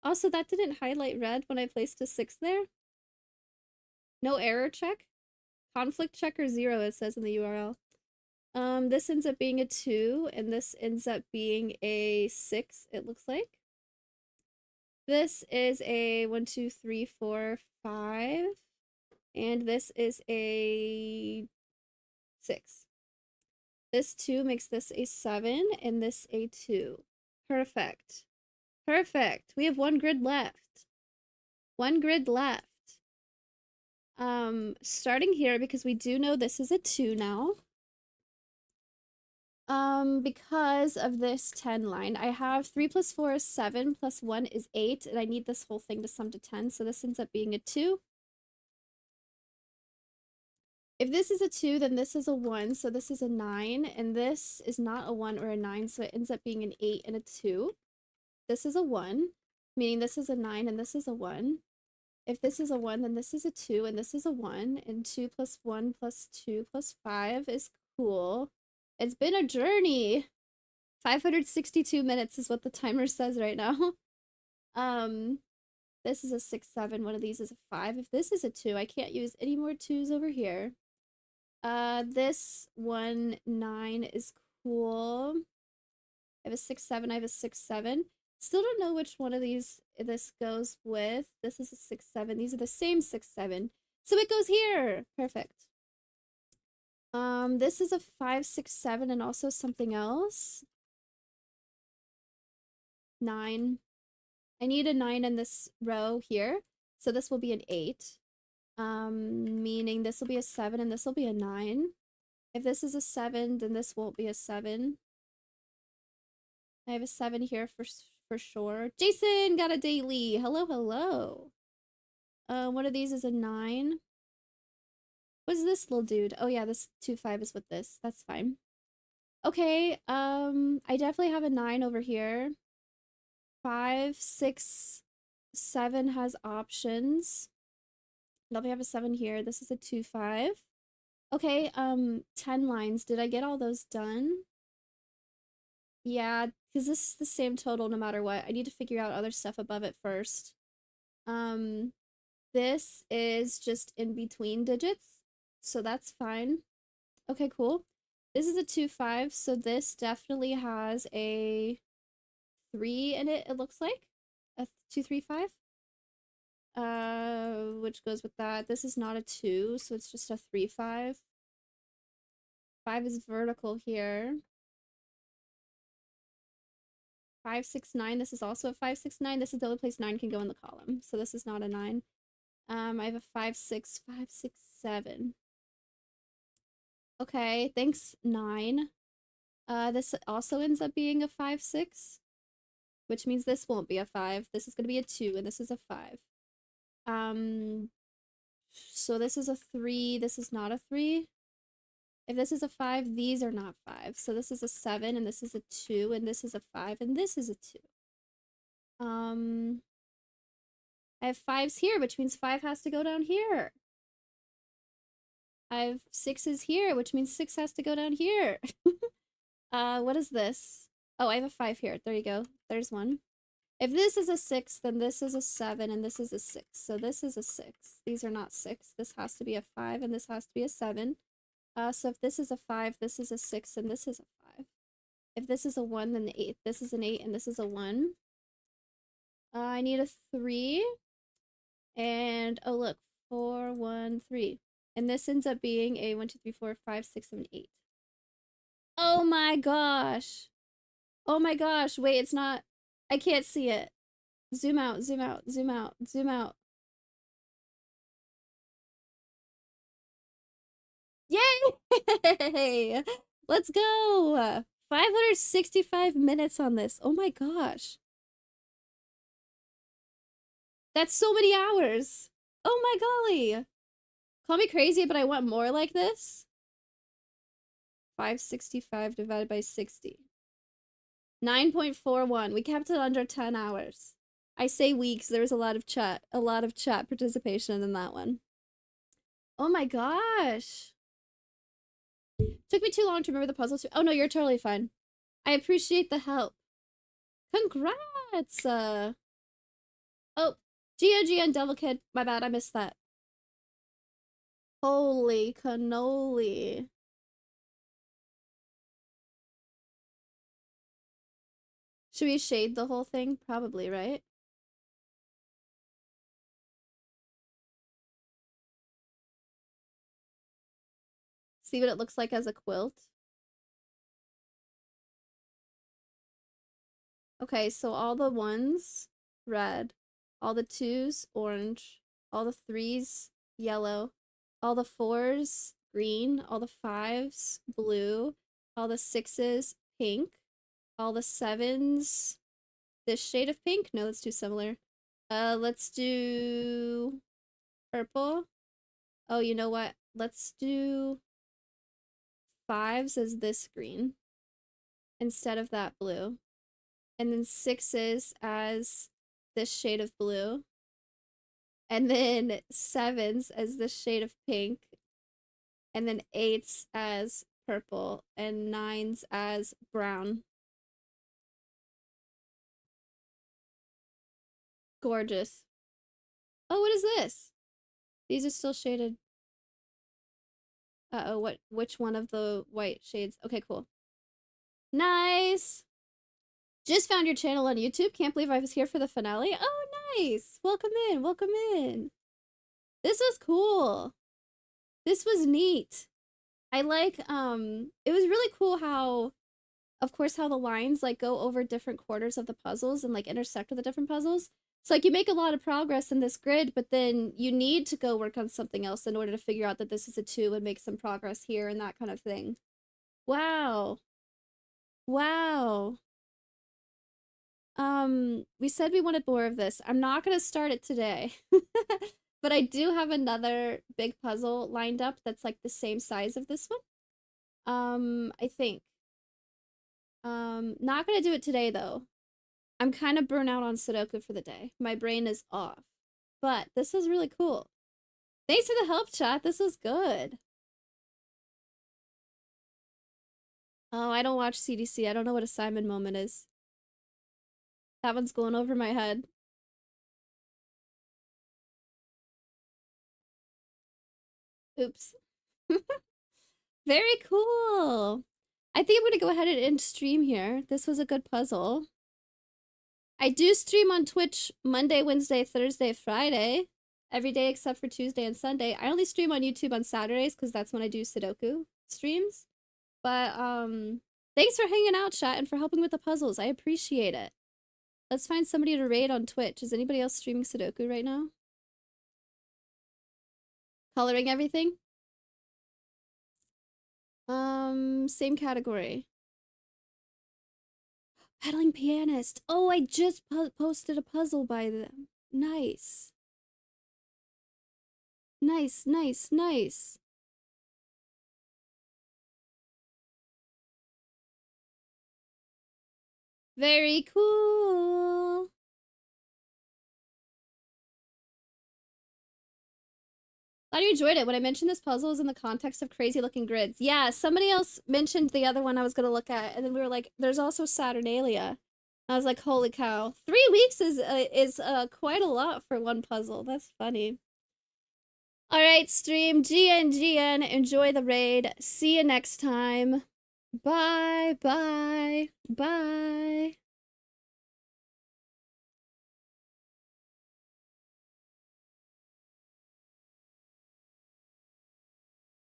Also, that didn't highlight red when I placed a 6 there. No error check. Conflict check or 0, it says in the URL. This ends up being a 2, and this ends up being a 6, it looks like. This is a 1, 2, 3, 4, 5. And this is a 6. This 2 makes this a 7, and this a 2. Perfect. Perfect. We have 1 grid left. 1 grid left. Starting here, because we do know this is a 2 now. Because of this 10 line, I have 3 plus 4 is 7, plus 1 is 8, and I need this whole thing to sum to 10, so this ends up being a 2. If this is a 2, then this is a 1, so this is a 9, and this is not a 1 or a 9, so it ends up being an 8 and a 2. This is a 1, meaning this is a 9 and this is a 1. If this is a 1, then this is a 2 and this is a 1, and 2 plus 1 plus 2 plus 5 is cool. It's been a journey! 562 minutes is what the timer says right now. This is a 6, 7, one of these is a 5. If this is a 2, I can't use any more 2s over here. This 1, 9 is cool. I have a 6, 7, I have a 6, 7. Still don't know which one of these this goes with. This is a 6, 7. These are the same 6, 7. So it goes here! Perfect. This is a 5, 6, 7, and also something else. 9. I need a 9 in this row here. So this will be an 8. Meaning this will be a 7 and this will be a 9. If this is a 7, then this won't be a 7. I have a 7 here for sure. Jason got a daily. Hello, hello. One of these is a 9. What's this little dude? Oh yeah, this 2, 5 is with this. That's fine. Okay, I definitely have a 9 over here. 5, 6, 7 has options. Now we have a 7 here. This is a 2, 5. Okay, 10 lines. Did I get all those done? Yeah, because this is the same total no matter what. I need to figure out other stuff above it first. This is just in between digits, so that's fine. Okay, cool. This is a 2, 5, so this definitely has a 3 in it, it looks like. A 2, 3, 5. Which goes with that. This is not a 2, so it's just a 3, 5. 5 is vertical here. 5, 6, 9. This is also a 5, 6, 9. This is the only place 9 can go in the column, so this is not a 9. I have a 5, 6, 5, 6, 7. Okay, thanks, 9. This also ends up being a 5, 6, which means this won't be a 5. This is going to be a 2, and this is a 5. So this is a 3. This is not a 3. If this is a 5, these are not 5. So this is a 7, and this is a 2, and this is a 5, and this is a 2. I have 5s here, which means 5 has to go down here. I have 6s here, which means 6 has to go down here. What is this? Oh, I have a 5 here. There you go. There's one. If this is a 6, then this is a 7, and this is a 6. So this is a 6. These are not 6. This has to be a 5, and this has to be a 7. So if this is a 5, this is a 6, and this is a 5. If this is a 1, then the 8. This is an 8, and this is a 1. I need a 3. And, oh look, 4, 1, 3. And this ends up being a 1, 2, 3, 4, 5, 6, 7, 8. Oh my gosh. Oh my gosh. Wait, it's not. I can't see it. Zoom out, zoom out, zoom out, zoom out. Yay! Let's go. 565 minutes on this. Oh my gosh. That's so many hours. Oh my golly. Call me crazy, but I want more like this. 565 divided by 60. 9.41. We kept it under 10 hours. I say weeks. There was a lot of chat participation in that one. Oh my gosh. Took me too long to remember the puzzle too. Oh no, you're totally fine. I appreciate the help. Congrats! Oh, Gia and Devil Kid. My bad, I missed that. Holy cannoli. Should we shade the whole thing? Probably, right? See what it looks like as a quilt. Okay, so all the 1s, red. All the 2s, orange. All the 3s, yellow. All the 4s, green. All the 5s, blue. All the 6s, pink. All the 7s, this shade of pink? No, that's too similar. Let's do purple. Oh, you know what? Let's do 5s as this green instead of that blue. And then 6s as this shade of blue. And then 7s as this shade of pink. And then 8s as purple. And 9s as brown. Gorgeous. Oh, what is this? These are still shaded. Uh-oh, which one of the white shades? Okay, cool. Nice! Just found your channel on YouTube. Can't believe I was here for the finale. Oh, nice! Welcome in, welcome in. This was cool. This was neat. I like, it was really cool how, of course, how the lines, like, go over different quarters of the puzzles and, like, intersect with the different puzzles. It's like you make a lot of progress in this grid, but then you need to go work on something else in order to figure out that this is a 2 and make some progress here and that kind of thing. Wow. Wow. We said we wanted more of this. I'm not gonna start it today. But I do have another big puzzle lined up that's like the same size of this one. I think. Not gonna do it today though. I'm kind of burnt out on Sudoku for the day. My brain is off. But this was really cool. Thanks for the help, chat. This was good. Oh, I don't watch CDC. I don't know what a Simon moment is. That one's going over my head. Oops. Very cool. I think I'm gonna go ahead and end stream here. This was a good puzzle. I do stream on Twitch Monday, Wednesday, Thursday, Friday. Every day except for Tuesday and Sunday. I only stream on YouTube on Saturdays because that's when I do Sudoku streams. But thanks for hanging out, chat, and for helping with the puzzles. I appreciate it. Let's find somebody to raid on Twitch. Is anybody else streaming Sudoku right now? Coloring everything? Same category. Pedaling pianist. Oh, I just posted a puzzle by them. Nice. Nice, nice, nice. Very cool. Glad you enjoyed it. When I mentioned this puzzle is in the context of crazy looking grids. Yeah, somebody else mentioned the other one I was gonna look at, and then we were like, there's also Saturnalia. I was like, holy cow. 3 weeks is quite a lot for one puzzle. That's funny. Alright, stream. GN, enjoy the raid. See you next time. Bye, bye, bye.